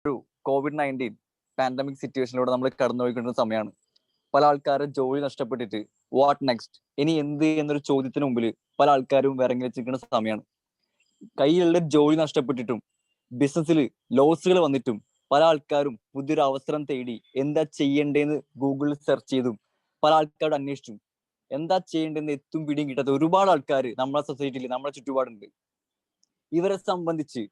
ഒരു COVID-19 pandemic സിറ്റുവേഷനിലൂടെ നമ്മൾ കടന്നുപോയിക്കൊണ്ടിരുന്ന സമയമാണ്. പല ആൾക്കാരും ജോലി നഷ്ടപ്പെട്ടിട്ട് വാട്ട് നെക്സ്റ്റ്, ഇനി എന്ത് എന്നൊരു ചോദ്യത്തിന് മുമ്പിൽ പല ആൾക്കാരും വിറങ്ങി വെച്ചിരിക്കുന്ന സമയമാണ്. കയ്യിലുള്ള ജോലി നഷ്ടപ്പെട്ടിട്ടും ബിസിനസ്സിൽ ലോസുകൾ വന്നിട്ടും പല ആൾക്കാരും പുതിയൊരു അവസരം തേടി എന്താ ചെയ്യേണ്ടതെന്ന് ഗൂഗിളിൽ സെർച്ച് ചെയ്തും പല ആൾക്കാരും അന്വേഷിച്ചു. എന്താ ചെയ്യേണ്ടതെന്ന് എത്തും പിടിയും കിട്ടാത്ത ഒരുപാട് ആൾക്കാർ നമ്മുടെ സൊസൈറ്റിയിൽ നമ്മുടെ ചുറ്റുപാടുണ്ട്. ഇവരെ സംബന്ധിച്ച്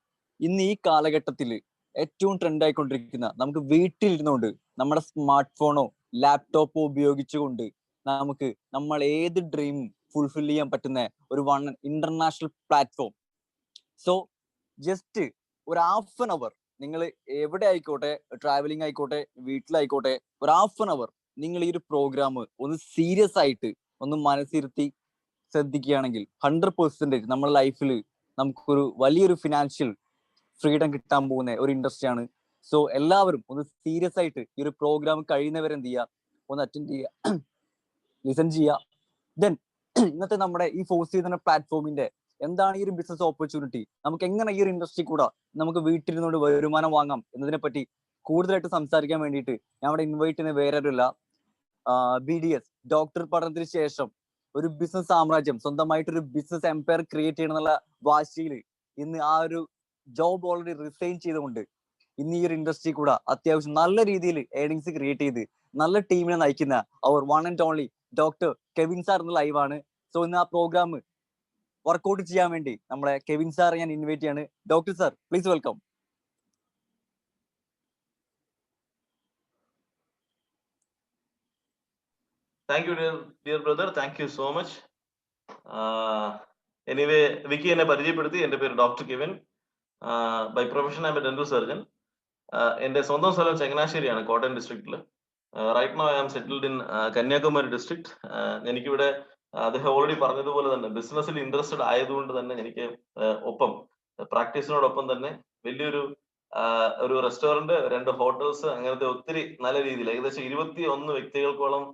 ഇന്ന് ഈ കാലഘട്ടത്തിൽ ഏറ്റവും ട്രെൻഡ് ആയിക്കൊണ്ടിരിക്കുന്ന, നമുക്ക് വീട്ടിലിരുന്നുകൊണ്ട് നമ്മുടെ സ്മാർട്ട് ഫോണോ ലാപ്ടോപ്പോ ഉപയോഗിച്ചുകൊണ്ട് നമുക്ക് നമ്മൾ ഏത് ഡ്രീമും ഫുൾഫിൽ ചെയ്യാൻ പറ്റുന്ന ഒരു ഇന്റർനാഷണൽ പ്ലാറ്റ്ഫോം. സോ ജസ്റ്റ് ഒരു ഹാഫ് ആൻ അവർ നിങ്ങൾ എവിടെ ആയിക്കോട്ടെ, ട്രാവലിംഗ് ആയിക്കോട്ടെ, വീട്ടിലായിക്കോട്ടെ, ഒരു ഹാഫ് ആൻ അവർ നിങ്ങൾ ഈ ഒരു പ്രോഗ്രാം ഒന്ന് സീരിയസ് ആയിട്ട് ഒന്ന് മനസ്സിരുത്തി ശ്രദ്ധിക്കുകയാണെങ്കിൽ 100% നമ്മുടെ ലൈഫിൽ നമുക്കൊരു വലിയൊരു ഫിനാൻഷ്യൽ ഫ്രീഡം കിട്ടാൻ പോകുന്ന ഒരു ഇൻഡസ്ട്രിയാണ്. സോ എല്ലാവരും ഒന്ന് സീരിയസ് ആയിട്ട് ഈ ഒരു പ്രോഗ്രാം കഴിയുന്നവരെ എന്ത് ചെയ്യുക, ഒന്ന് അറ്റൻഡ് ചെയ്യുക, ലിസൺ ചെയ്യുക. ദെൻ ഇന്നത്തെ നമ്മുടെ ഈ ഫോഴ്സ് ചെയ്യുന്ന പ്ലാറ്റ്ഫോമിന്റെ എന്താണ് ഈ ഒരു ബിസിനസ് ഓപ്പർച്യൂണിറ്റി, നമുക്ക് എങ്ങനെ ഈ ഒരു ഇൻഡസ്ട്രി കൂടെ നമുക്ക് വീട്ടിലിരുന്നുകൊണ്ട് വരുമാനം വാങ്ങാം എന്നതിനെ പറ്റി കൂടുതലായിട്ട് സംസാരിക്കാൻ വേണ്ടിയിട്ട് ഞാൻ അവിടെ ഇൻവൈറ്റ് ചെയ്യുന്ന വേറെ ആരുമില്ല, BDS ഡോക്ടർ പഠനത്തിന് ശേഷം ഒരു ബിസിനസ് സാമ്രാജ്യം, സ്വന്തമായിട്ടൊരു ബിസിനസ് എംപയർ ക്രിയേറ്റ് ചെയ്യണം എന്നുള്ള വാശിയിൽ ഇന്ന് ആ ഒരു ജോബ് ഓൾറെഡി റിസൈൻ ചെയ്തുകൊണ്ട് ഇന്ന് ഈ ഒരു ഇൻഡസ്ട്രി കൂടെ അത്യാവശ്യം നല്ല രീതിയിൽ ഏർണിങ്സ് ക്രിയേറ്റ് ചെയ്ത് നല്ല ടീമിനെ നയിക്കുന്ന our one and only doctor Kevin sir എന്ന ലൈവാണ്. സോ ഇന്ന് ആ പ്രോഗ്രാം വർക്ക്ഔട്ട് ചെയ്യാൻ വേണ്ടി നമ്മളെ കെവിൻ സാർ ഞാൻ ഇൻവൈറ്റ് ചെയ്യാണ്. Doctor sir, please welcome. Thank you, dear brother. Thank you so much. Anyway, Vicky എന്നെ പരിചയപ്പെടുത്തി. എൻ്റെ പേര് doctor Kevin. By profession I am a dental surgeon. എൻ്റെ സ്വന്തം സ്ഥലം ചങ്ങനാശ്ശേരിയാണ്, കോട്ടയം ഡിസ്ട്രിക്റ്റിൽ. Right now I am settled in Kanyakumari district. എനിക്കിവിടെ അദ്ദേഹം ഓൾറെഡി പറഞ്ഞതുപോലെ തന്നെ ബിസിനസ്സിൽ ഇൻട്രസ്റ്റഡ് ആയതുകൊണ്ട് തന്നെ എനിക്ക് ഒപ്പം പ്രാക്ടീസിനോടൊപ്പം തന്നെ വലിയൊരു ഒരു റെസ്റ്റോറന്റ്, 2 ഹോട്ടൽസ്, അങ്ങനത്തെ ഒത്തിരി നല്ല രീതിയിൽ ഏകദേശം 21 വ്യക്തികൾക്കോളം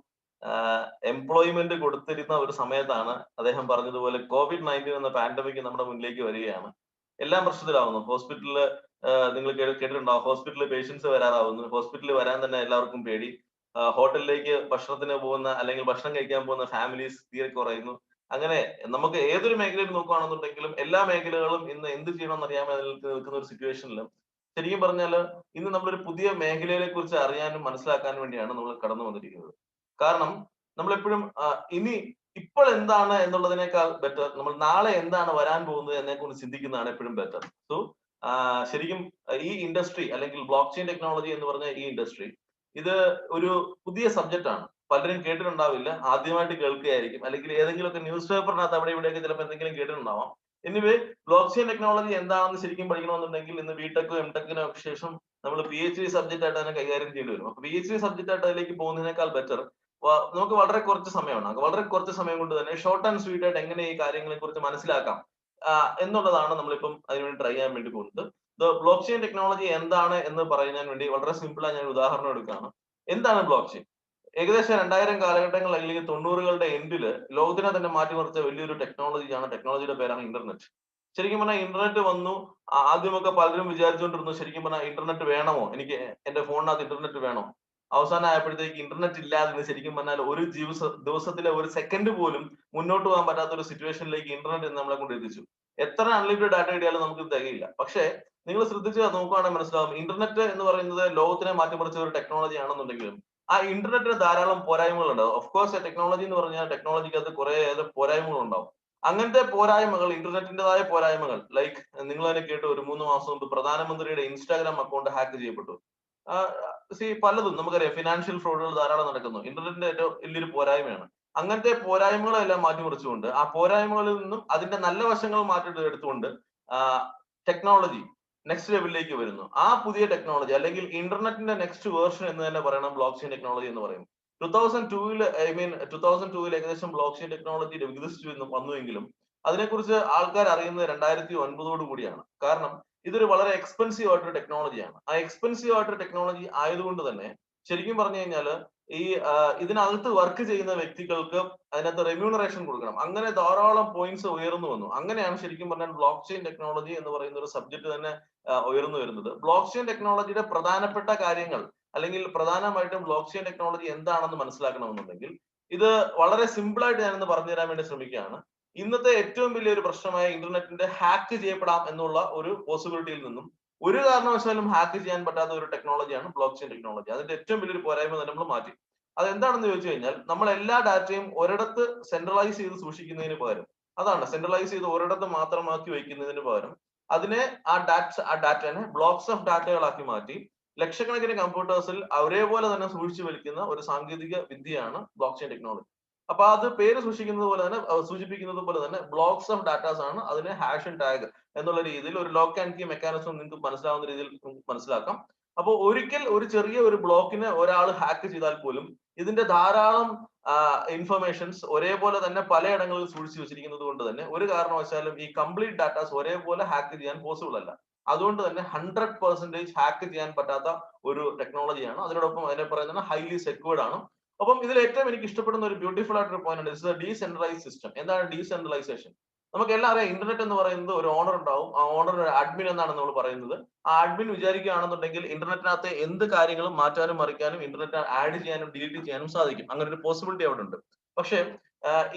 എംപ്ലോയ്മെന്റ് കൊടുത്തിരുന്ന ഒരു സമയത്താണ് അദ്ദേഹം പറഞ്ഞതുപോലെ COVID-19 എന്ന പാൻഡമിക് നമ്മുടെ മുന്നിലേക്ക് വരികയാണ്. എല്ലാം പ്രശ്നത്തിലാവുന്നു. ഹോസ്പിറ്റലിൽ നിങ്ങൾ കേട്ടിട്ടുണ്ടാവും, ഹോസ്പിറ്റലിൽ പേഷ്യൻസ് വരാറാവുന്നു. ഹോസ്പിറ്റലിൽ വരാൻ തന്നെ എല്ലാവർക്കും പേടി. ഹോട്ടലിലേക്ക് ഭക്ഷണത്തിന് പോകുന്ന അല്ലെങ്കിൽ ഭക്ഷണം കഴിക്കാൻ പോകുന്ന ഫാമിലീസ് തീരെ കുറയുന്നു. അങ്ങനെ നമുക്ക് ഏതൊരു മേഖലയിൽ നോക്കുകയാണെന്നുണ്ടെങ്കിലും എല്ലാ മേഖലകളും ഇന്ന് എന്ത് ചെയ്യണമെന്ന് അറിയാൻ നിൽക്കുന്ന ഒരു സിറ്റുവേഷനിലും ശരിക്കും പറഞ്ഞാൽ ഇന്ന് നമ്മളൊരു പുതിയ മേഖലയെ കുറിച്ച് അറിയാനും മനസ്സിലാക്കാനും വേണ്ടിയാണ് നമ്മൾ കടന്നു വന്നിരിക്കുന്നത്. കാരണം നമ്മളെപ്പോഴും ഇനി ഇപ്പോൾ എന്താണ് എന്നുള്ളതിനേക്കാൾ ബെറ്റർ നമ്മൾ നാളെ എന്താണ് വരാൻ പോകുന്നത് എന്നെ കുറിച്ച് ചിന്തിക്കുന്നതാണ് എപ്പോഴും ബെറ്റർ. സോ ശരിക്കും ഈ ഇൻഡസ്ട്രി അല്ലെങ്കിൽ ബ്ലോക്ക് ചെയിൻ ടെക്നോളജി എന്ന് പറഞ്ഞ ഈ ഇൻഡസ്ട്രി ഇത് ഒരു പുതിയ സബ്ജക്റ്റ് ആണ്. പലരും കേട്ടിട്ടുണ്ടാവില്ല, ആദ്യമായിട്ട് കേൾക്കുകയായിരിക്കും, അല്ലെങ്കിൽ ഏതെങ്കിലുമൊക്കെ ന്യൂസ് പേപ്പറിനകത്ത് അവിടെ ഇവിടെയൊക്കെ ചിലപ്പോൾ എന്തെങ്കിലും കേട്ടിട്ടുണ്ടാവാം. എനിവേ, ബ്ലോക്ക് ചെയിൻ ടെക്നോളജി എന്താണെന്ന് ശരിക്കും പഠിക്കണമെന്നുണ്ടെങ്കിൽ ഇന്ന് ബിടെക്കോ എംടെക്കിനോ ശേഷം നമ്മൾ PhD സബ്ജക്റ്റ് ആയിട്ട് തന്നെ കൈകാര്യം ചെയ്യേണ്ടി വരും. അപ്പൊ PhD സബ്ജക്റ്റ് ആയിട്ട് അതിലേക്ക് പോകുന്നതിനേക്കാൾ ബെറ്റർ നമുക്ക് വളരെ കുറച്ച് സമയമാണ്, വളരെ കുറച്ച് സമയം കൊണ്ട് തന്നെ ഷോർട്ട് ആൻഡ് സ്വീറ്റ് ആയിട്ട് എങ്ങനെ ഈ കാര്യങ്ങളെ കുറിച്ച് മനസ്സിലാക്കാം എന്നുള്ളതാണ് നമ്മളിപ്പം അതിനുവേണ്ടി ട്രൈ ചെയ്യാൻ വേണ്ടി പോകുന്നത്. ബ്ലോക്ക് ചെയിൻ ടെക്നോളജി എന്താണ് എന്ന് പറയാൻ വേണ്ടി വളരെ സിമ്പിൾ ആയി ഞാൻ ഉദാഹരണം എടുക്കുകയാണ്. എന്താണ് ബ്ലോക്ക് ചെയിൻ? ഏകദേശം 2000 കാലഘട്ടങ്ങൾ അല്ലെങ്കിൽ 90കളുടെ എൻഡില് ലോകത്തിനെ തന്നെ മാറ്റിമറിച്ച വലിയൊരു ടെക്നോളജിയാണ്. ടെക്നോളജിയുടെ പേരാണ് ഇന്റർനെറ്റ്. ശരിക്കും പറഞ്ഞാൽ ഇന്റർനെറ്റ് വന്നു. ആദ്യമൊക്കെ പലരും വിചാരിച്ചുകൊണ്ടിരുന്നു ശരിക്കും പറഞ്ഞാൽ ഇന്റർനെറ്റ് വേണമോ, എനിക്ക് എന്റെ ഫോണിനകത്ത് ഇന്റർനെറ്റ് വേണോ. അവസാനം ആയപ്പോഴത്തേക്ക് ഇന്റർനെറ്റ് ഇല്ലാതെ ശരിക്കും പറഞ്ഞാൽ ഒരു ദിവസത്തിലെ ഒരു സെക്കൻഡ് പോലും മുന്നോട്ട് പോകാൻ പറ്റാത്ത ഒരു സിറ്റുവേഷനിലേക്ക് ഇന്റർനെറ്റ് നമ്മളെ കൊണ്ട് എത്തിച്ചു. എത്ര അൺലിമിറ്റഡ് ഡാറ്റ കിട്ടിയാലും നമുക്ക് തികയില്ല. പക്ഷേ നിങ്ങൾ ശ്രദ്ധിച്ച് നോക്കുകയാണെങ്കിൽ മനസ്സിലാവും, ഇന്റർനെറ്റ് എന്ന് പറയുന്നത് ലോകത്തിനെ മാറ്റിമറിച്ച ഒരു ടെക്നോളജി ആണെന്നുണ്ടെങ്കിലും ആ ഇന്റർനെറ്റിന് ധാരാളം പോരായ്മകളുണ്ട്. ഓഫ് കോഴ്സ് ടെക്നോളജി എന്ന് പറഞ്ഞാൽ ടെക്നോളജിക്ക് അത് കുറെ പോരായ്മകൾ ഉണ്ടാവും. അങ്ങനത്തെ പോരായ്മകൾ, ഇന്റർനെറ്റിന്റേതായ പോരായ്മകൾ, ലൈക്ക് നിങ്ങൾ തന്നെ കേട്ടു, ഒരു 3 മാസം മുമ്പ് പ്രധാനമന്ത്രിയുടെ ഇൻസ്റ്റാഗ്രാം അക്കൗണ്ട് ഹാക്ക് ചെയ്യപ്പെട്ടു. പലതും നമുക്കറിയാം, ഫിനാൻഷ്യൽ ഫ്രോഡുകൾ ധാരാളം നടക്കുന്നു. ഇന്റർനെറ്റിന്റെ ഏറ്റവും വലിയൊരു പോരായ്മയാണ്. അങ്ങനത്തെ പോരായ്മകളെല്ലാം മാറ്റിമറിച്ചുകൊണ്ട് ആ പോരായ്മകളിൽ നിന്നും അതിന്റെ നല്ല വശങ്ങൾ എടുത്തുകൊണ്ട് ടെക്നോളജി നെക്സ്റ്റ് ലെവലിലേക്ക് വരുന്നു. ആ പുതിയ ടെക്നോളജി അല്ലെങ്കിൽ ഇന്റർനെറ്റിന്റെ നെക്സ്റ്റ് വേർഷൻ എന്ന് തന്നെ പറയണം ബ്ലോക്ക് ചെയിൻ ടെക്നോളജി എന്ന് പറയുന്നത്. 2002 ഏകദേശം ബ്ലോക്ക് ചെയിൻ ടെക്നോളജി വികസിച്ചു വന്നുവെങ്കിലും അതിനെക്കുറിച്ച് ആൾക്കാർ അറിയുന്നത് 2009 കൂടിയാണ്. കാരണം ഇതൊരു വളരെ എക്സ്പെൻസീവ് ആയിട്ടൊരു ടെക്നോളജിയാണ്. ആ എക്സ്പെൻസീവ് ആയിട്ടൊരു ടെക്നോളജി ആയതുകൊണ്ട് തന്നെ ശരിക്കും പറഞ്ഞു കഴിഞ്ഞാൽ ഈ ഇതിനകത്ത് വർക്ക് ചെയ്യുന്ന വ്യക്തികൾക്ക് അതിനകത്ത് റെമ്യൂണറേഷൻ കൊടുക്കണം. അങ്ങനെ ധാരാളം പോയിന്റ്സ് ഉയർന്നു വന്നു. അങ്ങനെയാണ് ശരിക്കും പറഞ്ഞാൽ ബ്ലോക്ക് ചെയിൻ ടെക്നോളജി എന്ന് പറയുന്ന ഒരു സബ്ജക്ട് തന്നെ ഉയർന്നു വരുന്നത്. ബ്ലോക്ക് ചെയിൻ ടെക്നോളജിയുടെ പ്രധാനപ്പെട്ട കാര്യങ്ങൾ അല്ലെങ്കിൽ പ്രധാനമായിട്ടും ബ്ലോക്ക് ചെയിൻ ടെക്നോളജി എന്താണെന്ന് മനസ്സിലാക്കണമെന്നുണ്ടെങ്കിൽ ഇത് വളരെ സിമ്പിൾ ആയിട്ട് ഞാനൊന്ന് പറഞ്ഞു തരാൻ വേണ്ടി ശ്രമിക്കുകയാണ്. ഇന്നത്തെ ഏറ്റവും വലിയൊരു പ്രശ്നമായ ഇന്റർനെറ്റിന്റെ ഹാക്ക് ചെയ്യപ്പെടാം എന്നുള്ള ഒരു പോസിബിലിറ്റിയിൽ നിന്നും ഒരു കാരണവശാലും ഹാക്ക് ചെയ്യാൻ പറ്റാത്ത ഒരു ടെക്നോളജിയാണ് ബ്ലോക്ക് ചെയിൻ ടെക്നോളജി. അതിന്റെ ഏറ്റവും വലിയൊരു പോരായ്മ തന്നെ നമ്മൾ മാറ്റി. അതെന്താണെന്ന് ചോദിച്ചു കഴിഞ്ഞാൽ നമ്മൾ എല്ലാ ഡാറ്റയും ഒരിടത്ത് സെൻട്രലൈസ് ചെയ്ത് സൂക്ഷിക്കുന്നതിന് പകരം, അതാണ് സെൻട്രലൈസ് ചെയ്ത് ഒരിടത്ത് മാത്രമാക്കി വയ്ക്കുന്നതിന് പകരം അതിനെ ആ ഡാറ്റനെ ബ്ലോക്സ് ഓഫ് ഡാറ്റകളാക്കി മാറ്റി ലക്ഷക്കണക്കിന് കമ്പ്യൂട്ടേഴ്സിൽ ഒരേപോലെ തന്നെ സൂക്ഷിച്ചു വലിക്കുന്ന ഒരു സാങ്കേതിക വിദ്യയാണ് ബ്ലോക്ക് ചെയിൻ ടെക്നോളജി. അപ്പൊ അത് പേര് സൂചിപ്പിക്കുന്നത് പോലെ തന്നെ ബ്ലോക്സ് ഓഫ് ഡാറ്റാസ് ആണ്. അതിനെ ഹാഷ് ആൻഡ് ടാഗ് എന്നുള്ള രീതിയിൽ ഒരു ലോക്ക് ആൻഡ് കീ മെക്കാനിസം നിങ്ങൾക്ക് മനസ്സിലാവുന്ന രീതിയിൽ മനസ്സിലാക്കാം. അപ്പോൾ ഒരിക്കൽ ഒരു ചെറിയ ഒരു ബ്ലോക്കിനെ ഒരാൾ ഹാക്ക് ചെയ്താൽ പോലും ഇതിന്റെ ധാരാളം ഇൻഫർമേഷൻസ് ഒരേപോലെ തന്നെ പലയിടങ്ങളിൽ സൂക്ഷിച്ചു വെച്ചിരിക്കുന്നത് കൊണ്ട് തന്നെ ഒരു കാരണവശാലും ഈ കംപ്ലീറ്റ് ഡാറ്റാസ് ഒരേപോലെ ഹാക്ക് ചെയ്യാൻ പോസിബിൾ അല്ല. അതുകൊണ്ട് തന്നെ 100% ഹാക്ക് ചെയ്യാൻ പറ്റാത്ത ഒരു ടെക്നോളജിയാണ്. അതിനോടൊപ്പം അതിനെ പറയുന്നത് ഹൈലി സെക്യൂർഡ് ആണ്. അപ്പം ഇതിൽ ഏറ്റവും എനിക്ക് ഇഷ്ടപ്പെടുന്ന ഒരു ബ്യൂട്ടിഫുൾ ആയിട്ടൊരു പോയിന്റ് ഉണ്ട്, ഡീസെൻട്രലൈസ് സിസ്റ്റം. എന്താണ് ഡീസെൻട്രലൈസേഷൻ? നമുക്ക് എല്ലാം അറിയാം, ഇന്റർനെറ്റ് എന്ന് പറയുന്നത് ഒരു ഓണർ ഉണ്ടാവും. ആ ഓണർ അഡ്മിൻ എന്നാണ് നമ്മൾ പറയുന്നത്. ആ അഡ്മിൻ വിചാരിക്കുകയാണെന്നുണ്ടെങ്കിൽ ഇന്റർനെറ്റിനകത്ത് എന്ത് കാര്യങ്ങളും മാറ്റാനും മറിക്കാനും ഇന്റർനെറ്റ് ആഡ് ചെയ്യാനും ഡിലീറ്റ് ചെയ്യാനും സാധിക്കും. അങ്ങനെ ഒരു പോസിബിലിറ്റി അവിടെ ഉണ്ട്. പക്ഷേ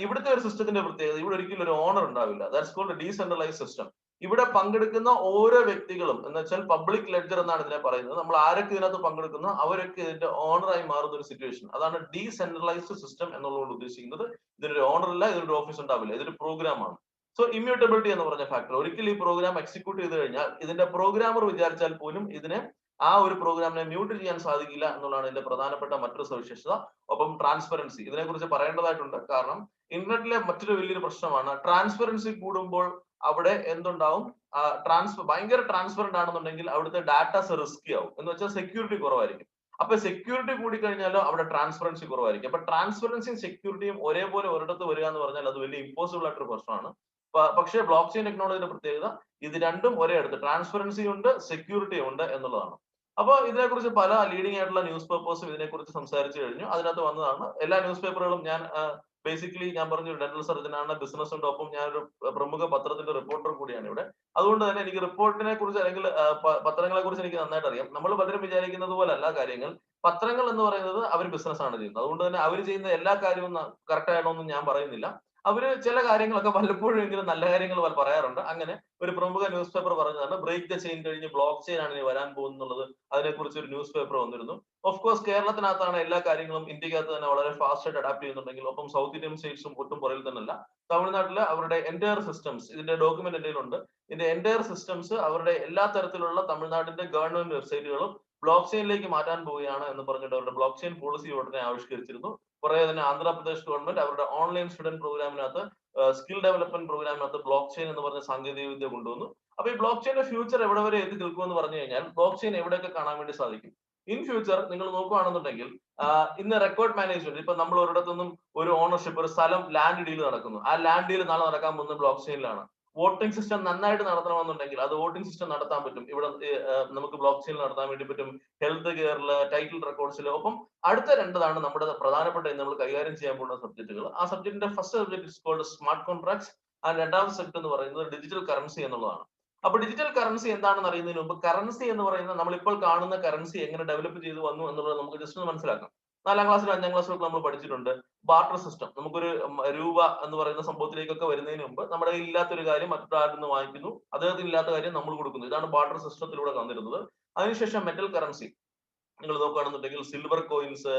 ഇവിടുത്തെ ഒരു സിസ്റ്റത്തിന്റെ പ്രത്യേകത, ഇവിടെ ഒരിക്കലും ഒരു ഓണർ ഉണ്ടാവില്ല. That's called decentralise system. ഇവിടെ പങ്കെടുക്കുന്ന ഓരോ വ്യക്തികളും എന്ന് വെച്ചാൽ പബ്ലിക് ലെഡ്ജർ എന്നാണ് ഇതിനെ പറയുന്നത്. നമ്മൾ ആരൊക്കെ ഇതിനകത്ത് പങ്കെടുക്കുന്നു അവരൊക്കെ ഇതിന്റെ ഓണറായി മാറുന്ന ഒരു സിറ്റുവേഷൻ. അതാണ് ഡീസെൻട്രലൈസ്ഡ് സിസ്റ്റം എന്നുള്ളതുകൊണ്ട് ഉദ്ദേശിക്കുന്നത്. ഇതിനൊരു ഓണർ ഇല്ല, ഇതിനൊരു ഓഫീസ് ഉണ്ടാവില്ല, ഇതൊരു പ്രോഗ്രാം ആണ്. സോ ഇമ്മ്യൂട്ടബിലിറ്റി എന്ന് പറഞ്ഞ ഫാക്ടർ, ഒരിക്കൽ ഈ പ്രോഗ്രാം എക്സിക്യൂട്ട് ചെയ്ത് കഴിഞ്ഞാൽ ഇതിന്റെ പ്രോഗ്രാമർ വിചാരിച്ചാൽ പോലും ഇതിനെ ആ ഒരു പ്രോഗ്രാമിനെ മ്യൂട്ട് ചെയ്യാൻ സാധിക്കില്ല എന്നുള്ളതാണ് ഇതിന്റെ പ്രധാനപ്പെട്ട മറ്റൊരു സവിശേഷത. ഒപ്പം ട്രാൻസ്പെറൻസി ഇതിനെക്കുറിച്ച് പറയേണ്ടതായിട്ടുണ്ട്. കാരണം ഇന്റർനെറ്റിലെ മറ്റൊരു വലിയൊരു പ്രശ്നമാണ് ട്രാൻസ്പെറൻസി കൂടുമ്പോൾ അവിടെ എന്തുണ്ടാവും, ഭയങ്കര ട്രാൻസ്പെറന്റ് ആണെന്നുണ്ടെങ്കിൽ അവിടുത്തെ ഡാറ്റാസ് റിസ്കി ആവും. എന്ന് വെച്ചാൽ സെക്യൂരിറ്റി കുറവായിരിക്കും. അപ്പൊ സെക്യൂരിറ്റി കൂടിക്കഴിഞ്ഞാലോ അവിടെ ട്രാൻസ്പെറൻസി കുറവായിരിക്കും. അപ്പൊ ട്രാൻസ്പെറൻസിയും സെക്യൂരിറ്റിയും ഒരേപോലെ ഒരിടത്ത് വരിക എന്ന് പറഞ്ഞാൽ അത് വലിയ ഇമ്പോസിബിൾ ആയിട്ടൊരു പ്രശ്നമാണ്. പക്ഷേ ബ്ലോക്ക് ചെയിൻ ടെക്നോളജിയുടെ പ്രത്യേകത ഇത് രണ്ടും ഒരേ അടുത്ത്, ട്രാൻസ്പെറൻസി ഉണ്ട് സെക്യൂരിറ്റി ഉണ്ട് എന്നുള്ളതാണ്. അപ്പോൾ ഇതിനെക്കുറിച്ച് പല ലീഡിംഗ് ആയിട്ടുള്ള ന്യൂസ് പേപ്പേഴ്സും ഇതിനെക്കുറിച്ച് സംസാരിച്ചു കഴിഞ്ഞു. അതിനകത്ത് വന്നതാണ് എല്ലാ ന്യൂസ് പേപ്പറുകളും. ഞാൻ ബേസിക്കലി ഞാൻ പറഞ്ഞു ഡെന്റൽ സർജനാണ്, ബിസിനസ് ഉണ്ട്, ഒപ്പം ഞാനൊരു പ്രമുഖ പത്രത്തിന്റെ റിപ്പോർട്ടർ കൂടിയാണ് ഇവിടെ. അതുകൊണ്ട് തന്നെ എനിക്ക് റിപ്പോർട്ടിനെ കുറിച്ച് അല്ലെങ്കിൽ പത്രങ്ങളെ കുറിച്ച് എനിക്ക് നന്നായിട്ട് അറിയാം. നമ്മൾ പലരും വിചാരിക്കുന്നത് പോലെ അല്ല കാര്യങ്ങൾ. പത്രങ്ങൾ എന്ന് പറയുന്നത് അവർ ബിസിനസ് ആണ് ചെയ്യുന്നത്. അതുകൊണ്ട് തന്നെ അവർ ചെയ്യുന്ന എല്ലാ കാര്യവും കറക്റ്റ് ആയിട്ടൊന്നും ഞാൻ പറയുന്നില്ല. അവര് ചില കാര്യങ്ങളൊക്കെ വല്ലപ്പോഴും എങ്കിലും നല്ല കാര്യങ്ങൾ പറയാറുണ്ട്. അങ്ങനെ ഒരു പ്രമുഖ ന്യൂസ് പേപ്പർ പറഞ്ഞതാണ് ബ്രേക്ക് ദ ചെയിൻ കഴിഞ്ഞ് ബ്ലോക്ക് ചെയിൻ ആണ് ഇനി വരാൻ പോകുന്നുള്ളത്. അതിനെക്കുറിച്ച് ഒരു ന്യൂസ് പേപ്പർ വന്നിരുന്നു. ഓഫ് കോഴ്സ് കേരളത്തിനകത്താണ് എല്ലാ കാര്യങ്ങളും ഇന്ത്യക്കകത്ത് തന്നെ വളരെ ഫാസ്റ്റ് ആയിട്ട് അഡാപ്റ്റ് ചെയ്യുന്നുണ്ടെങ്കിൽ ഒപ്പം സൗത്ത് ഇന്ത്യൻ സ്റ്റേറ്റ്സും ഒട്ടും പുറകിൽ തന്നെയല്ല. തമിഴ്നാട്ടിലെ അവരുടെ എൻറ്റയർ സിസ്റ്റംസ്, ഇതിന്റെ ഡോക്യുമെന്റ് എന്തെങ്കിലും ഉണ്ട്, ഇതിന്റെ എൻറ്റയർ സിസ്റ്റംസ് അവരുടെ എല്ലാ തരത്തിലുള്ള തമിഴ്നാടിന്റെ ഗവൺമെന്റ് വെബ്സൈറ്റുകളും ബ്ലോക്ക് ചെയിനിലേക്ക് മാറ്റാൻ പോവുകയാണ് എന്ന് പറഞ്ഞിട്ട് അവരുടെ ബ്ലോക്ക് ചെയിൻ പോളിസി ഉടനെ ആവിഷ്കരിച്ചിരുന്നു. കുറെ തന്നെ ആന്ധ്രാപ്രദേശ് ഗവൺമെന്റ് അവരുടെ ഓൺലൈൻ സ്റ്റുഡന്റ് പ്രോഗ്രാമിനകത്ത് സ്കിൽ ഡെവലപ്മെന്റ് പ്രോഗ്രാമിനകത്ത് ബ്ലോക്ക് ചെയിൻ എന്ന് പറഞ്ഞ സാങ്കേതിക വിദ്യ കൊണ്ടുവന്നു. അപ്പൊ ഈ ബ്ലോക്ക് ചെയിന്റെ ഫ്യൂച്ചർ എവിടെ വരെ എത്തി നിൽക്കുമെന്ന് പറഞ്ഞു കഴിഞ്ഞാൽ ബ്ലോക്ക് ചെയിൻ എവിടെയൊക്കെ കാണാൻ വേണ്ടി സാധിക്കും ഇൻ ഫ്യൂച്ചർ നിങ്ങൾ നോക്കുകയാണെന്നുണ്ടെങ്കിൽ ഇന്ന് റെക്കോർഡ് മാനേജ്മെന്റ്, ഇപ്പൊ നമ്മൾ ഒരിടത്തുനിന്നും ഒരു ഓണർഷിപ്പ്, ഒരു സ്ഥലം ലാൻഡ് ഡീൽ നടക്കുന്നു, ആ ലാൻഡ് ഡീൽ നാളെ നടക്കാൻ പോകുന്നത് ബ്ലോക്ക് ചെയിനിലാണ്. വോട്ടിംഗ് സിസ്റ്റം നന്നായിട്ട് നടത്തണമെന്നുണ്ടെങ്കിൽ അത് വോട്ടിംഗ് സിസ്റ്റം നടത്താൻ പറ്റും. ഇവിടെ നമുക്ക് ബ്ലോക്ക് ചെയിനിൽ നടത്താൻ വേണ്ടി പറ്റും. ഹെൽത്ത് കെയറിൽ, ടൈറ്റിൽ റെക്കോർഡ്സിൽ. ഒപ്പം അടുത്ത രണ്ടതാണ് നമ്മുടെ പ്രധാനപ്പെട്ട നമ്മൾ കൈകാര്യം ചെയ്യാൻ പോകുന്ന സബ്ജക്റ്റുകൾ. ആ സബ്ജക്റ്റിന്റെ first subject is called smart contracts. ആ രണ്ടാമത്തെ സബ്ജക്ട് എന്ന് പറയുന്നത് ഡിജിറ്റൽ കറൻസി എന്നുള്ളതാണ്. അപ്പൊ ഡിജിറ്റൽ കറൻസി എന്താണെന്ന് അറിയുന്നതിന് മുമ്പ് കറൻസി എന്ന് പറയുന്നത് നമ്മളിപ്പോൾ കാണുന്ന കറൻസി എങ്ങനെ ഡെവലപ്പ് ചെയ്തു വന്നു എന്നുള്ളത് നമുക്ക് ജസ്റ്റ് ഒന്ന് മനസ്സിലാക്കാം. 4ാം ക്ലാസ്സിലും 5ാം ക്ലാസ്സിലൊക്കെ നമ്മൾ പഠിച്ചിട്ടുണ്ട് ബാർട്ടർ സിസ്റ്റം. നമുക്കൊരു രൂപ എന്ന് പറയുന്ന സംഭവത്തിലേക്കൊക്കെ വരുന്നതിന് മുമ്പ് നമ്മുടെ കയ്യിൽ ഇല്ലാത്തൊരു കാര്യം മറ്റൊരാളിൽ നിന്ന് വാങ്ങിക്കുന്നു, അദ്ദേഹത്തിന് ഇല്ലാത്ത കാര്യം നമ്മൾ കൊടുക്കുന്നു. ഇതാണ് ബാർട്ടർ സിസ്റ്റത്തിലൂടെ വന്നിരുന്നത്. അതിനുശേഷം മെറ്റൽ കറൻസി നിങ്ങൾ നോക്കുകയാണെന്നുണ്ടെങ്കിൽ സിൽവർ കോയിൻസ്,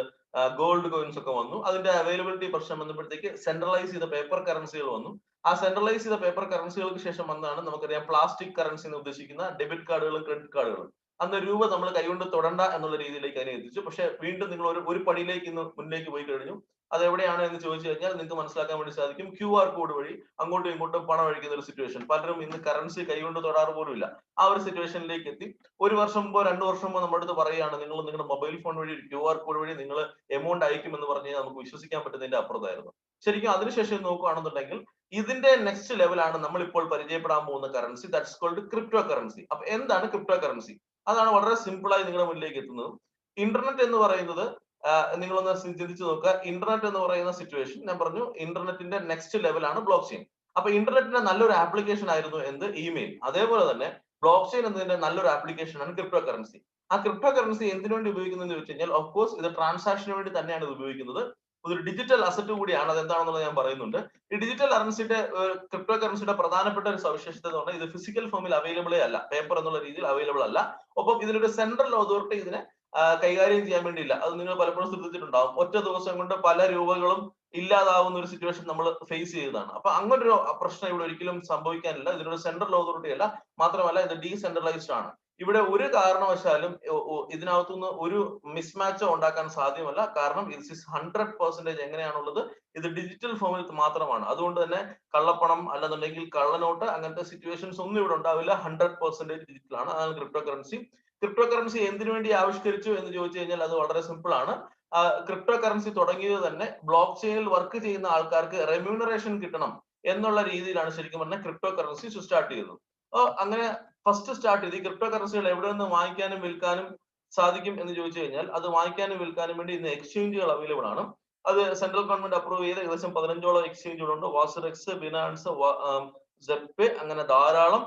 ഗോൾഡ് കോയിൻസ് ഒക്കെ വന്നു. അതിന്റെ അവൈലബിലിറ്റി പ്രശ്നം വന്നപ്പോഴത്തേക്ക് സെൻട്രലൈസ് ചെയ്ത പേപ്പർ കറൻസികൾ വന്നു. ആ സെൻട്രലൈസ് ചെയ്ത പേപ്പർ കറൻസികൾക്ക് ശേഷം വന്നാണ് നമുക്കറിയാം പ്ലാസ്റ്റിക് കറൻസി എന്ന് ഉദ്ദേശിക്കുന്ന ഡെബിറ്റ് കാർഡുകളും ക്രെഡിറ്റ് കാർഡുകളും. അന്ന് രൂപ നമ്മൾ കൈകൊണ്ട് തൊടണ്ട എന്നുള്ള രീതിയിലേക്ക് അതിനെ എത്തിച്ചു. പക്ഷെ വീണ്ടും നിങ്ങൾ ഒരു പടിയിലേക്ക് ഇന്ന് മുന്നിലേക്ക് പോയി കഴിഞ്ഞു. അത് എവിടെയാണ് എന്ന് ചോദിച്ചു കഴിഞ്ഞാൽ നിങ്ങൾക്ക് മനസ്സിലാക്കാൻ വേണ്ടി സാധിക്കും. QR കോഡ് വഴി അങ്ങോട്ടും ഇങ്ങോട്ടും പണം അഴിക്കുന്ന ഒരു സിറ്റുവേഷൻ. പലരും ഇന്ന് കറൻസി കൈകൊണ്ട് തൊടാറ് പോലും ഇല്ല. ആ ഒരു സിറ്റുവേഷനിലേക്ക് എത്തി. 1 വർഷം മുമ്പോ 2 വർഷം മുമ്പോ നമ്മുടെ അടുത്ത് പറയുകയാണ് നിങ്ങൾ നിങ്ങളുടെ മൊബൈൽ ഫോൺ വഴി QR കോഡ് വഴി നിങ്ങൾ എമൗണ്ട് അയക്കും എന്ന് പറഞ്ഞു കഴിഞ്ഞാൽ നമുക്ക് വിശ്വസിക്കാൻ പറ്റുന്നതിന്റെ അപ്പുറത്തായിരുന്നു. ശരിക്കും അതിനുശേഷം നോക്കുകയാണെന്നുണ്ടെങ്കിൽ ഇതിന്റെ നെക്സ്റ്റ് ലെവലാണ് നമ്മൾ ഇപ്പോൾ പരിചയപ്പെടാൻ പോകുന്ന currency. That's called crypto currency. അപ്പൊ എന്താണ് ക്രിപ്റ്റോ കറൻസി? അതാണ് വളരെ സിമ്പിൾ ആയി നിങ്ങളുടെ മുന്നിലേക്ക് എത്തുന്നത്. ഇന്റർനെറ്റ് എന്ന് പറയുന്നത് നിങ്ങളൊന്ന് ചിന്തിച്ചു നോക്കുക. ഇന്റർനെറ്റ് എന്ന് പറയുന്ന സിറ്റുവേഷൻ ഞാൻ പറഞ്ഞു, ഇന്റർനെറ്റിന്റെ നെക്സ്റ്റ് ലെവലാണ് ബ്ലോക്ക് ചെയിൻ. അപ്പൊ ഇന്റർനെറ്റിന്റെ നല്ലൊരു ആപ്ലിക്കേഷൻ ആയിരുന്നു എന്ത്? ഇമെയിൽ. അതേപോലെ തന്നെ ബ്ലോക്ക് ചെയിൻ എന്നതിന്റെ നല്ലൊരു ആപ്ലിക്കേഷൻ ആണ് ക്രിപ്റ്റോ കറൻസി. ആ ക്രിപ്റ്റോ കറൻസി എന്തിനു വേണ്ടി ഉപയോഗിക്കുന്നത് ചോദിച്ചു കഴിഞ്ഞാൽ, ഓഫ് കോഴ്സ് ഇത് ട്രാൻസാക്ഷന് വേണ്ടി തന്നെയാണ് ഇത് ഉപയോഗിക്കുന്നത്. ഒരു ഡിജിറ്റൽ അസറ്റ് കൂടിയാണ്. അത് എന്താണെന്നുള്ളത് ഞാൻ പറയുന്നുണ്ട്. ഈ ഡിജിറ്റൽ കറൻസിയുടെ ക്രിപ്റ്റോ കറൻസിയുടെ പ്രധാനപ്പെട്ട ഒരു സവിശേഷത എന്ന് പറഞ്ഞാൽ ഇത് ഫിസിക്കൽ ഫോമിൽ അവൈലബിളേ അല്ല, പേപ്പർ എന്നുള്ള രീതിയിൽ അവൈലബിൾ അല്ല. ഒപ്പം ഇതിനൊരു സെൻട്രൽ അതോറിറ്റി ഇതിനെ കൈകാര്യം ചെയ്യാൻ വേണ്ടിയില്ല. അത് നിങ്ങൾ പലപ്പോഴും ശ്രദ്ധിച്ചിട്ടുണ്ടാവും. ഒറ്റ ദിവസം കൊണ്ട് പല രൂപകളും ഇല്ലാതാവുന്ന ഒരു സിറ്റുവേഷൻ നമ്മൾ ഫേസ് ചെയ്തതാണ്. അപ്പൊ അങ്ങനൊരു പ്രശ്നം ഇവിടെ ഒരിക്കലും സംഭവിക്കാനില്ല. ഇതിനൊരു സെൻട്രൽ അതോറിറ്റി അല്ല, മാത്രമല്ല ഇത് ഡീസെൻട്രലൈസ്ഡ് ആണ്. ഇവിടെ ഒരു കാരണവശാലും ഇതിനകത്തുനിന്ന് ഒരു മിസ്മാച്ചോ ഉണ്ടാക്കാൻ സാധ്യമല്ല. കാരണം ഇത് 100% എങ്ങനെയാണുള്ളത്? ഇത് ഡിജിറ്റൽ ഫോമിൽ മാത്രമാണ്. അതുകൊണ്ട് തന്നെ കള്ളപ്പണം അല്ലെന്നുണ്ടെങ്കിൽ കള്ളനോട്ട് അങ്ങനത്തെ സിറ്റുവേഷൻസ് ഒന്നും ഇവിടെ ഉണ്ടാവില്ല. 100% ഡിജിറ്റൽ ആണ്. അതാണ് ക്രിപ്റ്റോ കറൻസി. ക്രിപ്റ്റോ കറൻസി എന്തിനു വേണ്ടി ആവിഷ്കരിച്ചു എന്ന് ചോദിച്ചു കഴിഞ്ഞാൽ അത് വളരെ സിമ്പിൾ ആണ്. ക്രിപ്റ്റോ കറൻസി തുടങ്ങിയത് തന്നെ ബ്ലോക്ക് ചെയിനിൽ വർക്ക് ചെയ്യുന്ന ആൾക്കാർക്ക് റെമ്യൂണറേഷൻ കിട്ടണം എന്നുള്ള രീതിയിലാണ് ശരിക്കും പറഞ്ഞാൽ ക്രിപ്റ്റോ കറൻസി സ്റ്റാർട്ട് ചെയ്തത്. അങ്ങനെ ഫസ്റ്റ് സ്റ്റാർട്ട് ചെയ്ത് ഈ ക്രിപ്റ്റോ കറൻസികൾ എവിടെ നിന്ന് വാങ്ങിക്കാനും വിൽക്കാനും സാധിക്കും എന്ന് ചോദിച്ചു കഴിഞ്ഞാൽ, അത് വാങ്ങിക്കാനും വിൽക്കാനും വേണ്ടി ഇന്ന് എക്സ്ചേഞ്ചുകൾ അവൈലബിൾ ആണ്. അത് സെൻട്രൽ ഗവൺമെന്റ് അപ്രൂവ് ചെയ്ത ഏകദേശം 15ഓളം എക്സ്ചേഞ്ചുകളുണ്ട്. വാസറെക്സ്, ബിനാൻസ്, സെപ്പെ, അങ്ങനെ ധാരാളം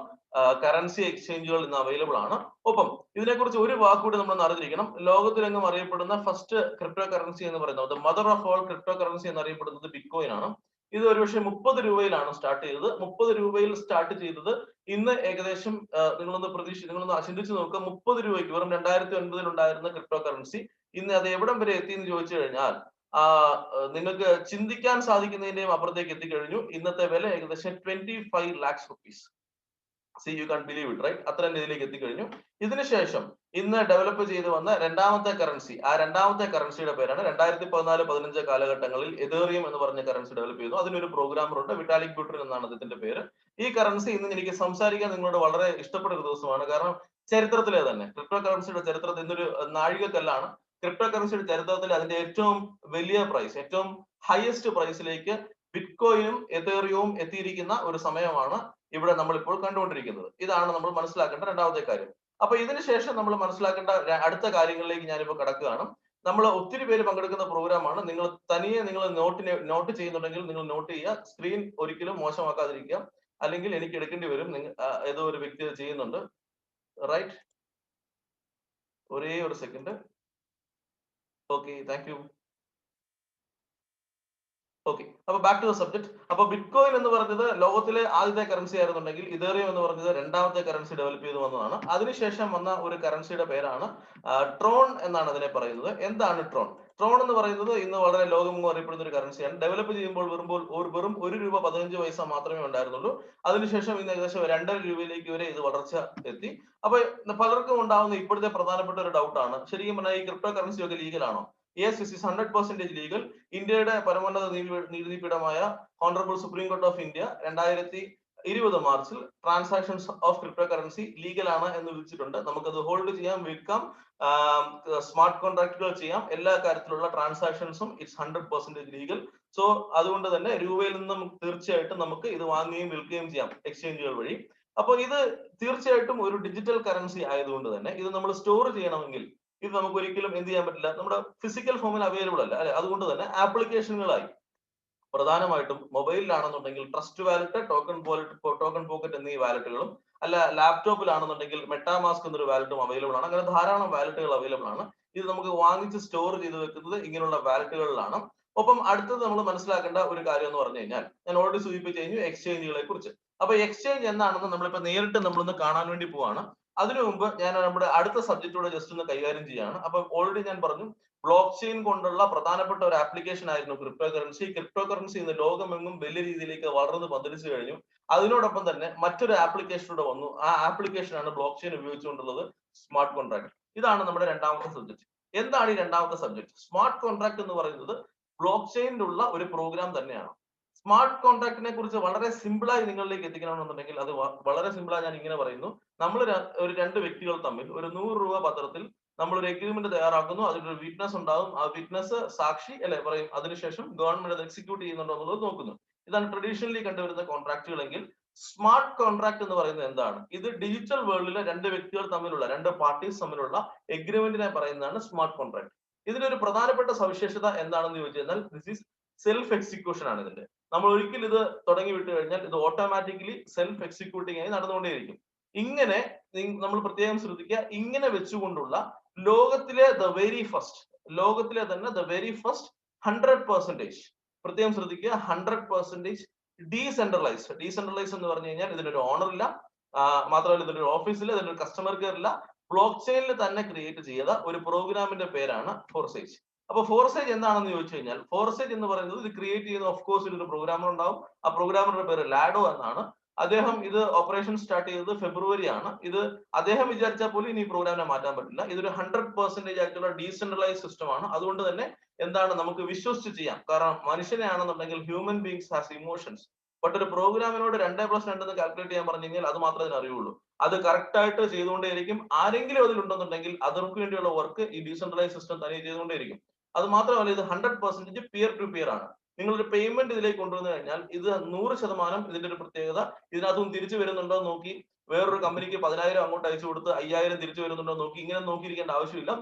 കറൻസി എക്സ്ചേഞ്ചുകൾ ഇന്ന് അവൈലബിൾ ആണ്. ഒപ്പം ഇതിനെക്കുറിച്ച് ഒരു വാക്കുകൂടി നമ്മൾ അറിഞ്ഞിരിക്കണം. ലോകത്തിലെങ്ങും അറിയപ്പെടുന്ന ഫസ്റ്റ് ക്രിപ്റ്റോ കറൻസി എന്ന് പറയുന്നത്, mother of all crypto currency എന്നറിയപ്പെടുന്നത് ബിറ്റ്കോയിൻ ആണ്. ഇത് ഒരുപക്ഷെ 30 രൂപയിലാണ് സ്റ്റാർട്ട് ചെയ്തത്. 30 രൂപയിൽ സ്റ്റാർട്ട് ചെയ്തത് ഇന്ന് ഏകദേശം നിങ്ങളൊന്ന് ചിന്തിച്ചു നോക്കുക. 30 രൂപയ്ക്ക് വെറും 2009 ഉണ്ടായിരുന്ന ക്രിപ്റ്റോ കറൻസി ഇന്ന് അത് എവിടം വരെ എത്തി എന്ന് ചോദിച്ചു കഴിഞ്ഞാൽ നിങ്ങൾക്ക് ചിന്തിക്കാൻ സാധിക്കുന്നതിന്റെയും അപ്പുറത്തേക്ക് എത്തിക്കഴിഞ്ഞു. ഇന്നത്തെ വില ഏകദേശം 25 lakhs rupees. See, you can't believe it, right? അത്രയും രീതിയിലേക്ക് എത്തിക്കഴിഞ്ഞു. ഇതിനുശേഷം ഇന്ന് ഡെവലപ്പ് ചെയ്ത് വന്ന രണ്ടാമത്തെ കറൻസി, ആ രണ്ടാമത്തെ കറൻസിയുടെ പേരാണ് 2014-15 കാലഘട്ടങ്ങളിൽ എതേറിയം എന്ന് പറഞ്ഞ കറൻസി ഡെവലപ്പ് ചെയ്തു. അതിനൊരു പ്രോഗ്രാമർ ഉണ്ട്, വിറ്റാലിക് ബുട്രിൻ എന്നാണ് അദ്ദേഹത്തിന്റെ പേര്. ഈ കറൻസി ഇന്ന് എനിക്ക് സംസാരിക്കാൻ നിങ്ങളോട് വളരെ ഇഷ്ടപ്പെട്ട ഒരു ദിവസമാണ്. കാരണം ചരിത്രത്തിലെ തന്നെ ക്രിപ്റ്റോ കറൻസിയുടെ ചരിത്രത്തിൽ ഇന്നൊരു നാഴികക്കല്ലാണ്. ക്രിപ്റ്റോ കറൻസിയുടെ ചരിത്രത്തിൽ അതിന്റെ ഏറ്റവും വലിയ പ്രൈസ്, ഏറ്റവും ഹയസ്റ്റ് പ്രൈസിലേക്ക് ബിറ്റ്കോയിനും എതേറിയവും എത്തിയിരിക്കുന്ന ഒരു സമയമാണ് ഇവിടെ നമ്മൾ ഇപ്പോൾ കണ്ടുകൊണ്ടിരിക്കുന്നത്. ഇതാണ് നമ്മൾ മനസ്സിലാക്കേണ്ട രണ്ടാമത്തെ കാര്യം. അപ്പൊ ഇതിനുശേഷം നമ്മൾ മനസ്സിലാക്കേണ്ട അടുത്ത കാര്യങ്ങളിലേക്ക് ഞാനിപ്പോൾ കടക്കുകയാണ്. നമ്മൾ ഒത്തിരി പേര് പങ്കെടുക്കുന്ന പ്രോഗ്രാമാണ്. നിങ്ങൾ തനിയെ നിങ്ങൾ നോട്ട് ചെയ്യുന്നുണ്ടെങ്കിൽ നിങ്ങൾ നോട്ട് ചെയ്യുക. സ്ക്രീൻ ഒരിക്കലും മോശമാക്കാതിരിക്കുക, അല്ലെങ്കിൽ എനിക്ക് എടുക്കേണ്ടി വരും. ഏതോ ഒരു വ്യക്തി ചെയ്യുന്നുണ്ട്, റൈറ്റ്? ഒരേ ഒരു second. Okay, thank U. Okay, അപ്പൊ ബാക്ക് ടു ദ സബ്ജക്ട്. അപ്പൊ ബിറ്റ്കോയിൻ എന്ന് പറഞ്ഞത് ലോകത്തിലെ ആദ്യത്തെ കറൻസി ആയിരുന്നുണ്ടെങ്കിൽ ഇതേറിയം എന്ന് പറഞ്ഞത് രണ്ടാമത്തെ കറൻസി ഡെവലപ്പ് ചെയ്ത് വന്നതാണ്. അതിനുശേഷം വന്ന ഒരു കറൻസിയുടെ പേരാണ് ട്രോൺ എന്നാണ് അതിനെ പറയുന്നത്. എന്താണ് ട്രോൺ? ട്രോൺ എന്ന് പറയുന്നത് ഇന്ന് വളരെ ലോകമെങ്ങും അറിയപ്പെടുന്ന ഒരു കറൻസിയാണ്. ഡെവലപ്പ് ചെയ്യുമ്പോൾ വെറും 1 രൂപ 15 പൈസ മാത്രമേ ഉണ്ടായിരുന്നുള്ളൂ. അതിനുശേഷം ഇന്ന് ഏകദേശം 2.5 രൂപയിലേക്ക് വരെ ഇത് വളർച്ച എത്തി. അപ്പൊ പലർക്കും ഉണ്ടാവുന്ന ഇപ്പോഴത്തെ പ്രധാനപ്പെട്ട ഒരു ഡൗട്ടാണ്, ശരിക്കും പറഞ്ഞാൽ ഈ ക്രിപ്റ്റോ കറൻസി ഒക്കെ ലീഗലാണോ? Yes, this is 100% legal. ഇന്ത്യയുടെ പരമോന്നത നീതിപീഠമായ honourable supreme court of India 2020 മാർച്ചിൽ transactions of crypto currency legal ആണ് എന്ന് വിധിച്ചിട്ടുണ്ട്. നമുക്കത് ഹോൾഡ് ചെയ്യാം, വിൽക്കാം, സ്മാർട്ട് കോൺട്രാക്ടുകൾ ചെയ്യാം. എല്ലാ കാര്യത്തിലുള്ള ട്രാൻസാക്ഷൻസും ഇറ്റ്സ് 100% ലീഗൽ. സോ അതുകൊണ്ട് തന്നെ രൂപയിൽ നിന്ന് തീർച്ചയായിട്ടും നമുക്ക് ഇത് വാങ്ങുകയും വിൽക്കുകയും ചെയ്യാം എക്സ്ചേഞ്ചുകൾ വഴി. അപ്പോൾ ഇത് തീർച്ചയായിട്ടും ഒരു ഡിജിറ്റൽ കറൻസി ആയതുകൊണ്ട് തന്നെ ഇത് നമ്മൾ സ്റ്റോർ ചെയ്യണമെങ്കിൽ ഇത് നമുക്ക് ഒരിക്കലും എന്ത് ചെയ്യാൻ പറ്റില്ല, നമ്മുടെ ഫിസിക്കൽ ഫോമിൽ അവൈലബിൾ അല്ല, അല്ലെ? അതുകൊണ്ട് തന്നെ ആപ്ലിക്കേഷനുകളായി പ്രധാനമായിട്ടും മൊബൈലിലാണെന്നുണ്ടെങ്കിൽ ട്രസ്റ്റ് വാലറ്റ്, ടോക്കൺ പോക്കറ്റ് എന്നീ വാലറ്റുകളും, അല്ല ലാപ്ടോപ്പിലാണെന്നുണ്ടെങ്കിൽ മെറ്റാമാസ്ക് എന്നൊരു വാലറ്റും അവൈലബിൾ ആണ്. അങ്ങനെ ധാരാളം വാലറ്റുകൾ അവൈലബിൾ ആണ്. ഇത് നമുക്ക് വാങ്ങിച്ച് സ്റ്റോർ ചെയ്ത് വെക്കുന്നത് ഇങ്ങനെയുള്ള വാലറ്റുകളിലാണ്. ഒപ്പം അടുത്തത് നമ്മൾ മനസ്സിലാക്കേണ്ട ഒരു കാര്യം എന്ന് പറഞ്ഞു കഴിഞ്ഞാൽ, ഞാൻ ഓൾറെഡി സൂചിപ്പിച്ചു കഴിഞ്ഞു എക്സ്ചേഞ്ചുകളെ കുറിച്ച്. അപ്പൊ എക്സ്ചേഞ്ച് എന്താണെന്ന് നമ്മളിപ്പോ നേരിട്ട് നമ്മളൊന്ന് കാണാൻ വേണ്ടി പോവാണ്. അതിനു മുമ്പ് ഞാൻ നമ്മുടെ അടുത്ത സബ്ജക്റ്റോടെ ജസ്റ്റ് ഒന്ന് കൈകാര്യം ചെയ്യാണ്. അപ്പൊ ഓൾറെഡി ഞാൻ പറഞ്ഞു, ബ്ലോക്ക് ചെയിൻ കൊണ്ടുള്ള പ്രധാനപ്പെട്ട ഒരു ആപ്ലിക്കേഷൻ ആയിരുന്നു ക്രിപ്റ്റോ കറൻസി. ക്രിപ്റ്റോ കറൻസി ഇന്ന് ലോകമെങ്ങും വലിയ രീതിയിലേക്ക് വളർന്ന് പന്തലിച്ചു കഴിഞ്ഞു. അതിനോടൊപ്പം തന്നെ മറ്റൊരു ആപ്ലിക്കേഷനോടെ വന്നു. ആ ആപ്ലിക്കേഷൻ ആണ് ബ്ലോക്ക് ചെയിൻ ഉപയോഗിച്ചുകൊണ്ടുള്ളത്, സ്മാർട്ട് കോൺട്രാക്ട്. ഇതാണ് നമ്മുടെ രണ്ടാമത്തെ സബ്ജക്ട്. എന്താണ് ഈ രണ്ടാമത്തെ സബ്ജക്ട്? സ്മാർട്ട് കോൺട്രാക്ട് എന്ന് പറയുന്നത് ബ്ലോക്ക് ചെയിനിലുള്ള ഒരു പ്രോഗ്രാം തന്നെയാണ്. സ്മാർട്ട് കോൺട്രാക്ടിനെ കുറിച്ച് വളരെ സിമ്പിളായി നിങ്ങളിലേക്ക് എത്തിക്കണമെന്നുണ്ടെങ്കിൽ അത് വളരെ സിമ്പിളായി ഞാൻ ഇങ്ങനെ പറയുന്നു. നമ്മൾ ഒരു 2 വ്യക്തികൾ തമ്മിൽ ഒരു 100 രൂപ പത്രത്തിൽ നമ്മൾ ഒരു എഗ്രിമെന്റ് തയ്യാറാക്കുന്നു. അതിലൊരു വിറ്റ്നസ് ഉണ്ടാവും. ആ വിറ്റ്നസ് സാക്ഷി അല്ലെ പറയും. അതിനുശേഷം ഗവൺമെന്റ് അത് എക്സിക്യൂട്ട് ചെയ്യുന്നുണ്ടോ എന്നുള്ളത് നോക്കുന്നു. ഇതാണ് ട്രഡീഷണലി കണ്ടുവരുന്ന കോൺട്രാക്റ്റുകളെങ്കിൽ സ്മാർട്ട് കോൺട്രാക്ട് എന്ന് പറയുന്നത് എന്താണ്? ഇത് ഡിജിറ്റൽ വേൾഡിലെ രണ്ട് വ്യക്തികൾ തമ്മിലുള്ള, രണ്ട് പാർട്ടീസ് തമ്മിലുള്ള എഗ്രിമെന്റിനെ പറയുന്നതാണ് സ്മാർട്ട് കോൺട്രാക്ട്. ഇതിനൊരു പ്രധാനപ്പെട്ട സവിശേഷത എന്താണെന്ന് ചോദിച്ചു കഴിഞ്ഞാൽ ദിസ് ഈസ് സെൽഫ് എക്സിക്യൂഷൻ ആണ് ഇതിന്റെ. നമ്മൾ ഒരിക്കൽ ഇത് തുടങ്ങി വിട്ടു കഴിഞ്ഞാൽ ഇത് ഓട്ടോമാറ്റിക്കലി സെൽഫ് എക്സിക്യൂട്ടിംഗ് ആയി നടന്നുകൊണ്ടേയിരിക്കും. ഇങ്ങനെ നമ്മൾ പ്രത്യേകം ശ്രദ്ധിക്കുക, ഇങ്ങനെ വെച്ചുകൊണ്ടുള്ള ലോകത്തിലെ ലോകത്തിലെ തന്നെ ദ വെരി ഫസ്റ്റ് 100%, പ്രത്യേകം ശ്രദ്ധിക്കുക, 100% ഡീസെൻട്രലൈസ് എന്ന് പറഞ്ഞു കഴിഞ്ഞാൽ ഇതിനൊരു ഓണർ ഇല്ല, മാത്രമല്ല ഇതിനൊരു ഓഫീസിൽ, ഇതിനൊരു കസ്റ്റമർ കെയർ ഇല്ല, ബ്ലോക്ക് ചെയിനിൽ തന്നെ ക്രിയേറ്റ് ചെയ്ത ഒരു പ്രോഗ്രാമിന്റെ പേരാണ് ഫോർസേജ്. അപ്പൊ ഫോർസേജ് എന്താണെന്ന് ചോദിച്ചു കഴിഞ്ഞാൽ, ഫോർസേജ് എന്ന് പറയുന്നത് ഇത് ക്രിയേറ്റ് ചെയ്യുന്ന ഓഫ് കോഴ്സ് ഒരു പ്രോഗ്രാമർ ഉണ്ടാവും. ആ പ്രോഗ്രാമറുടെ പേര് ലാഡോ എന്നാണ്. അദ്ദേഹം ഇത് ഓപ്പറേഷൻ സ്റ്റാർട്ട് ചെയ്തത് ഫെബ്രുവരി ആണ്. ഇത് അദ്ദേഹം വിചാരിച്ചാൽ പോലും ഇനി ഈ പ്രോഗ്രാമിനെ മാറ്റാൻ പറ്റില്ല. ഇതൊരു 100% ആയിട്ടുള്ള ഡീസെൻട്രലൈസ് സിസ്റ്റം ആണ്. അതുകൊണ്ട് തന്നെ എന്താണ്, നമുക്ക് വിശ്വസിച്ച് ചെയ്യാം. കാരണം മനുഷ്യനെ ആണെന്നുണ്ടെങ്കിൽ human beings has emotions. But ഒരു പ്രോഗ്രാമിനോട് 2+2 എന്ന് കാൽക്കുലേറ്റ് ചെയ്യാൻ പറഞ്ഞു കഴിഞ്ഞാൽ അത് മാത്രമേ അതിന് അറിയുള്ളൂ. അത് കറക്റ്റ് ആയിട്ട് ചെയ്തുകൊണ്ടേയിരിക്കും. ആരെങ്കിലും അതിലുണ്ടെന്നുണ്ടെങ്കിൽ അവർക്ക് വേണ്ടിയുള്ള വർക്ക് ഈ ഡീസെൻട്രലൈസ് സിസ്റ്റം തനിയെ ചെയ്തുകൊണ്ടേയിരിക്കും. അത് മാത്രമല്ല ഇത് 100% പിയർ ടു പിയർ ആണ്. നിങ്ങളൊരു പേയ്മെന്റ് ഇതിലേക്ക് കൊണ്ടുവന്നു കഴിഞ്ഞാൽ ഇത് 100% ഇതിന്റെ ഒരു പ്രത്യേകത, ഇതിനകത്തും തിരിച്ചു വരുന്നുണ്ടോ നോക്കി വേറൊരു കമ്പനിക്ക് 10,000 അങ്ങോട്ട് അയച്ചു കൊടുത്ത് 5,000 തിരിച്ചു വരുന്നുണ്ടോ നോക്കി ഇങ്ങനെ നോക്കിയിരിക്കേണ്ട ആവശ്യമില്ല.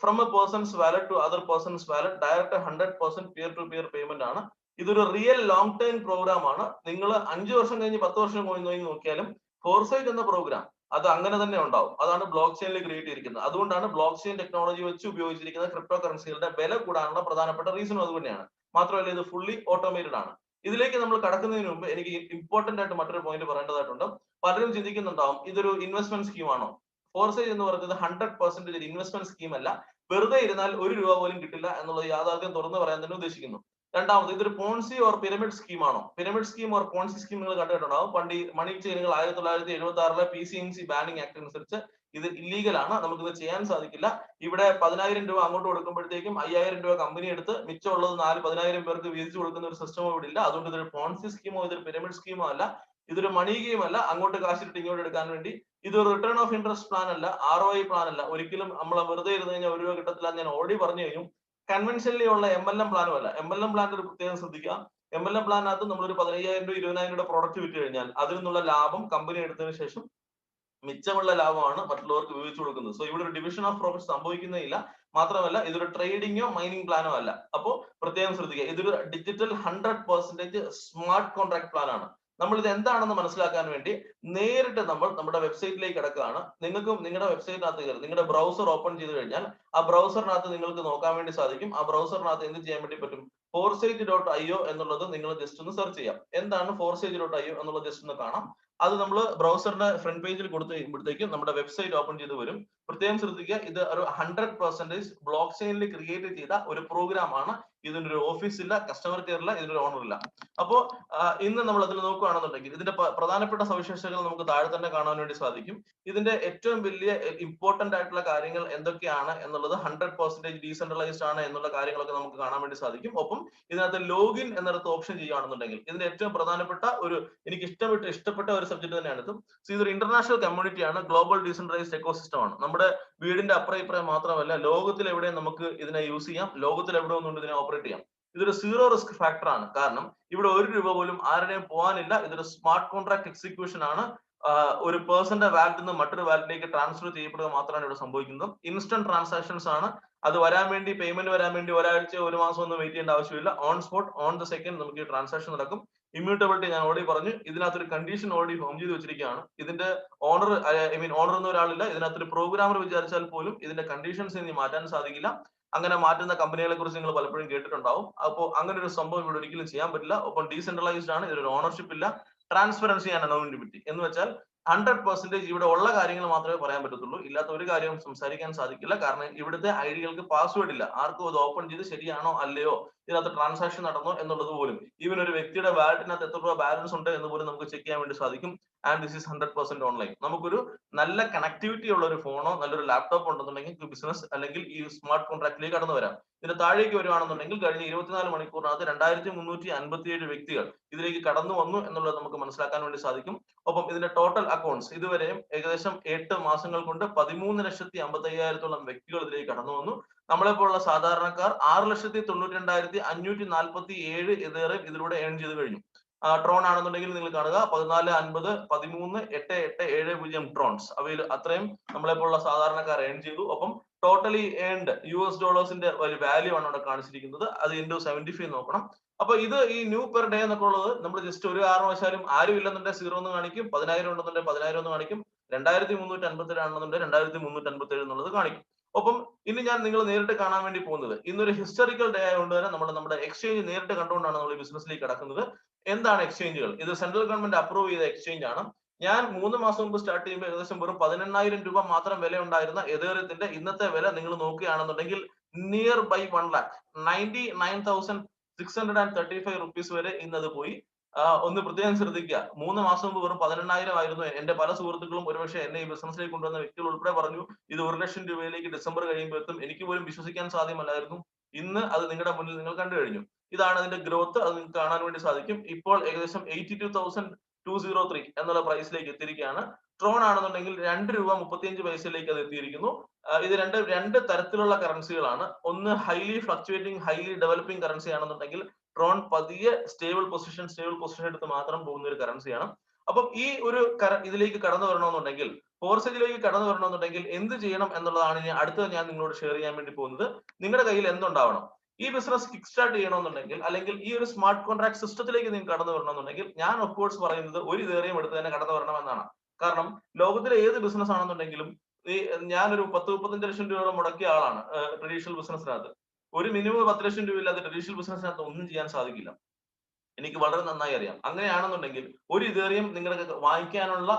From a person's wallet to other person's wallet direct 100% peer to peer payment ആണ്. ഇതൊരു റിയൽ ലോങ് ടൈം പ്രോഗ്രാം ആണ്. നിങ്ങൾ 5 വർഷം കഴിഞ്ഞ് 10 വർഷം കഴിഞ്ഞ് നോക്കിയാലും ഫോർസൈറ്റ് എന്ന പ്രോഗ്രാം അത് അങ്ങനെ തന്നെ ഉണ്ടാവും. അതാണ് ബ്ലോക്ക് ചെയിനിൽ ക്രിയേറ്റ് ചെയ്തിരിക്കുന്നത്. അതുകൊണ്ടാണ് ബ്ലോക്ക് ചെയിൻ ടെക്നോളജി വെച്ച് ഉപയോഗിച്ചിരിക്കുന്ന ക്രിപ്റ്റോ കറൻസികളുടെ വില കൂടാനുള്ള പ്രധാനപ്പെട്ട റീസണും അതുതന്നെയാണ്. മാത്രമല്ല ഇത് ഫുള്ളി ഓട്ടോമേറ്റഡ് ആണ്. ഇതിലേക്ക് നമ്മൾ കടക്കുന്നതിന് മുമ്പ് എനിക്ക് ഇമ്പോർട്ടന്റ് ആയിട്ട് മറ്റൊരു പോയിന്റ് പറയേണ്ടതായിട്ടുണ്ട്. പലരും ചിന്തിക്കുന്നുണ്ടാവും ഇതൊരു ഇൻവെസ്റ്റ്മെന്റ് സ്കീമാണോ? ഫോർസേജ് എന്ന് പറയുന്നത് 100% ഒരു ഇൻവെസ്റ്റ്മെന്റ് സ്കീം അല്ല. വെറുതെ ഇരുന്നാൽ 1 രൂപ പോലും കിട്ടില്ല എന്നുള്ളത് യാഥാർത്ഥ്യം തുറന്നു പറയാൻ തന്നെ ഉദ്ദേശിക്കുന്നു. രണ്ടാമത് ഇതൊരു പോൺസി ഓർ പിരമിഡ് സ്കീം ആണോ? പിരമിഡ് സ്കീം ഓർ പോൺസി സ്കീം നിങ്ങൾ കണ്ടിട്ടുണ്ടാവും. പണ്ട് ഈ മണി ചെയിനുകൾ 1976 PCMC ബാനിങ് ആക്ട് അനുസരിച്ച് ഇത് ഇല്ലീഗൽ ആണ്. നമുക്കിത് ചെയ്യാൻ സാധിക്കില്ല. ഇവിടെ 10,000 രൂപ അങ്ങോട്ട് കൊടുക്കുമ്പോഴത്തേക്കും 5,000 രൂപ കമ്പനി എടുത്ത് മിച്ചമുള്ളത് 10,000 പേർക്ക് വീതിച്ചു കൊടുക്കുന്ന ഒരു സിസ്റ്റമോ ഇവിടെ ഇല്ല. അതുകൊണ്ട് ഇതൊരു പോൺസി സ്കീമോ ഇതൊരു പിരമിഡ് സ്കീമോ അല്ല. ഇതൊരു മണി ഗെയിം അല്ല. അങ്ങോട്ട് കാശിട്ട് ഇങ്ങോട്ട് എടുക്കാൻ വേണ്ടി. ഇതൊരു റിട്ടേൺ ഓഫ് ഇൻട്രസ്റ്റ് പ്ലാൻ അല്ല, ROI പ്ലാൻ അല്ല. ഒരിക്കലും നമ്മളെ വെറുതെ ഇരുന്ന് കഴിഞ്ഞാൽ 1 രൂപ കിട്ടത്തില്ല ഞാൻ ഓൾറെഡി പറഞ്ഞു കഴിഞ്ഞു. കൺവെൻഷനലി ഉള്ള MLM പ്ലാനും അല്ല. MLM പ്ലാൻ ഒരു പ്രത്യേകം ശ്രദ്ധിക്കുക. MLM പ്ലാനകത്ത് നമ്മളൊരു 15,000 രൂപ 20,000 രൂപ പ്രോഡക്റ്റ് വിറ്റ് കഴിഞ്ഞാൽ അതിൽ നിന്നുള്ള ലാഭം കമ്പനി എടുത്തതിന് ശേഷം മിച്ചമുള്ള ലാഭമാണ് മറ്റുള്ളവർക്ക് വിഭജിച്ചു കൊടുക്കുന്നത്. സോ ഇവിടെ ഒരു ഡിവിഷൻ ഓഫ് പ്രോഫിറ്റ് സംഭവിക്കുന്നില്ല. മാത്രമല്ല ഇതൊരു ട്രേഡിങ്ങോ മൈനിങ് പ്ലാനോ അല്ല. അപ്പോൾ പ്രത്യേകം ശ്രദ്ധിക്കുക, ഇതൊരു ഡിജിറ്റൽ 100% സ്മാർട്ട് കോൺട്രാക്ട് പ്ലാൻ ആണ്. നമ്മൾ ഇത് എന്താണെന്ന് മനസ്സിലാക്കാൻ വേണ്ടി നേരിട്ട് നമ്മൾ നമ്മുടെ വെബ്സൈറ്റിലേക്ക് കിടക്കുകയാണ്. നിങ്ങൾക്കും നിങ്ങളുടെ വെബ്സൈറ്റിനകത്ത് കയറി നിങ്ങളുടെ ബ്രൗസർ ഓപ്പൺ ചെയ്ത് കഴിഞ്ഞാൽ ആ ബ്രൗസറിനകത്ത് നിങ്ങൾക്ക് നോക്കാൻ വേണ്ടി സാധിക്കും. ആ ബ്രൗസറിനകത്ത് എന്ത് ചെയ്യാൻ വേണ്ടി പറ്റും? forsage.io എന്നുള്ളത് നിങ്ങൾ ജസ്റ്റ് ഒന്ന് സെർച്ച് ചെയ്യാം. എന്താണ് forsage.io എന്നുള്ളത് ജസ്റ്റ് ഒന്ന് കാണാം. അത് നമ്മൾ ബ്രൗസറിന്റെ ഫ്രണ്ട് പേജിൽ കൊടുത്തു കഴിയുമ്പോഴത്തേക്കും നമ്മുടെ വെബ്സൈറ്റ് ഓപ്പൺ ചെയ്ത് വരും. പ്രത്യേകം ശ്രദ്ധിക്കുക, ഇത് ഒരു 100% ബ്ലോക്ക് ചെയിനിൽ ക്രിയേറ്റ് ചെയ്ത ഒരു പ്രോഗ്രാം ആണ്. ഇതിനൊരു ഓഫീസ് ഇല്ല, കസ്റ്റമർ കെയർ ഇല്ല, ഇതിനൊരു ഓണർ ഇല്ല. അപ്പോ ഇന്ന് നമ്മൾ അതിൽ നോക്കുകയാണെന്നുണ്ടെങ്കിൽ ഇതിന്റെ പ്രധാനപ്പെട്ട സവിശേഷതകൾ നമുക്ക് താഴെ തന്നെ കാണാൻ വേണ്ടി സാധിക്കും. ഇതിന്റെ ഏറ്റവും വലിയ ഇമ്പോർട്ടന്റ് ആയിട്ടുള്ള കാര്യങ്ങൾ എന്തൊക്കെയാണ് എന്നുള്ളത് 100% ഡീസെൻട്രലൈസ്ഡ് ആണ് എന്നുള്ള കാര്യങ്ങളൊക്കെ നമുക്ക് കാണാൻ വേണ്ടി സാധിക്കും. ഒപ്പം ഇതിനകത്ത് ലോഗിൻ എന്നിടത്ത് ഓപ്ഷൻ ചെയ്യുകയാണെന്നുണ്ടെങ്കിൽ ഇതിന്റെ ഏറ്റവും പ്രധാനപ്പെട്ട ഒരു എനിക്ക് ഇഷ്ടപ്പെട്ട ഒരു സബ്ജക്ട് തന്നെയാണ് ഇത്. ഇതൊരു ഇന്റർനാഷണൽ കമ്മ്യൂണിറ്റി ആണ്, ഗ്ലോബൽ ഡീസെൻട്രലൈസ്ഡ് എക്കോസിസ്റ്റം ആണ്. നമ്മുടെ വീടിന്റെ അപ്പുറം ഇപ്പുറം മാത്രമല്ല, ലോകത്തിൽ എവിടെയും നമുക്ക് ഇതിനെ യൂസ് ചെയ്യാം, ലോകത്തിൽ എവിടെ ഒന്നുകൊണ്ട് ഇതിനെ ഓപ്പറേറ്റ് ചെയ്യാം. ഇതൊരു സീറോ റിസ്ക് ഫാക്ടർ ആണ്. കാരണം ഇവിടെ 1 രൂപ പോലും ആരുടെയും പോകാനില്ല. ഇതൊരു സ്മാർട്ട് കോൺട്രാക്ട് എക്സിക്യൂഷൻ ആണ്. ഒരു പേഴ്സന്റെ വാലറ്റിൽ നിന്ന് മറ്റൊരു വാലറ്റിലേക്ക് ട്രാൻസ്ഫർ ചെയ്യപ്പെടുക മാത്രമാണ് ഇവിടെ സംഭവിക്കുന്നത്. ഇൻസ്റ്റന്റ് ട്രാൻസാക്ഷൻസ് ആണ്. അത് വരാൻ വേണ്ടി പേയ്മെന്റ് വരാൻ വേണ്ടി ഒരാഴ്ച 1 മാസം ഒന്നും വെയിറ്റ് ചെയ്യേണ്ട ആവശ്യമില്ല. On spot on the second നമുക്ക് ഈ ട്രാൻസാക്ഷൻ നടക്കും. ഇമ്മ്യൂട്ടബിലിറ്റി ഞാൻ ഓൾറെഡി പറഞ്ഞു. ഇതിനകത്തൊരു കണ്ടീഷൻ ഓൾറെഡി ഫോം ചെയ്ത് വെച്ചിരിക്കുകയാണ്. ഇതിന്റെ ഓണർ ഓണർ എന്ന ഒരാളില്ല. ഇതിനകത്തൊരു പ്രോഗ്രാമർ വിചാരിച്ചാൽ പോലും ഇതിന്റെ കണ്ടീഷൻസ് ഇനി മാറ്റാൻ സാധിക്കില്ല. അങ്ങനെ മാറ്റുന്ന കമ്പനികളെ കുറിച്ച് നിങ്ങൾ പലപ്പോഴും കേട്ടിട്ടുണ്ടാവും. അപ്പോൾ അങ്ങനെ ഒരു സംഭവം ഇവിടെ ഒരിക്കലും ചെയ്യാൻ പറ്റില്ല. ഒപ്പം ഡീസെൻട്രലൈസ്ഡ് ആണ്. ഇതിലൊരു ഓണർഷിപ്പ് ഇല്ല. ട്രാൻസ്പെറൻസി ആൻഡ് അനോണിമിറ്റി എന്ന് വെച്ചാൽ 100% ഇവിടെ ഉള്ള കാര്യങ്ങൾ മാത്രമേ പറയാൻ പറ്റത്തുള്ളൂ. ഇല്ലാത്ത ഒരു കാര്യവും സംസാരിക്കാൻ സാധിക്കില്ല. കാരണം ഇവിടുത്തെ ഐഡികൾക്ക് പാസ്വേഡ് ഇല്ല. ആർക്കും അത് ഓപ്പൺ ചെയ്ത് ശരിയാണോ അല്ലയോ, ഇതിനകത്ത് ട്രാൻസാക്ഷൻ നടന്നോ എന്നുള്ളത് പോലും, ഈവൻ ഒരു വ്യക്തിയുടെ വാലറ്റിനകത്ത് എത്ര രൂപ ബാലൻസ് ഉണ്ട് എന്ന് പോലും നമുക്ക് ചെക്ക് ചെയ്യാൻ വേണ്ടി സാധിക്കും. And this is 100% online. നമുക്കൊരു നല്ല കണക്ടിവിറ്റി ഉള്ള ഒരു ഫോണോ നല്ലൊരു ലാപ്ടോപ്പ് ഉണ്ടെന്നുണ്ടെങ്കിൽ ബിസിനസ് അല്ലെങ്കിൽ ഈ സ്മാർട്ട് കോൺട്രാക്റ്റിലേക്ക് കടന്നു വരാം. ഇതിന്റെ താഴേക്ക് വരുവാണെന്നുണ്ടെങ്കിൽ കഴിഞ്ഞ 24 മണിക്കൂറിനകത്ത് 2357 വ്യക്തികൾ ഇതിലേക്ക് കടന്നു വന്നു എന്നുള്ളത് നമുക്ക് മനസ്സിലാക്കാൻ വേണ്ടി സാധിക്കും. ഒപ്പം ഇതിന്റെ ടോട്ടൽ അക്കൗണ്ട്സ് ഇതുവരെയും ഏകദേശം 8 മാസങ്ങൾ കൊണ്ട് 13,55,000-ഓളം വ്യക്തികൾ ഇതിലേക്ക് കടന്നു വന്നു. നമ്മളെപ്പോലുള്ള സാധാരണക്കാർ 6,92,547 ഇതിലൂടെ ഏൺ ചെയ്ത് കഴിഞ്ഞു. ട്രോൺ ആണെന്നുണ്ടെങ്കിൽ നിങ്ങൾ കാണുക 1450 13,887 ട്രോൺസ് അവയിൽ അത്രയും നമ്മളെപ്പോലുള്ള സാധാരണക്കാർ ഏൺ ചെയ്തു. ഒപ്പം ടോട്ടലി ഏൺഡ് $US ഒരു വാല്യൂ ആണ് അവിടെ കാണിച്ചിരിക്കുന്നത്. അത് ഇൻറ്റു 75 നോക്കണം. അപ്പൊ ഇത് ഈ ന്യൂ പെർ ഡേ എന്നൊക്കെ ഉള്ളത് നമ്മൾ ജസ്റ്റ് ഒരു കാരണവശാലും ആരും ഇല്ലെന്നുണ്ടെങ്കിൽ 0 എന്ന് കാണിക്കും, 10,000 ഉണ്ടെന്നുണ്ടെങ്കിൽ 10,000 എന്ന് കാണിക്കും, 2357 ആണെന്നുണ്ടെങ്കിൽ 2357 എന്നുള്ളത് കാണിക്കും. ഒപ്പം ഇനി ഞാൻ നിങ്ങൾ നേരിട്ട് കാണാൻ വേണ്ടി പോകുന്നത് ഇന്നൊരു ഹിസ്റ്ററിക്കൽ ഡേ ആയതുകൊണ്ട് തന്നെ നമ്മുടെ എക്സ്ചേഞ്ച് നേരിട്ട് കണ്ടുകൊണ്ടാണ് നമ്മൾ ഈ ബിസിനസ്സിലേക്ക് കടക്കുന്നത്. എന്താണ് എക്സ്ചേഞ്ചുകൾ? ഇത് സെൻട്രൽ ഗവൺമെന്റ് അപ്രൂവ് ചെയ്ത എക്സ്ചേഞ്ച് ആണ്. ഞാൻ 3 മാസം മുമ്പ് സ്റ്റാർട്ട് ചെയ്യുമ്പോൾ ഏകദേശം വെറും 18,000 രൂപ മാത്രം വില ഉണ്ടായിരുന്ന എതേറിയത്തിന്റെ ഇന്നത്തെ വില നിങ്ങൾ നോക്കുകയാണെന്നുണ്ടെങ്കിൽ നിയർ ബൈ 1,99,635 റുപ്പീസ് വരെ ഇന്നത് പോയി. ഒന്ന് പ്രത്യേകം ശ്രദ്ധിക്കുക, 3 മാസം മുമ്പ് വെറും 18,000 ആയിരുന്നു. എന്റെ പല സുഹൃത്തുക്കളും ഒരുപക്ഷെ എന്നെ ഈ ബിസിനസ്സിലേക്ക് കൊണ്ടുവന്ന വ്യക്തികൾ ഉൾപ്പെടെ പറഞ്ഞു ഇത് 1,00,000 രൂപയിലേക്ക് ഡിസംബർ കഴിയുമ്പോൾ എത്തും. എനിക്ക് പോലും വിശ്വസിക്കാൻ സാധ്യമല്ലായിരുന്നു. ഇന്ന് അത് നിങ്ങളുടെ മുന്നിൽ നിങ്ങൾ കണ്ടു കഴിഞ്ഞു. ഇതാണ് അതിന്റെ ഗ്രോത്ത്. അത് നിങ്ങൾക്ക് കാണാൻ വേണ്ടി സാധിക്കും. ഇപ്പോൾ ഏകദേശം 82,203 എന്നുള്ള പ്രൈസിലേക്ക് എത്തിയിരിക്കുകയാണ്. ട്രോൺ ആണെന്നുണ്ടെങ്കിൽ 2 രൂപ 35 പൈസയിലേക്ക് അത് എത്തിയിരിക്കുന്നു. ഇത് രണ്ട് തരത്തിലുള്ള കറൻസികളാണ്. ഒന്ന് highly fluctuating highly developing currency ആണെന്നുണ്ടെങ്കിൽ ട്രോൺ പതിയെ സ്റ്റേബിൾ പൊസിഷൻ എടുത്ത് മാത്രം പോകുന്ന ഒരു കറൻസിയാണ്. അപ്പം ഈ ഒരു ഇതിലേക്ക് കടന്നു വരണമെന്നുണ്ടെങ്കിൽ, ഫോർസേജിലേക്ക് കടന്നു വരണമെന്നുണ്ടെങ്കിൽ എന്ത് ചെയ്യണം എന്നുള്ളതാണ് ഇനി അടുത്തത് ഞാൻ നിങ്ങളോട് ഷെയർ ചെയ്യാൻ വേണ്ടി പോകുന്നത്. നിങ്ങളുടെ കയ്യിൽ എന്തുണ്ടാവണം? ഈ ബിസിനസ് കിക്ക് സ്റ്റാർട്ട് ചെയ്യണമെന്നുണ്ടെങ്കിൽ അല്ലെങ്കിൽ ഈ ഒരു സ്മാർട്ട് കോൺട്രാക്ട് സിസ്റ്റത്തിലേക്ക് നിങ്ങൾക്ക് കടന്നു വരണമെന്നുണ്ടെങ്കിൽ ഞാൻ ഓഫ് കോഴ്സ് പറയുന്നത് ഒരു ഇതേറിയം എടുത്ത് തന്നെ കടന്നു വരണം എന്നാണ്. കാരണം ലോകത്തിലെ ഏത് ബിസിനസ് ആണെന്നുണ്ടെങ്കിലും ഞാനൊരു 10-35 ലക്ഷം രൂപ മുടക്കിയ ആളാണ് ട്രഡീഷണൽ ബിസിനസ്സിനകത്ത്. ഒരു മിനിമം 10 ലക്ഷം രൂപ ഇല്ലാതെ ട്രഡീഷണൽ ബിസിനസ്സിനകത്ത് ഒന്നും ചെയ്യാൻ സാധിക്കില്ല. എനിക്ക് വളരെ നന്നായി അറിയാം. അങ്ങനെയാണെന്നുണ്ടെങ്കിൽ ഒരു ഇതേറിയം നിങ്ങൾക്ക് വാങ്ങിക്കാനുള്ള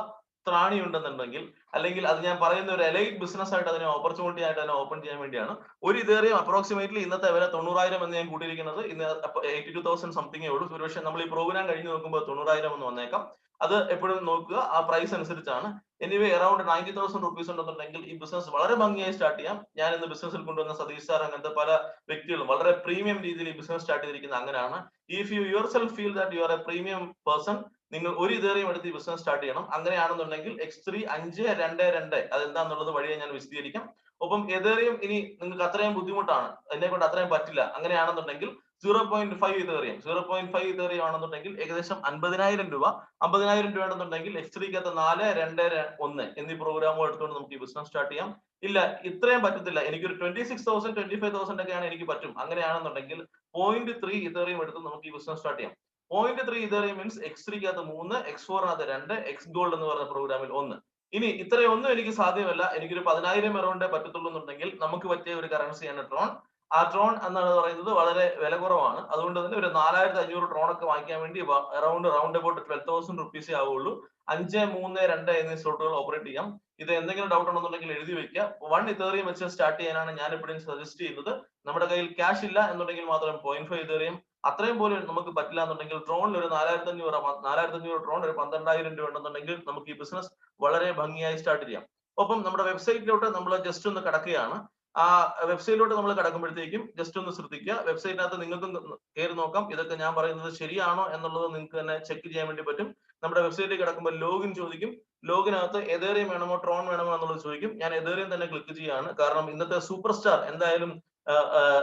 ത്രാണി ഉണ്ടെന്നുണ്ടെങ്കിൽ, അല്ലെങ്കിൽ അത് ഞാൻ പറയുന്ന ഒരു എലൈറ്റ് ബിസിനസ് ആയിട്ട് അതിനെ ഓപ്പർച്യൂണിറ്റി ആയിട്ട് അതിനെ ഓപ്പൺ ചെയ്യാൻ വേണ്ടിയാണ്. ഒരു ഇതേറിയം അപ്രോക്സിമേറ്റ്ലി ഇന്നത്തെ വില 90,000 എന്ന് ഞാൻ കൂട്ടിയിരിക്കുന്നത്. ഇന്ന് 82,000 സംതിങ്ങേ ഉള്ളൂ. ഒരുപക്ഷെ നമ്മൾ ഈ പ്രോഗ്രാം കഴിഞ്ഞ് നോക്കുമ്പോൾ 90,000 എന്ന് വന്നേക്കാം. അത് എപ്പോഴും നോക്കുക, ആ പ്രൈസ് അനുസരിച്ചാണ്. എനിവേ അറൌണ്ട് 90,000 റുപ്പീസ് ഉണ്ടെന്നുണ്ടെങ്കിൽ ഈ ബിസിനസ് വളരെ ഭംഗിയായി സ്റ്റാർട്ട് ചെയ്യാം. ഞാൻ ഇന്ന് ബിസിനസ്സിൽ കൊണ്ടുവന്ന സതീഷ് സാർ അങ്ങനത്തെ പല വ്യക്തികളും വളരെ പ്രീമിയം രീതിയിൽ ഈ ബിസിനസ് സ്റ്റാർട്ട് ചെയ്തിരിക്കുന്നത് അങ്ങനെയാണ്. If you your self feel that you are A premium person, നിങ്ങൾ ഒരു ഇതേറിയം എടുത്ത് ഈ ബിസിനസ് സ്റ്റാർട്ട് ചെയ്യണം. അങ്ങനെയാണെന്നുണ്ടെങ്കിൽ X3 522 അതെന്താന്നുള്ളത് വഴിയെ ഞാൻ വിശദീകരിക്കാം. ഒപ്പം എതേറിയം ഇനി നിങ്ങൾക്ക് അത്രയും ബുദ്ധിമുട്ടാണ്, എന്നെ കൊണ്ട് അത്രയും പറ്റില്ല, അങ്ങനെയാണെന്നുണ്ടെങ്കിൽ 0.5 ഇതേറിയം 0.5 ഇതേറിയം ആണെന്നുണ്ടെങ്കിൽ ഏകദേശം 50,000 രൂപ. 50,000 രൂപ ആണെന്നുണ്ടെങ്കിൽ X3 4, 2, 1 എന്നീ പ്രോഗ്രാമുകൾ എടുത്തുകൊണ്ട് നമുക്ക് ഈ ബിസിനസ് സ്റ്റാർട്ട് ചെയ്യാം. ഇല്ല ഇത്രയും പറ്റത്തില്ല, എനിക്കൊരു 26,000 25,000 ഒക്കെയാണ് എനിക്ക് പറ്റും, അങ്ങനെയാണെന്നുണ്ടെങ്കിൽ 0.3 ഇതേറിയം എടുത്ത് നമുക്ക് ഈ ബിസിനസ് സ്റ്റാർട്ട് ചെയ്യാം. 0.3 ethereum means X3 3, X4 2, X gold എന്ന് പറഞ്ഞ പ്രോഗ്രാമിൽ 1. ഇനി ഇത്രയൊന്നും എനിക്ക് സാധ്യമല്ല, എനിക്കൊരു 10,000 അറൗണ്ടേ പറ്റത്തുള്ളൂ എന്നുണ്ടെങ്കിൽ നമുക്ക് പറ്റിയ ഒരു കറൻസിയാണ് ട്രോൺ. ആ ട്രോൺ എന്നാണ് പറയുന്നത് വളരെ വില കുറവാണ്. അതുകൊണ്ട് തന്നെ ഒരു 4,500 ട്രോൺ ഒക്കെ വാങ്ങിക്കാൻ വേണ്ടി റൗണ്ട് അബൌട്ട് 12,000 റുപ്പീസേ ആവുള്ളൂ. 5, 3, 2 എന്നീ സ്ലോട്ടുകൾ ഓപ്പറേറ്റ് ചെയ്യാം. ഇത് എന്തെങ്കിലും ഡൗട്ട് ഉണ്ടെന്നുണ്ടെങ്കിൽ എഴുതി വെക്കുക. 1 ഇതേറിയം വെച്ച് സ്റ്റാർട്ട് ചെയ്യാനാണ് ഞാൻ എപ്പോഴും സജസ്റ്റ് ചെയ്യുന്നത്. നമ്മുടെ കയ്യിൽ ക്യാഷ് ഇല്ല എന്നുണ്ടെങ്കിൽ മാത്രം 0.5 ഇതേറിയം, അത്രയും പോലും നമുക്ക് പറ്റില്ല എന്നുണ്ടെങ്കിൽ ട്രോണിൽ ഒരു 4,500 ട്രോൺ ഒരു 12,000 രൂപ ഉണ്ടെന്നുണ്ടെങ്കിൽ നമുക്ക് ഈ ബിസിനസ് വളരെ ഭംഗിയായി സ്റ്റാർട്ട് ചെയ്യാം. ഒപ്പം നമ്മുടെ വെബ്സൈറ്റിലോട്ട് നമ്മൾ ജസ്റ്റ് ഒന്ന് കടക്കുകയാണ്. ആ വെബ്സൈറ്റിലോട്ട് നമ്മൾ കടക്കുമ്പോഴത്തേക്കും ജസ്റ്റ് ഒന്ന് ശ്രദ്ധിക്കുക. വെബ്സൈറ്റിനകത്ത് നിങ്ങൾക്കും കയറി നോക്കാം ഇതൊക്കെ ഞാൻ പറയുന്നത് ശരിയാണോ എന്നുള്ളത് നിങ്ങൾക്ക് തന്നെ ചെക്ക് ചെയ്യാൻ വേണ്ടി പറ്റും. നമ്മുടെ വെബ്സൈറ്റിലേക്ക് കിടക്കുമ്പോൾ ലോഗിൻ ചോദിക്കും. ലോഗിനകത്ത് എതേറിയം വേണമോ ട്രോൺ വേണമോ എന്നുള്ളത് ചോദിക്കും. ഞാൻ എതേറിയം തന്നെ ക്ലിക്ക് ചെയ്യുകയാണ്. കാരണം ഇന്നത്തെ സൂപ്പർ സ്റ്റാർ എന്തായാലും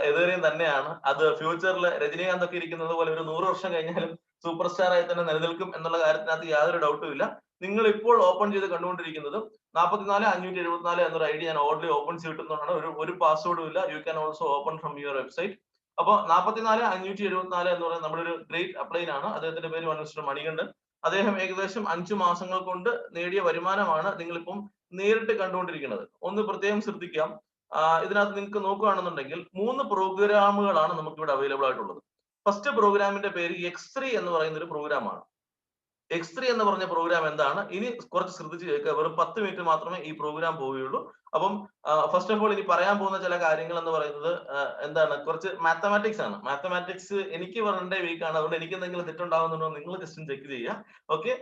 എതേറിയം തന്നെയാണ്. അത് ഫ്യൂച്ചറിൽ രജനീകാന്ത് ഒക്കെ ഇരിക്കുന്നത് പോലെ ഒരു 100 വർഷം കഴിഞ്ഞാലും സൂപ്പർ സ്റ്റാർ ആയി തന്നെ നിലനിൽക്കും എന്നുള്ള കാര്യത്തിനകത്ത് യാതൊരു ഡൗട്ടും ഇല്ല. നിങ്ങൾ ഇപ്പോൾ ഓപ്പൺ ചെയ്ത് കണ്ടുകൊണ്ടിരിക്കുന്നത് 44,574 എന്നൊരു ഐഡി ഞാൻ ഓൾറെഡി ഓപ്പൺ ചെയ്തിട്ടുള്ളതാണ്. ഒരു പാസ്വേഡും ഇല്ല. You can also open from your website. അപ്പൊ 44,574 എന്ന് പറയുന്നത് നമ്മുടെ ഒരു ഗ്രേറ്റ് അപ്ലൈൻ ആണ്. അദ്ദേഹത്തിന്റെ പേര് മിസ്റ്റർ മണികണ്ഠൻ. അദ്ദേഹം ഏകദേശം 5 മാസങ്ങൾ കൊണ്ട് നേടിയ വരുമാനമാണ് നിങ്ങളിപ്പം നേരിട്ട് കണ്ടുകൊണ്ടിരിക്കുന്നത്. ഒന്ന് പ്രത്യേകം ശ്രദ്ധിക്കാം. ഇതിനകത്ത് നിങ്ങൾക്ക് നോക്കുകയാണെന്നുണ്ടെങ്കിൽ 3 പ്രോഗ്രാമുകളാണ് നമുക്ക് ഇവിടെ അവൈലബിൾ ആയിട്ടുള്ളത്. ഫസ്റ്റ് പ്രോഗ്രാമിന്റെ പേര് X3 എന്ന് പറയുന്ന ഒരു പ്രോഗ്രാമാണ്. X3 എന്ന് പറഞ്ഞ പ്രോഗ്രാം എന്താണ്? ഇനി കുറച്ച് ശ്രദ്ധിച്ച് കേൾക്കുക. വെറും 10 മിനിറ്റ് മാത്രമേ ഈ പ്രോഗ്രാം പോവുകയുള്ളൂ. അപ്പം ഫസ്റ്റ് ഓഫ് ഓൾ ഇനി പറയാൻ പോകുന്ന ചില കാര്യങ്ങൾ എന്ന് പറയുന്നത് എന്താണ്, കുറച്ച് മാത്തമാറ്റിക്സ് ആണ്. മാത്തമാറ്റിക്സ് എനിക്ക് വളരെ വീക്ക് ആണ്. അതുകൊണ്ട് എനിക്ക് എന്തെങ്കിലും തെറ്റുണ്ടാകുന്നുണ്ടോ നിങ്ങൾ ജസ്റ്റ് ചെക്ക് ചെയ്യുക. ഓക്കെ,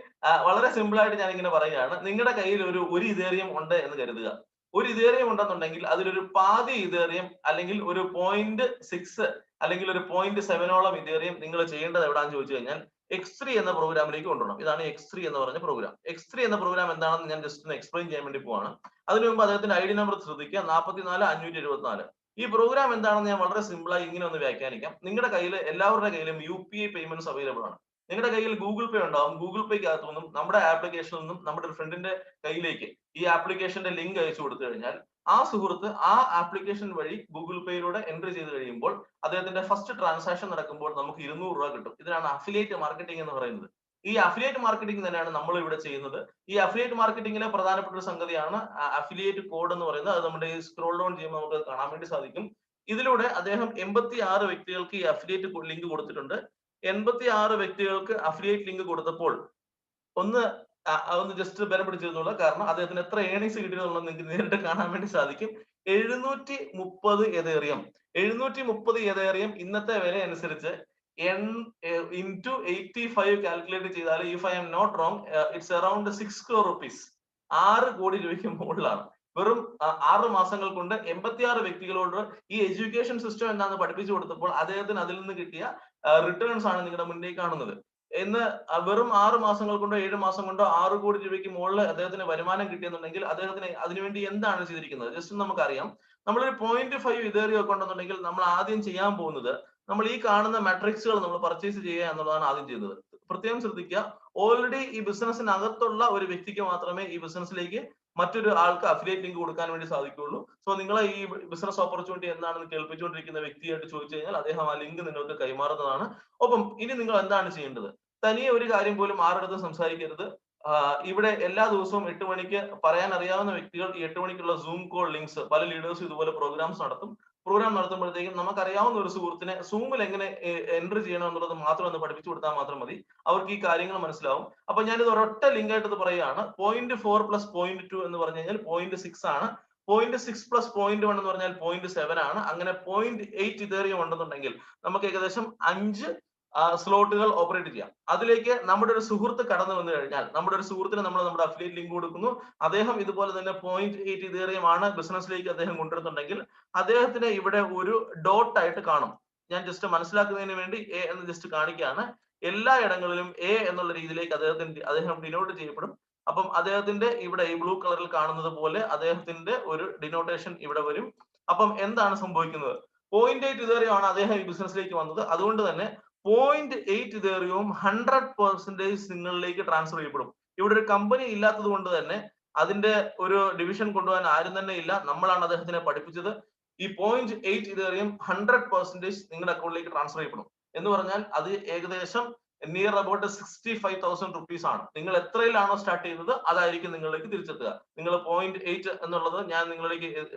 വളരെ സിമ്പിൾ ആയിട്ട് ഞാൻ ഇങ്ങനെ പറയുകയാണ്. നിങ്ങളുടെ കയ്യിൽ ഒരു ഇതേറിയം ഉണ്ട് എന്ന് കരുതുക. ഒരു ഇതേറിയം ഉണ്ടെന്നുണ്ടെങ്കിൽ അതിലൊരു പാതി ഇതേറിയം അല്ലെങ്കിൽ ഒരു 0.6 അല്ലെങ്കിൽ ഒരു 0.7ഓളം ഇതേറിയം നിങ്ങൾ ചെയ്യേണ്ടത് എവിടാന്ന് ചോദിച്ചു കഴിഞ്ഞാൽ X3 എന്ന പ്രോഗ്രാമിലേക്ക് കൊണ്ടുവരണം. ഇതാണ് X3 എന്ന് പറഞ്ഞ പ്രോഗ്രാം. X3 എന്ന പ്രോഗ്രാം എന്താണെന്ന് ഞാൻ ജസ്റ്റ് ഒന്ന് എക്സ്പ്ലെയിൻ ചെയ്യാൻ വേണ്ടി പോവാണ്. അതിനു മുമ്പ് അദ്ദേഹത്തിന്റെ ഐഡി നമ്പർ ശ്രദ്ധിക്കുക, 44,574. ഈ പ്രോഗ്രാം എന്താണെന്ന് ഞാൻ വളരെ സിമ്പിൾ ആയി ഇങ്ങനെ ഒന്ന് വ്യാഖ്യാനിക്കാം. നിങ്ങളുടെ കയ്യിൽ എല്ലാവരുടെ കയ്യിലും UPI പേയ്മെന്റ്സ് അവൈലബിൾ ആണ്. നിങ്ങളുടെ കയ്യിൽ ഗൂഗിൾ പേ ഉണ്ടാവും. ഗൂഗിൾ പേക്ക് അകത്തു നിന്നും നമ്മുടെ ആപ്ലിക്കേഷനിൽ നിന്നും നമ്മുടെ ഒരു ഫ്രണ്ടിന്റെ കയ്യിലേക്ക് ഈ ആപ്ലിക്കേഷന്റെ ലിങ്ക് അയച്ചു കൊടുത്തു കഴിഞ്ഞാൽ ആ സുഹൃത്ത് ആ ആപ്ലിക്കേഷൻ വഴി ഗൂഗിൾ പേയിലൂടെ എൻട്രി ചെയ്ത് കഴിയുമ്പോൾ അദ്ദേഹത്തിന്റെ ഫസ്റ്റ് ട്രാൻസാക്ഷൻ നടക്കുമ്പോൾ നമുക്ക് 200 രൂപ കിട്ടും. ഇതിനാണ് അഫിലിയേറ്റ് മാർക്കറ്റിംഗ് എന്ന് പറയുന്നത്. ഈ അഫിലിയേറ്റ് മാർക്കറ്റിംഗ് തന്നെയാണ് നമ്മൾ ഇവിടെ ചെയ്യുന്നത്. ഈ അഫിലിയേറ്റ് മാർക്കറ്റിംഗിലെ പ്രധാനപ്പെട്ട ഒരു സംഗതിയാണ് അഫിലിയേറ്റ് കോഡ് എന്ന് പറയുന്നത്. അത് നമ്മുടെ ഈ സ്ക്രോൾ ഡൗൺ ചെയ്യുമ്പോൾ നമുക്ക് കാണാൻ വേണ്ടി സാധിക്കും. ഇതിലൂടെ അദ്ദേഹം 86 വ്യക്തികൾക്ക് ഈ അഫിലിയേറ്റ് ലിങ്ക് കൊടുത്തിട്ടുണ്ട്. 86 വ്യക്തികൾക്ക് അഫിലിയേറ്റ് ലിങ്ക് കൊടുത്തപ്പോൾ ഒന്ന് ജസ്റ്റ് ബലം പിടിച്ചിരുന്നുള്ള, കാരണം അദ്ദേഹത്തിന് എത്ര ഏണിങ്സ് കിട്ടിയെന്നുള്ളത് നിങ്ങൾക്ക് നേരിട്ട് കാണാൻ വേണ്ടി സാധിക്കും. 730 എതേറിയം 730 എതേറിയം ഇന്നത്തെ വില അനുസരിച്ച് into 85 കാൽക്കുലേറ്റ് ചെയ്താൽ, if I'm not wrong, it's around 6 crore rupees, 6 കോടി രൂപയ്ക്ക് മുകളിലാണ്. വെറും 6 മാസങ്ങൾ കൊണ്ട് 86 വ്യക്തികളോട് ഈ എഡ്യൂക്കേഷൻ സിസ്റ്റം എന്താണെന്ന് പഠിപ്പിച്ചു കൊടുത്തപ്പോൾ അദ്ദേഹത്തിന് അതിൽ നിന്ന് കിട്ടിയ റിട്ടേൺസ് ആണ് നിങ്ങളുടെ മുന്നിൽ കാണുന്നത്. ഇന്ന് വെറും 6 മാസങ്ങൾ കൊണ്ടോ 7 മാസം കൊണ്ടോ 6 കോടി രൂപയ്ക്ക് മുകളിൽ അദ്ദേഹത്തിന് വരുമാനം കിട്ടിയെന്നുണ്ടെങ്കിൽ അദ്ദേഹത്തിന് അതിനുവേണ്ടി എന്താണ് ചെയ്തിരിക്കുന്നത് ജസ്റ്റ് നമുക്കറിയാം. നമ്മളൊരു 0.5 ഇതേറിയം ഒക്കെ ഉണ്ടെന്നുണ്ടെങ്കിൽ നമ്മൾ ആദ്യം ചെയ്യാൻ പോകുന്നത്, നമ്മൾ ഈ കാണുന്ന മെട്രിക്സുകൾ നമ്മൾ പർച്ചേസ് ചെയ്യുക എന്നുള്ളതാണ് ആദ്യം ചെയ്യുന്നത്. പ്രത്യേകം ശ്രദ്ധിക്കുക, ഓൾറെഡി ഈ ബിസിനസ്സിനകത്തുള്ള ഒരു വ്യക്തിക്ക് മാത്രമേ ഈ ബിസിനസ്സിലേക്ക് മറ്റൊരു ആൾക്ക് അഫിലിയേറ്റ് ലിങ്ക് കൊടുക്കാൻ വേണ്ടി സാധിക്കുകയുള്ളൂ. സോ നിങ്ങൾ ഈ ബിസിനസ് ഓപ്പർച്യൂണിറ്റി എന്താണെന്ന് കേൾപ്പിച്ചുകൊണ്ടിരിക്കുന്ന വ്യക്തിയായിട്ട് ചോദിച്ചു കഴിഞ്ഞാൽ അദ്ദേഹം ആ ലിങ്ക് നിങ്ങൾക്ക് കൈമാറുന്നതാണ്. ഒപ്പം ഇനി നിങ്ങൾ എന്താണ് ചെയ്യേണ്ടത്? തനിയെ ഒരു കാര്യം പോലും ആരുടെടുത്തും സംസാരിക്കരുത്. ഇവിടെ എല്ലാ ദിവസവും 8 മണിക്ക് പറയാൻ അറിയാവുന്ന വ്യക്തികൾ ഈ 8 മണിക്കുള്ള സൂം കോൾ ലിങ്ക്സ് പല ലീഡേഴ്സും ഇതുപോലെ പ്രോഗ്രാംസ് നടത്തും. പ്രോഗ്രാം നടത്തുമ്പോഴത്തേക്കും നമുക്കറിയാവുന്ന ഒരു സുഹൃത്തിനെ സൂമിൽ എങ്ങനെ എൻട്രി ചെയ്യണം എന്നുള്ളത് മാത്രം ഒന്ന് പഠിപ്പിച്ചു കൊടുത്താൽ മാത്രം മതി. അവർക്ക് ഈ കാര്യങ്ങൾ മനസ്സിലാവും. അപ്പൊ ഞാനിത് ഒരൊറ്റ ലിങ്ക് ആയിട്ട് ഇത് പറയുകയാണ്. 0.4 + 0.2 എന്ന് പറഞ്ഞു കഴിഞ്ഞാൽ 0.6 ആണ്. 0.6 + 0.1 എന്ന് പറഞ്ഞാൽ 0.7 ആണ്. അങ്ങനെ 0.8 ഇതേറിയം ഉണ്ടെന്നുണ്ടെങ്കിൽ നമുക്ക് ഏകദേശം 5 സ്ലോട്ടുകൾ ഓപ്പറേറ്റ് ചെയ്യാം. അതിലേക്ക് നമ്മുടെ ഒരു സുഹൃത്ത് കടന്നു വന്നു കഴിഞ്ഞാൽ, നമ്മുടെ ഒരു സുഹൃത്തിന് നമ്മൾ നമ്മുടെ അഫിലിയേറ്റ് ലിങ്ക് കൊടുക്കുന്നു. അദ്ദേഹം ഇതുപോലെ തന്നെ 0.8 ഇതേറിയമാണ് ബിസിനസ്സിലേക്ക് അദ്ദേഹം കൊണ്ടുവരുന്നുണ്ടെങ്കിൽ അദ്ദേഹത്തിന് ഇവിടെ ഒരു ഡോട്ട് ആയിട്ട് കാണും. ഞാൻ ജസ്റ്റ് മനസ്സിലാക്കുന്നതിന് വേണ്ടി എ എന്ന് ജസ്റ്റ് കാണിക്കുകയാണ്. എല്ലാ ഇടങ്ങളിലും എ എന്നുള്ള രീതിയിലേക്ക് അദ്ദേഹം ഡിനോട്ട് ചെയ്യപ്പെടും. അപ്പം അദ്ദേഹത്തിന്റെ ഇവിടെ ഈ ബ്ലൂ കളറിൽ കാണുന്നത് പോലെ അദ്ദേഹത്തിന്റെ ഒരു ഡിനോട്ടേഷൻ ഇവിടെ വരും. അപ്പം എന്താണ് സംഭവിക്കുന്നത്? 0.8 ഇതേറിയം ആണ് അദ്ദേഹം ഈ ബിസിനസ്സിലേക്ക് വന്നത്. അതുകൊണ്ട് തന്നെ 0.8 ഇതേറിയവും 100% നിങ്ങളിലേക്ക് ട്രാൻസ്ഫർ ചെയ്യപ്പെടും. ഇവിടെ ഒരു കമ്പനി ഇല്ലാത്തത് കൊണ്ട് തന്നെ അതിന്റെ ഒരു ഡിവിഷൻ കൊണ്ടുപോകാൻ ആരും തന്നെ ഇല്ല. നമ്മളാണ് അദ്ദേഹത്തിനെ പഠിപ്പിച്ചത്. ഈ 0.8 ഇതേറിയം 100% നിങ്ങളുടെ അക്കൗണ്ടിലേക്ക് ട്രാൻസ്ഫർ ചെയ്യപ്പെടും എന്ന് പറഞ്ഞാൽ അത് ഏകദേശം നിയർ അബൌട്ട് 65,000 rupees ആണ്. നിങ്ങൾ എത്രയിലാണോ സ്റ്റാർട്ട് ചെയ്യുന്നത് അതായിരിക്കും നിങ്ങളിലേക്ക് തിരിച്ചെത്തുക. നിങ്ങൾ 0.8 എന്നുള്ളത് ഞാൻ നിങ്ങളിലേക്ക്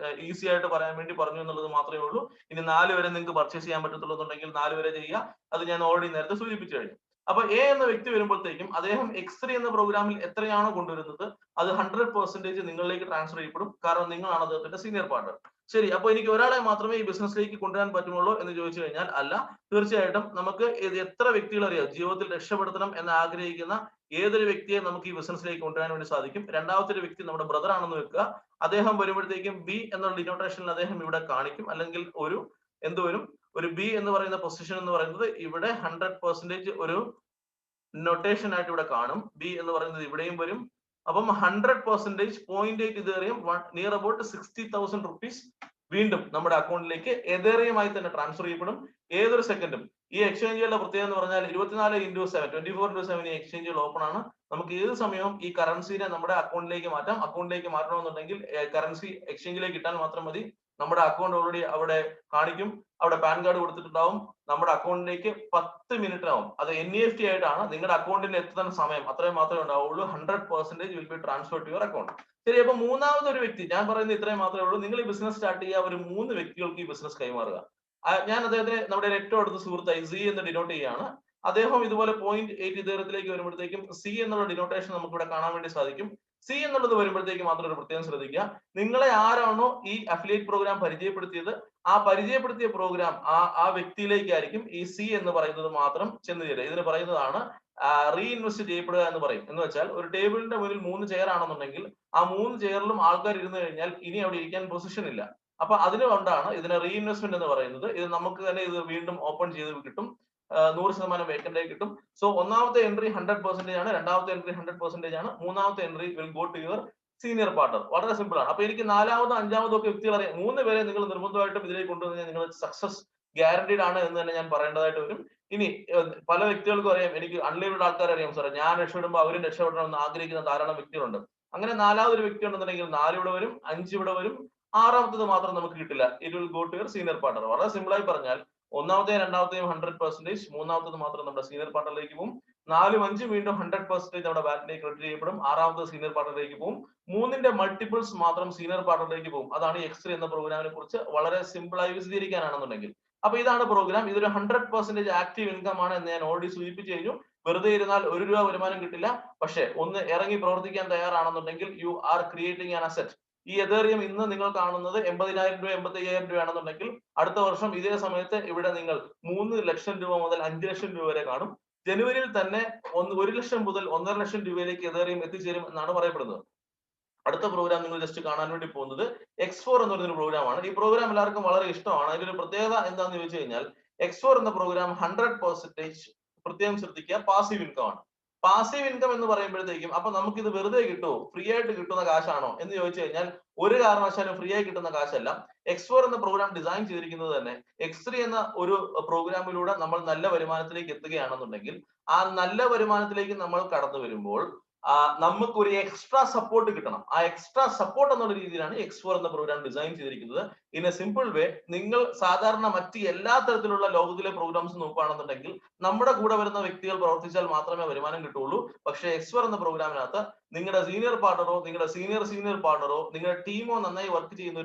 ഈസി ആയിട്ട് പറയാൻ വേണ്ടി പറഞ്ഞു എന്നുള്ളത് മാത്രമേ ഉള്ളൂ. ഇനി 4 വരെ നിങ്ങൾക്ക് പർച്ചേസ് ചെയ്യാൻ പറ്റത്തുള്ളൂന്നുണ്ടെങ്കിൽ 4 വരെ ചെയ്യുക. അത് ഞാൻ ഓൾറെഡി നേരത്തെ സൂചിപ്പിച്ചു കഴിഞ്ഞു. അപ്പൊ എ എന്ന വ്യക്തി വരുമ്പോഴത്തേക്കും അദ്ദേഹം X3 എന്ന പ്രോഗ്രാമിൽ എത്രയാണോ കൊണ്ടുവരുന്നത് അത് 100% നിങ്ങളിലേക്ക് ട്രാൻസ്ഫർ ചെയ്യപ്പെടും. കാരണം നിങ്ങളാണ് അദ്ദേഹത്തിന്റെ സീനിയർ പാർട്ണർ. ശരി, അപ്പൊ എനിക്ക് ഒരാളെ മാത്രമേ ഈ ബിസിനസ്സിലേക്ക് കൊണ്ടുവരാൻ പറ്റുമുള്ളൂ എന്ന് ചോദിച്ചു കഴിഞ്ഞാൽ അല്ല. തീർച്ചയായിട്ടും നമുക്ക് എത്ര വ്യക്തികൾ അറിയാം ജീവിതത്തിൽ രക്ഷപ്പെടുത്തണം എന്ന് ആഗ്രഹിക്കുന്ന ഏതൊരു വ്യക്തിയെ നമുക്ക് ഈ ബിസിനസ്സിലേക്ക് കൊണ്ടുവരാൻ വേണ്ടി സാധിക്കും. രണ്ടാമത്തെ ഒരു വ്യക്തി നമ്മുടെ ബ്രദർ ആണെന്ന് വെക്കുക. അദ്ദേഹം വരുമ്പോഴത്തേക്കും ബി എന്നുള്ള ഡിനോട്ടേഷനിൽ അദ്ദേഹം ഇവിടെ കാണിക്കും. അല്ലെങ്കിൽ ഒരു ബി എന്ന് പറയുന്ന പൊസിഷൻ എന്ന് പറയുന്നത് ഇവിടെ 100% ഒരു നൊട്ടേഷൻ ആയിട്ട് ഇവിടെ കാണും. ബി എന്ന് പറയുന്നത് ഇവിടെയും വരും. അപ്പം 100% 0.8 ഇതേറിയം നിയർ അബൌട്ട് 60,000 rupees വീണ്ടും നമ്മുടെ അക്കൗണ്ടിലേക്ക് എതേറിയമായി തന്നെ ട്രാൻസ്ഫർ ചെയ്യപ്പെടും ഏതൊരു സെക്കൻഡും. ഈ എക്സ്ചേഞ്ചുകളുടെ പ്രത്യേകത എന്ന് പറഞ്ഞാൽ 24/7 ഈ എക്സ്ചേഞ്ചുകൾ ഓപ്പൺ ആണ്. നമുക്ക് ഏത് സമയവും ഈ കറൻസിനെ നമ്മുടെ അക്കൗണ്ടിലേക്ക് മാറ്റാം. അക്കൗണ്ടിലേക്ക് മാറ്റണമെന്നുണ്ടെങ്കിൽ കറൻസി എക്സ്ചേഞ്ചിലേക്ക് ഇട്ടാൽ മാത്രം മതി. നമ്മുടെ അക്കൗണ്ട് ഓൾറെഡി അവിടെ കാണിക്കും. അവിടെ പാൻ കാർഡ് കൊടുത്തിട്ടുണ്ടാവും. നമ്മുടെ അക്കൗണ്ടിലേക്ക് 10 മിനിറ്റ് ആവും. അത് NEFT ആയിട്ടാണ്. നിങ്ങളുടെ അക്കൗണ്ടിൽ എത്തുന്ന സമയം അത്രയും മാത്രമേ ഉണ്ടാവുള്ളൂ. 100% will be transfer to your account. ശരി, അപ്പൊ മൂന്നാമത് ഒരു വ്യക്തി, ഞാൻ പറയുന്നത് ഇത്രയും മാത്രമേ ഉള്ളൂ. നിങ്ങൾ ഈ ബിസിനസ് സ്റ്റാർട്ട് ചെയ്യുക, ഒരു 3 വ്യക്തികൾക്ക് ഈ ബിസിനസ് കൈമാറുക. ഞാൻ അദ്ദേഹത്തിന് നമ്മുടെ ഏറ്റവും അടുത്ത സുഹൃത്തായി സി എന്ന് ഡിനോട്ട് ചെയ്യുകയാണ്. അദ്ദേഹം ഇതുപോലെ 0.8 ഇതേറിയത്തിലേക്ക് വരുമ്പോഴത്തേക്കും സി എന്നുള്ള ഡിനോട്ടേഷൻ നമുക്ക് ഇവിടെ കാണാൻ വേണ്ടി സാധിക്കും. സി എന്നുള്ളത് വരുമ്പോഴത്തേക്ക് മാത്രം ഒരു പ്രത്യേകം ശ്രദ്ധിക്കുക. നിങ്ങളെ ആരാണോ ഈ അഫിലിയേറ്റ് പ്രോഗ്രാം പരിചയപ്പെടുത്തിയത് ആ പരിചയപ്പെടുത്തിയ പ്രോഗ്രാം ആ വ്യക്തിയിലേക്കായിരിക്കും ഈ സി എന്ന് പറയുന്നത് മാത്രം ചെന്ന് ചേരുക. ഇതിന് പറയുന്നതാണ് റീഇൻവെസ്റ്റ് ചെയ്യപ്പെടുക എന്ന് പറയും. എന്ന് വെച്ചാൽ ഒരു ടേബിളിന്റെ മുന്നിൽ 3 ചെയർ ആണെന്നുണ്ടെങ്കിൽ ആ 3 ചെയറിലും ആൾക്കാർ ഇരുന്ന് കഴിഞ്ഞാൽ ഇനി അവിടെ ഇരിക്കാൻ പൊസിഷൻ ഇല്ല. അപ്പൊ അതിനുകൊണ്ടാണ് ഇതിനെ റീഇൻവെസ്റ്റ്മെന്റ് എന്ന് പറയുന്നത്. ഇത് നമുക്ക് തന്നെ ഇത് വീണ്ടും ഓപ്പൺ ചെയ്ത് കിട്ടും. 100% വേക്കന്റ് ആയി കിട്ടും. സോ ഒന്നാമത്തെ എൻട്രി 100% ആണ്. രണ്ടാമത്തെ എൻട്രി 100% ആണ്. മൂന്നാമത്തെ entry will go to your senior partner. വളരെ സിമ്പിൾ ആണ്. അപ്പൊ എനിക്ക് നാലാമതോ അഞ്ചാമതോ ഒക്കെ വ്യക്തികൾ അറിയാം. 3 പേരെ നിങ്ങൾ നിർബന്ധമായിട്ടും ഇതിലേക്ക് കൊണ്ടുവന്നാൽ നിങ്ങൾ സക്സസ് ഗ്യാരണ്ടീഡ് ആണ് എന്ന് തന്നെ ഞാൻ പറയേണ്ടതായിട്ട് വരും. ഇനി പല വ്യക്തികൾക്കും അറിയാം, എനിക്ക് അൺലിമിറ്റഡ് ആൾക്കാർ അറിയാം സാറേ, ഞാൻ രക്ഷപ്പെടുമ്പോൾ അവരും രക്ഷപ്പെടണമെന്ന് ആഗ്രഹിക്കുന്ന ധാരാളം വ്യക്തികളുണ്ട്. അങ്ങനെ നാലാമതൊരു വ്യക്തി ഉണ്ടെന്നുണ്ടെങ്കിൽ 4 ഇവിടെ വരും, 5 ഇവിടെ വരും, 6ാമത്തത് മാത്രം നമുക്ക് കിട്ടില്ല. It will go to your senior partner. വളരെ സിമ്പിൾ ആയി പറഞ്ഞാൽ ഒന്നാമത്തെയും രണ്ടാമത്തെയും 100%, മൂന്നാമത്തത് മാത്രം നമ്മുടെ സീനിയർ പാർട്ണറിലേക്ക് പോകും. 4ഉം 5ഉം വീണ്ടും 100% നമ്മുടെ ബാറ്റിലേക്ക് ക്രെഡിറ്റ് ചെയ്യപ്പെടും. 6ാമത്തെ സീനിയർ പാർട്ണറിലേക്ക് പോകും. 3ന്റെ മൾട്ടിപ്പിൾസ് മാത്രം സീനിയർ പാർട്ണറിലേക്ക് പോകും. അതാണ് X3 എന്ന പ്രോഗ്രാമിനെ കുറിച്ച് വളരെ സിമ്പിൾ ആയി വിശദീകരിക്കാനാണെന്നുണ്ടെങ്കിൽ. അപ്പൊ ഇതാണ് പ്രോഗ്രാം. ഇതൊരു 100% ആക്റ്റീവ് ഇൻകം ആണ് എന്ന് ഞാൻ ഓൾറെഡി സൂചിപ്പിച്ചു കഴിഞ്ഞു. വെറുതെ ഇരുന്നാൽ 1 രൂപ വരുമാനം കിട്ടില്ല. പക്ഷെ ഒന്ന് ഇറങ്ങി പ്രവർത്തിക്കാൻ തയ്യാറാണെന്നുണ്ടെങ്കിൽ you are creating an asset. ഈ എതേറിയം ഇന്ന് നിങ്ങൾ കാണുന്നത് 80,000 രൂപ 85,000 രൂപയാണെന്നുണ്ടെങ്കിൽ അടുത്ത വർഷം ഇതേ സമയത്ത് ഇവിടെ നിങ്ങൾ 3 ലക്ഷം രൂപ മുതൽ 5 ലക്ഷം രൂപ വരെ കാണും. ജനുവരിയിൽ തന്നെ 1 ലക്ഷം മുതൽ 1.5 ലക്ഷം രൂപയിലേക്ക് എതേറിയം എത്തിച്ചേരും എന്നാണ് പറയപ്പെടുന്നത്. അടുത്ത പ്രോഗ്രാം നിങ്ങൾ ജസ്റ്റ് കാണാൻ വേണ്ടി പോകുന്നത് X4 എന്ന് പറയുന്ന പ്രോഗ്രാമാണ്. ഈ പ്രോഗ്രാം എല്ലാവർക്കും വളരെ ഇഷ്ടമാണ്. അതിലൊരു പ്രത്യേകത എന്താണെന്ന് ചോദിച്ചു കഴിഞ്ഞാൽ X4 എന്ന പ്രോഗ്രാം 100% പ്രത്യേകം ശ്രദ്ധിക്കുക, പാസീവ് ഇൻകം ആണ്. പാസീവ് ഇൻകം എന്ന് പറയുമ്പോഴത്തേക്കും അപ്പൊ നമുക്ക് ഇത് വെറുതെ കിട്ടുമോ, ഫ്രീ ആയിട്ട് കിട്ടുന്ന കാശാണോ എന്ന് ചോദിച്ചു കഴിഞ്ഞാൽ ഒരു കാരണവശാലും ഫ്രീ ആയി കിട്ടുന്ന കാശല്ല. X4 എന്ന പ്രോഗ്രാം ഡിസൈൻ ചെയ്തിരിക്കുന്നത് തന്നെ X3 എന്ന ഒരു പ്രോഗ്രാമിലൂടെ നമ്മൾ നല്ല വരുമാനത്തിലേക്ക് എത്തുകയാണെന്നുണ്ടെങ്കിൽ ആ നല്ല വരുമാനത്തിലേക്ക് നമ്മൾ കടന്നു വരുമ്പോൾ നമുക്ക് ഒരു എക്സ്ട്രാ സപ്പോർട്ട് കിട്ടണം. ആ എക്സ്ട്രാ സപ്പോർട്ട് എന്നുള്ള രീതിയിലാണ് X4 എന്ന പ്രോഗ്രാം ഡിസൈൻ ചെയ്തിരിക്കുന്നത്. ഇൻ എ സിമ്പിൾ വേ, നിങ്ങൾ സാധാരണ മറ്റ് എല്ലാ തരത്തിലുള്ള ലോകത്തിലെ പ്രോഗ്രാംസ് നോക്കുകയാണെന്നുണ്ടെങ്കിൽ നമ്മുടെ കൂടെ വരുന്ന വ്യക്തികൾ പ്രവർത്തിച്ചാൽ മാത്രമേ വരുമാനം കിട്ടുള്ളൂ. പക്ഷേ X4 എന്ന പ്രോഗ്രാമിനകത്ത് നിങ്ങളുടെ സീനിയർ പാർട്ണറോ നിങ്ങളുടെ സീനിയർ പാർട്ണറോ നിങ്ങളുടെ ടീമോ നന്നായി വർക്ക് ചെയ്യുന്ന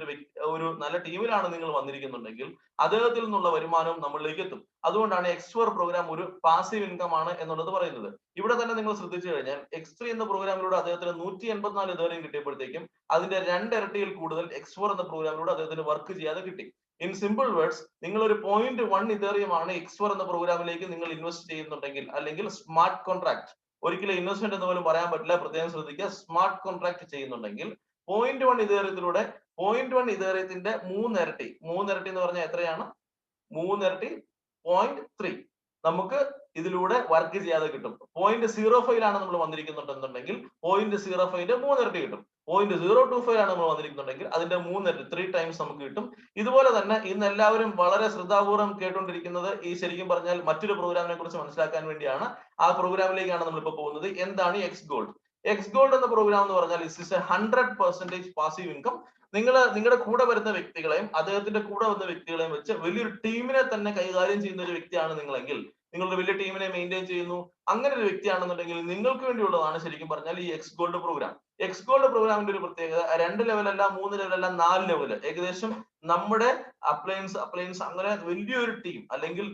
ഒരു നല്ല ടീമിലാണ് നിങ്ങൾ വന്നിരിക്കുന്നുണ്ടെങ്കിൽ അദ്ദേഹത്തിൽ നിന്നുള്ള വരുമാനവും നമ്മളിലേക്ക് എത്തും. അതുകൊണ്ടാണ് X4 പ്രോഗ്രാം ഒരു പാസീവ് ഇൻകം ആണ് എന്നുള്ളത് പറയുന്നത്. ഇവിടെ തന്നെ നിങ്ങൾ ശ്രദ്ധിച്ചു കഴിഞ്ഞാൽ X3 എന്ന പ്രോഗ്രാമിലൂടെ അദ്ദേഹത്തിന് 184 ഇതേറിയം കിട്ടിയപ്പോഴത്തേക്കും അതിന്റെ 2 ഇരട്ടിയിൽ കൂടുതൽ X4 എന്ന പ്രോഗ്രാമിലൂടെ അദ്ദേഹത്തിന് വർക്ക് ചെയ്യാതെ കിട്ടി. ഇൻ സിമ്പിൾ വേർഡ്സ്, നിങ്ങൾ ഒരു 0.1 ഇതേറിയമാണ് X4 എന്ന പ്രോഗ്രാമിലേക്ക് നിങ്ങൾ ഇൻവെസ്റ്റ് ചെയ്യുന്നുണ്ടെങ്കിൽ, അല്ലെങ്കിൽ സ്മാർട്ട് കോൺട്രാക്ട്, ഒരിക്കലും ഇൻവെസ്റ്റ്മെന്റ് എന്ന് പോലും പറയാൻ പറ്റില്ല, പ്രത്യേകം ശ്രദ്ധിക്കുക, സ്മാർട്ട് കോൺട്രാക്ട് ചെയ്യുന്നുണ്ടെങ്കിൽ 0.1 ഇതേറിയത്തിലൂടെ 0.1 ഇതേറിയത്തിന്റെ 3 ഇരട്ടി എന്ന് പറഞ്ഞാൽ എത്രയാണ്? 3 ഇരട്ടി 0.3 നമുക്ക് ഇതിലൂടെ വർക്ക് ചെയ്യാതെ കിട്ടും. 0.05 ആണ് നമ്മൾ വന്നിരിക്കുന്നുണ്ടെന്നുണ്ടെങ്കിൽ 0.05ന്റെ 3 ഇരട്ടി കിട്ടും. 0.025 ആണ് നമ്മൾ വന്നിരിക്കുന്നുണ്ടെങ്കിൽ അതിന്റെ 3 ഇരട്ടി, 3 ടൈംസ് നമുക്ക് കിട്ടും. ഇതുപോലെ തന്നെ ഇന്ന് എല്ലാവരും വളരെ ശ്രദ്ധാപൂർവ്വം കേട്ടുകൊണ്ടിരിക്കുന്നത് ഈ ശരിക്കും പറഞ്ഞാൽ മറ്റൊരു പ്രോഗ്രാമിനെ കുറിച്ച് മനസ്സിലാക്കാൻ വേണ്ടിയാണ്. ആ പ്രോഗ്രാമിലേക്കാണ് നമ്മൾ ഇപ്പോൾ പോകുന്നത്. എന്താണ് X-Gold? X-Gold എന്ന പ്രോഗ്രാം എന്ന് പറഞ്ഞാൽ ഇറ്റ്സ് എ 100% പാസീവ് ഇൻകം. നിങ്ങളുടെ കൂടെ വരുന്ന വ്യക്തികളെയും അദ്ദേഹത്തിന്റെ കൂടെ വരുന്ന വ്യക്തികളെയും വെച്ച് വലിയൊരു ടീമിനെ തന്നെ കൈകാര്യം ചെയ്യുന്ന ഒരു വ്യക്തിയാണ് നിങ്ങളെങ്കിൽ, നിങ്ങളുടെ വലിയ ടീമിനെ മെയിൻറ്റെയിൻ ചെയ്യുന്നു, അങ്ങനെ ഒരു വ്യക്തിയാണെന്നുണ്ടെങ്കിൽ നിങ്ങൾക്ക് വേണ്ടിയുള്ളതാണ് ശരിക്കും പറഞ്ഞാൽ ഈ X-Gold പ്രോഗ്രാം. X-Gold പ്രോഗ്രാമിന്റെ ഒരു പ്രത്യേകത 2 ലെവലല്ല, 3 ലെവലല്ല, 4 ലെവല്, ഏകദേശം നമ്മുടെ അപ്ലയൻസ് അങ്ങനെ വലിയൊരു ടീം, അല്ലെങ്കിൽ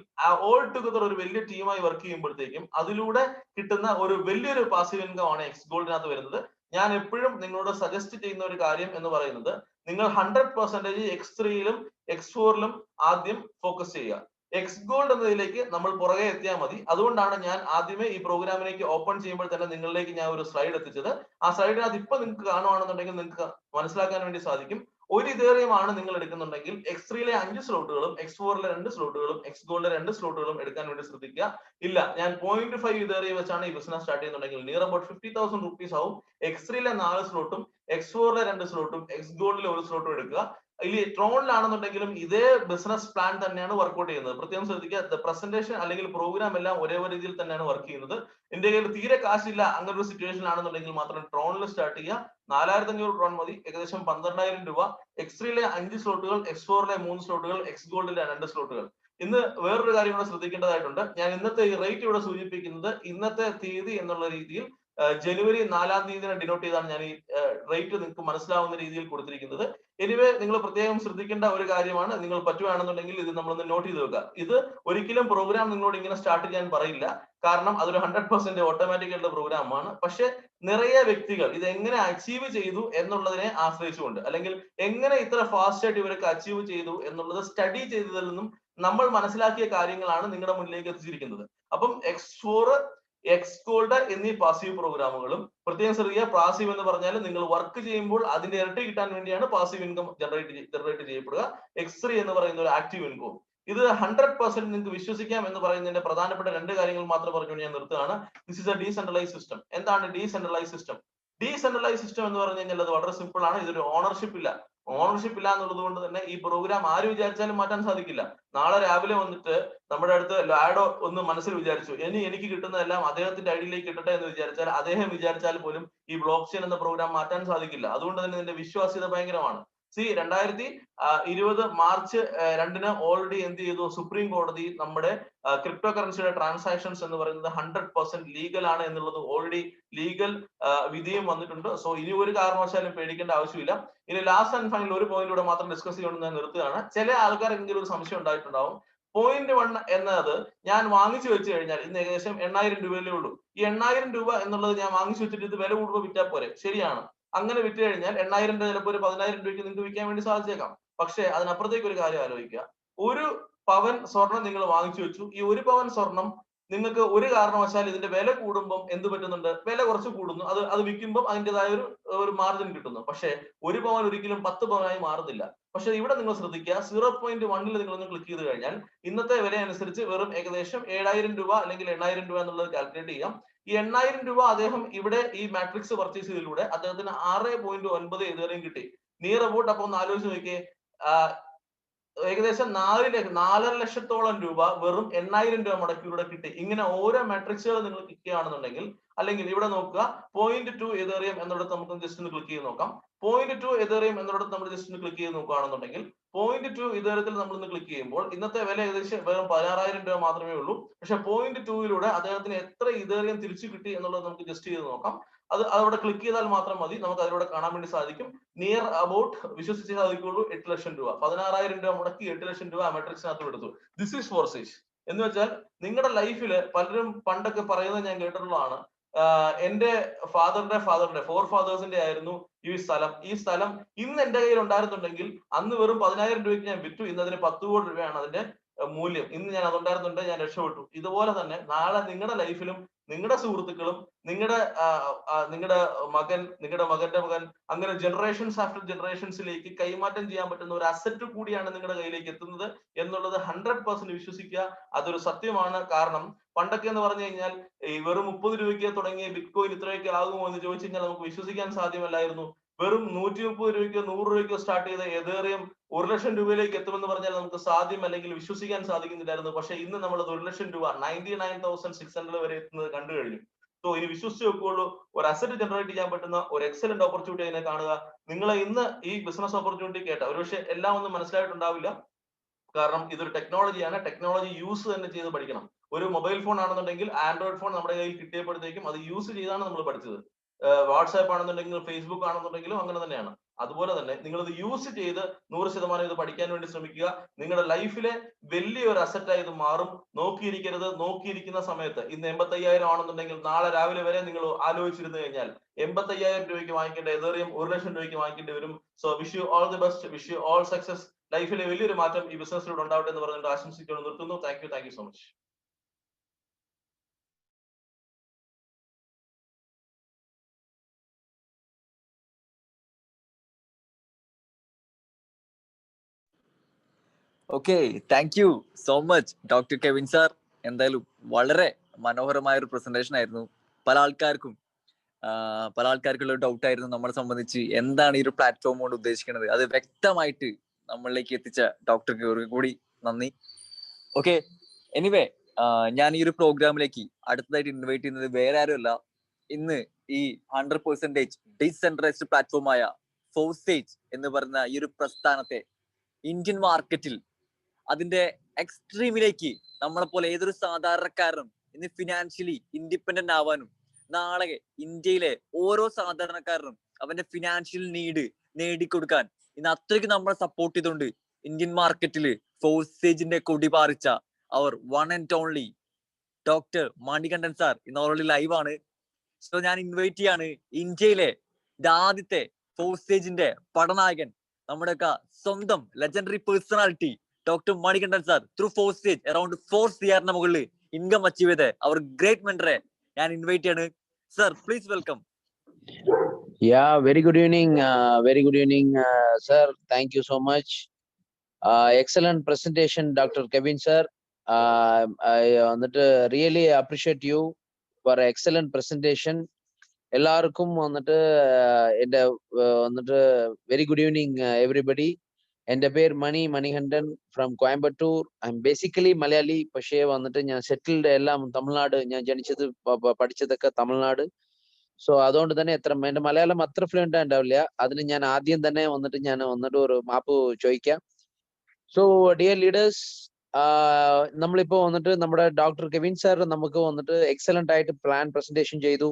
ഓൾ ടുഗദർ ഒരു വലിയ ടീമായി വർക്ക് ചെയ്യുമ്പോഴത്തേക്കും അതിലൂടെ കിട്ടുന്ന ഒരു വലിയൊരു പാസീവ് ഇൻകം ആണ് X-Goldനകത്ത് വരുന്നത്. ഞാൻ എപ്പോഴും നിങ്ങളോട് സജസ്റ്റ് ചെയ്യുന്ന ഒരു കാര്യം എന്ന് പറയുന്നത്, നിങ്ങൾ 100% X3യിലും X4ലും ആദ്യം ഫോക്കസ് ചെയ്യുക. X-Gold എന്നതിലേക്ക് നമ്മൾ പുറകെ എത്തിയാൽ മതി. അതുകൊണ്ടാണ് ഞാൻ ആദ്യമേ ഈ പ്രോഗ്രാമിലേക്ക് ഓപ്പൺ ചെയ്യുമ്പോൾ തന്നെ നിങ്ങളിലേക്ക് ഞാൻ ഒരു സ്ലൈഡ് എത്തിച്ചത്. ആ സ്ലൈഡിനകത്ത് ഇപ്പൊ നിങ്ങൾക്ക് കാണുവാണെന്നുണ്ടെങ്കിൽ നിങ്ങൾക്ക് മനസ്സിലാക്കാൻ വേണ്ടി സാധിക്കും. ഒരു ഇതേറിയമാണ് നിങ്ങൾ എടുക്കുന്നുണ്ടെങ്കിൽ X3യിലെ 5 സ്ലോട്ടുകളും X4ലെ 2 സ്ലോട്ടുകളും X-Goldലെ 2 സ്ലോട്ടുകളും എടുക്കാൻ വേണ്ടി ശ്രദ്ധിക്കുക. ഇല്ല, ഞാൻ 0.5 ഇതേറിയം വെച്ചാണ് ഈ ബിസിനസ് സ്റ്റാർട്ട് ചെയ്യുന്നുണ്ടെങ്കിൽ നിയർ അബൌട്ട് 50,000 rupees ആവും. X3യിലെ 4 സ്ലോട്ടും X4ലെ 2 സ്ലോട്ടും X-Goldലെ 1 സ്ലോട്ടും എടുക്കുക. ഇനി ട്രോണിലാണെന്നുണ്ടെങ്കിലും ഇതേ ബിസിനസ് പ്ലാൻ തന്നെയാണ് വർക്ക്ഔട്ട് ചെയ്യുന്നത്. പ്രത്യേകം ശ്രദ്ധിക്കുക, പ്രസന്റേഷൻ അല്ലെങ്കിൽ പ്രോഗ്രാം എല്ലാം ഒരേ രീതിയിൽ തന്നെയാണ് വർക്ക് ചെയ്യുന്നത്. എന്റെ കയ്യിൽ തീരെ കാശില്ല അങ്ങനെ ഒരു സിറ്റുവേഷൻ ആണെന്നുണ്ടെങ്കിൽ മാത്രം ട്രോണിൽ സ്റ്റാർട്ട് ചെയ്യുക. 4,500 ട്രോൺ മതി, ഏകദേശം 12,000 രൂപ. X3യിലെ 5 സ്ലോട്ടുകൾ, X4ലെ 3 സ്ലോട്ടുകൾ, X-Goldലെ 2 സ്ലോട്ടുകൾ. ഇന്ന് വേറൊരു കാര്യം കൂടെ ശ്രദ്ധിക്കേണ്ടതായിട്ടുണ്ട്. ഞാൻ ഇന്നത്തെ ഈ റേറ്റ് ഇവിടെ സൂചിപ്പിക്കുന്നത് ഇന്നത്തെ തീയതി എന്നുള്ള രീതിയിൽ ജനുവരി 4-ാം തീയതിനെ ഡിനോട്ട് ചെയ്താണ് ഞാൻ ഈ റേറ്റ് നിങ്ങൾക്ക് മനസ്സിലാവുന്ന രീതിയിൽ കൊടുത്തിരിക്കുന്നത്. എനിവേ നിങ്ങൾ പ്രത്യേകം ശ്രദ്ധിക്കേണ്ട ഒരു കാര്യമാണ്, നിങ്ങൾ പറ്റുകയാണെന്നുണ്ടെങ്കിൽ ഇത് നമ്മളൊന്ന് നോട്ട് ചെയ്ത് വെക്കുക. ഇത് ഒരിക്കലും പ്രോഗ്രാം നിങ്ങളോട് ഇങ്ങനെ സ്റ്റാർട്ട് ചെയ്യാൻ പറയില്ല, കാരണം അതൊരു 100% ഓട്ടോമാറ്റിക് ആയിട്ടുള്ള പ്രോഗ്രാമാണ്. പക്ഷെ നിറയെ വ്യക്തികൾ ഇത് എങ്ങനെ അച്ചീവ് ചെയ്തു എന്നുള്ളതിനെ ആശ്രയിച്ചുകൊണ്ട്, അല്ലെങ്കിൽ എങ്ങനെ ഇത്ര ഫാസ്റ്റ് ആയിട്ട് ഇവരൊക്കെ അച്ചീവ് ചെയ്തു എന്നുള്ളത് സ്റ്റഡി ചെയ്തതിൽ നിന്നും നമ്മൾ മനസ്സിലാക്കിയ കാര്യങ്ങളാണ് നിങ്ങളുടെ മുന്നിലേക്ക് എത്തിച്ചിരിക്കുന്നത്. അപ്പം X4, X-Gold എന്നീ പാസീവ് പ്രോഗ്രാമുകളും പ്രത്യേകം ശ്രദ്ധിക്കുക. പാസീവ് എന്ന് പറഞ്ഞാൽ നിങ്ങൾ വർക്ക് ചെയ്യുമ്പോൾ അതിന്റെ ഇരട്ടി കിട്ടാൻ വേണ്ടിയാണ് പാസീവ് ഇൻകം ജനറേറ്റ് ചെയ്യപ്പെടുക. X3 എന്ന് പറയുന്ന ഒരു ആക്റ്റീവ് ഇൻകം. ഇത് 100% നിങ്ങൾക്ക് വിശ്വസിക്കാം എന്ന് പറയുന്നതിന്റെ പ്രധാനപ്പെട്ട 2 കാര്യങ്ങൾ മാത്രം പറഞ്ഞുകൊണ്ട് ഞാൻ നിർത്തുകയാണ്. This is A decentralise system. എന്താണ് ഡീസെൻട്രലൈസ് സിസ്റ്റം? ഡീസെൻട്രലൈസ് സിസ്റ്റം എന്ന് പറഞ്ഞു കഴിഞ്ഞാൽ അത് വളരെ സിമ്പിൾ ആണ്. ഇതൊരു ഓണർഷിപ്പ് ഇല്ല. ഓണർഷിപ്പ് ഇല്ല എന്നുള്ളത് കൊണ്ട് തന്നെ ഈ പ്രോഗ്രാം ആര് വിചാരിച്ചാലും മാറ്റാൻ സാധിക്കില്ല. നാളെ രാവിലെ വന്നിട്ട് നമ്മുടെ അടുത്ത് ലാഡോ ഒന്ന് മനസ്സിൽ വിചാരിച്ചു, എനിക്ക് കിട്ടുന്നതെല്ലാം അദ്ദേഹത്തിന്റെ ഐഡിയിലേക്ക് കിട്ടട്ടെ എന്ന് വിചാരിച്ചാൽ അദ്ദേഹം വിചാരിച്ചാൽ പോലും ഈ ബ്ലോക്ക് ചെയിൻ എന്ന പ്രോഗ്രാം മാറ്റാൻ സാധിക്കില്ല. അതുകൊണ്ട് തന്നെ ഇതിന്റെ വിശ്വാസ്യത ഭയങ്കരമാണ്. 2020 മാർച്ച് 2-ന് ഓൾറെഡി എന്ത് ചെയ്തു, സുപ്രീം കോടതി നമ്മുടെ ക്രിപ്റ്റോ കറൻസിയുടെ ട്രാൻസാക്ഷൻസ് എന്ന് പറയുന്നത് 100% ലീഗൽ ആണ് എന്നുള്ളത് ഓൾറെഡി ലീഗൽ വിധിയും വന്നിട്ടുണ്ട്. സോ ഇനി ഒരു കാരണവശാലും പേടിക്കേണ്ട ആവശ്യമില്ല. ഇനി ലാസ്റ്റ് ആൻഡ് ഫൈനൽ ഒരു പോയിന്റിലൂടെ മാത്രം ഡിസ്കസ് ചെയ്തുകൊണ്ട് ഞാൻ നിർത്തുകയാണ്. ചില ആൾക്കാരെങ്കിലും ഒരു സംശയം ഉണ്ടായിട്ടുണ്ടാവും. പോയിന്റ് 1 എന്നത് ഞാൻ വാങ്ങിച്ചു വെച്ച് കഴിഞ്ഞാൽ ഇന്ന് ഏകദേശം 8000 രൂപയല്ലേ ഉള്ളൂ. ഈ 8000 രൂപ എന്നുള്ളത് ഞാൻ വാങ്ങിച്ചു വെച്ചിട്ട് ഇത് വില കൂടുമ്പോൾ വിറ്റാൽ പോരെ? ശരിയാണ്. അങ്ങനെ വിറ്റ് കഴിഞ്ഞാൽ 8000 രൂപ ചിലപ്പോൾ ഒരു 10000 രൂപയ്ക്ക് നിങ്ങൾക്ക് വിൽക്കാൻ വേണ്ടി സാധിച്ചേക്കാം. പക്ഷേ അതിനപ്പുറത്തേക്ക് ഒരു കാര്യം ആലോചിക്കുക. 1 പവൻ സ്വർണം നിങ്ങൾ വാങ്ങിച്ചു വെച്ചു. ഈ 1 പവൻ സ്വർണം നിങ്ങൾക്ക് ഒരു കാരണവശാൽ ഇതിന്റെ വില കൂടുമ്പോൾ എന്ത് പറ്റുന്നുണ്ട്? വില കുറച്ച് കൂടുന്നു. അത് വിൽക്കുമ്പോൾ അതിൻ്റെതായ ഒരു മാർജിൻ കിട്ടുന്നു. പക്ഷേ 1 പവൻ ഒരിക്കലും 10 പവനായി മാറുന്നില്ല. പക്ഷെ ഇവിടെ നിങ്ങൾ ശ്രദ്ധിക്കുക, 0.1 നിങ്ങളൊന്ന് ക്ലിക്ക് ചെയ്ത് കഴിഞ്ഞാൽ ഇന്നത്തെ വില അനുസരിച്ച് വെറും ഏകദേശം 7000 രൂപ അല്ലെങ്കിൽ 8000 രൂപ എന്നുള്ളത് കാൽക്കുലേറ്റ് ചെയ്യാം. ഈ 8000 രൂപ അദ്ദേഹം ഇവിടെ ഈ മാട്രിക്സ് പർച്ചേസ് ചെയ്തതിലൂടെ അദ്ദേഹത്തിന് 6.9 ഇതുവരെയും കിട്ടി. Near about. അപ്പൊ ഒന്ന് ആലോചിച്ച് നോക്കിയേ, ഏകദേശം 4.5 ലക്ഷത്തോളം രൂപ വെറും 8000 രൂപ മുടക്കിലൂടെ കിട്ടി. ഇങ്ങനെ ഓരോ മാട്രിക്സുകൾ നിങ്ങൾ ക്ലിക്ക് ചെയ്യുകയാണെന്നുണ്ടെങ്കിൽ, അല്ലെങ്കിൽ ഇവിടെ നോക്കുക 0.2 എതേറിയം എന്നിടത്ത് നമുക്ക് ജസ്റ്റ് ഒന്ന് ക്ലിക്ക് ചെയ്ത് നോക്കാം. 0.2 എതേറിയം എന്നിടത്ത് നമ്മൾ ജസ്റ്റ് ഒന്ന് ക്ലിക്ക് ചെയ്ത് നോക്കുകയാണെന്നുണ്ടെങ്കിൽ 0.2 ഇതേറിയത്തിൽ നമ്മളൊന്ന് ക്ലിക്ക് ചെയ്യുമ്പോൾ ഇന്നത്തെ വില ഏകദേശം വെറും 16000 രൂപ മാത്രമേ ഉള്ളൂ. പക്ഷെ 0.2 അദ്ദേഹത്തിന് എത്ര ഇതേറിയം തിരിച്ചു കിട്ടി എന്നുള്ളത് നമുക്ക് ജസ്റ്റ് ചെയ്ത് നോക്കാം. അവിടെ ക്ലിക്ക് ചെയ്താൽ മാത്രം മതി, നമുക്ക് അതിലൂടെ കാണാൻ വേണ്ടി സാധിക്കും. നിയർ അബൌട്ട് വിശ്വസിച്ചേ സാധിക്കുള്ളൂ 8 ലക്ഷം രൂപ. 16000 രൂപ മുടക്കി 8 ലക്ഷം രൂപ മെട്രിക്സിനകത്ത് എടുത്തു. ദിസ് ഈസ് ഫോർസേജ് എന്ന് വെച്ചാൽ നിങ്ങളുടെ ലൈഫിൽ പലരും പണ്ടൊക്കെ പറയുന്നത് ഞാൻ കേട്ടിട്ടുള്ളതാണ്. എന്റെ ഫാദറിന്റെ ഫോർ ഫാദേഴ്സിന്റെ ആയിരുന്നു ഈ സ്ഥലം ഇന്ന് എന്റെ കയ്യിൽ ഉണ്ടായിരുന്നുണ്ടെങ്കിൽ അന്ന് വെറും 10000 രൂപയ്ക്ക് ഞാൻ വിറ്റു. ഇന്ന് അതിന് 10 കോടി രൂപയാണ് അതിന്റെ മൂല്യം. ഇന്ന് ഞാൻ അതുണ്ടായിരുന്നുണ്ട്, ഞാൻ രക്ഷപ്പെട്ടു. ഇതുപോലെ തന്നെ നാളെ നിങ്ങളുടെ ലൈഫിലും നിങ്ങളുടെ സുഹൃത്തുക്കളും നിങ്ങളുടെ മകൻ, നിങ്ങളുടെ മകന്റെ മകൻ, അങ്ങനെ ജനറേഷൻസ് ആഫ്റ്റർ ജനറേഷൻസിലേക്ക് കൈമാറ്റം ചെയ്യാൻ പറ്റുന്ന ഒരു അസറ്റ് കൂടിയാണ് നിങ്ങളുടെ കയ്യിലേക്ക് എത്തുന്നത് എന്നുള്ളത് 100% വിശ്വസിക്കുക. അതൊരു സത്യമാണ്. കാരണം പണ്ടൊക്കെ എന്ന് പറഞ്ഞു കഴിഞ്ഞാൽ ഈ വെറും 30 രൂപയ്ക്ക് തുടങ്ങിയ ബിറ്റ് കോയിൻ ഇത്രയൊക്കെ ആകുമോ എന്ന് ചോദിച്ചു കഴിഞ്ഞാൽ നമുക്ക് വിശ്വസിക്കാൻ സാധ്യമല്ലായിരുന്നു. വെറും 130 രൂപയ്ക്കോ 100 രൂപയ്ക്കോ സ്റ്റാർട്ട് ചെയ്ത എതേറിയം 1 ലക്ഷം രൂപയിലേക്ക് എത്തുമെന്ന് പറഞ്ഞാൽ നമുക്ക് സാധ്യം അല്ലെങ്കിൽ വിശ്വസിക്കാൻ സാധിക്കുന്നില്ലായിരുന്നു. പക്ഷെ ഇന്ന് നമ്മൾ 1 ലക്ഷം രൂപ 99,600 വരെ എത്തുന്നത് കണ്ടു കഴിഞ്ഞു. സോ ഇനി വിശ്വസിച്ച് വെക്കുള്ളൂ, ഒരു അസറ്റ് ജനറേറ്റ് ചെയ്യാൻ പറ്റുന്ന ഒരു എക്സലന്റ് ഓപ്പർച്യൂണിറ്റി അതിനെ കാണുക. നിങ്ങളെ ഇന്ന് ഈ ബിസിനസ് ഓപ്പർച്യൂണിറ്റി കേട്ട ഒരുപക്ഷെ എല്ലാം ഒന്നും മനസ്സിലായിട്ടുണ്ടാവില്ല. കാരണം ഇതൊരു ടെക്നോളജിയാണ്. ടെക്നോളജി യൂസ് തന്നെ ചെയ്ത് പഠിക്കണം. ഒരു മൊബൈൽ ഫോൺ ആണെന്നുണ്ടെങ്കിൽ ആൻഡ്രോയിഡ് ഫോൺ നമ്മുടെ കയ്യിൽ കിട്ടിയപ്പോഴത്തേക്കും അത് യൂസ് ചെയ്താണ് നമ്മൾ പഠിച്ചത്. വാട്സാപ്പ് ആണെന്നുണ്ടെങ്കിലും ഫേസ്ബുക്ക് ആണെന്നുണ്ടെങ്കിലും അങ്ങനെ തന്നെയാണ്. അതുപോലെ തന്നെ നിങ്ങൾ ഇത് യൂസ് ചെയ്ത് 100% ഇത് പഠിക്കാൻ വേണ്ടി ശ്രമിക്കുക. നിങ്ങളുടെ ലൈഫിലെ വലിയൊരു അസറ്റായി ഇത് മാറും. നോക്കിയിരിക്കരുത്. നോക്കിയിരിക്കുന്ന സമയത്ത് ഇന്ന് 85,000 ആണെന്നുണ്ടെങ്കിൽ നാളെ രാവിലെ വരെ നിങ്ങൾ ആലോചിച്ചിരുന്നു കഴിഞ്ഞാൽ 85,000 രൂപയ്ക്ക് വാങ്ങിക്കേണ്ട എതേറിയം 1 ലക്ഷം രൂപയ്ക്ക് വാങ്ങിക്കേണ്ടി വരും. So wish you all the best, wish you all success. ലൈഫിലെ വലിയൊരു മാറ്റം ഈ ബിസിനസ്സിലൂടെ ഉണ്ടാവട്ടെ എന്ന് പറഞ്ഞുകൊണ്ട് ആശംസിച്ചുകൊണ്ട് നിർത്തുന്നു. Thank you so much. Okay, thank you so much doctor Kevin sir. എന്തായാലും വളരെ മനോഹരമായ ഒരു പ്രസന്റേഷൻ ആയിരുന്നു. പല ആൾക്കാർക്കുള്ള ഡൗട്ട് ആയിരുന്നു നമ്മളെ സംബന്ധിച്ച് എന്താണ് ഈ ഒരു പ്ലാറ്റ്ഫോം കൊണ്ട് ഉദ്ദേശിക്കുന്നത്. അത് വ്യക്തമായിട്ട് നമ്മളിലേക്ക് എത്തിച്ച ഡോക്ടർക്ക് കൂടി നന്ദി. ഓക്കെ, എനിവേ ഞാൻ ഈ ഒരു പ്രോഗ്രാമിലേക്ക് അടുത്തതായിട്ട് ഇൻവൈറ്റ് ചെയ്യുന്നത് വേറെ ആരുമല്ല, ഇന്ന് ഈ 100% ഡീസെൻട്രലൈസ്ഡ് പ്ലാറ്റ്ഫോമായ ഫോർസേജ് എന്ന് പറയുന്ന ഈ ഒരു പ്രസ്ഥാനത്തെ ഇന്ത്യൻ മാർക്കറ്റിൽ അതിന്റെ എക്സ്ട്രീമിലേക്ക് നമ്മളെ പോലെ ഏതൊരു സാധാരണക്കാരനും ഇന്ന് ഫിനാൻഷ്യലി ഇൻഡിപെൻഡന്റ് ആവാനും നാളെ ഇന്ത്യയിലെ ഓരോ സാധാരണക്കാരനും അവന്റെ ഫിനാൻഷ്യൽ നീഡ് നേടിക്കൊടുക്കാൻ ഇന്ന് അത്രയ്ക്ക് നമ്മളെ സപ്പോർട്ട് ചെയ്തുകൊണ്ട് ഇന്ത്യൻ മാർക്കറ്റില് ഫോർസേജിന്റെ കൊടി പാറിച്ച our one and only doctor Manikandan sir ഇന്ന് ഓൾറെഡി ലൈവ് ആണ്. സോ ഞാൻ ഇൻവൈറ്റ് ചെയ്യാണ് ഇന്ത്യയിലെ ആദ്യത്തെ ഫോർസേജിന്റെ പടനായകൻ, നമ്മുടെയൊക്കെ സ്വന്തം legendary personality doctor Manikandan sir. Through Forsage around 4 CR മുകളിൽ ഇൻകം അച്ചീവ് ചെയ്ത് അവർ ഗ്രേറ്റ് മെന്ററെ ഞാൻ ഇൻവൈറ്റ് ചെയ്യാണ്. Sir please welcome. Yeah, very good evening, sir. Thank you so much. Excellent presentation, Dr. Kevin sir. I really appreciate you for excellent presentation. എല്ലാവർക്കും വന്നിട്ട് എന്റെ വന്നിട്ട് very good evening everybody. എന്റെ പേര് Manikandan from Coimbatore. I M basically Malayali. പക്ഷേ വന്നിട്ട് ഞാൻ settled എല്ലാം തമിഴ്നാട്. ഞാൻ ജനിച്ചത് പഠിച്ചതൊക്കെ തമിഴ്നാട്. സോ അതുകൊണ്ട് തന്നെ എന്റെ മലയാളം അത്ര ഫ്ലുവൻ്റ് ഉണ്ടാവില്ല. അതിന് ഞാൻ ആദ്യം തന്നെ വന്നിട്ട് ഒരു മാപ്പ് ചോദിക്കാം. സോ ഡിയർ ലീഡേഴ്സ്, നമ്മളിപ്പോ വന്നിട്ട് നമ്മുടെ ഡോക്ടർ കെവിൻ സാർ നമുക്ക് വന്നിട്ട് എക്സലന്റ് ആയിട്ട് പ്ലാൻ പ്രസന്റേഷൻ ചെയ്തു.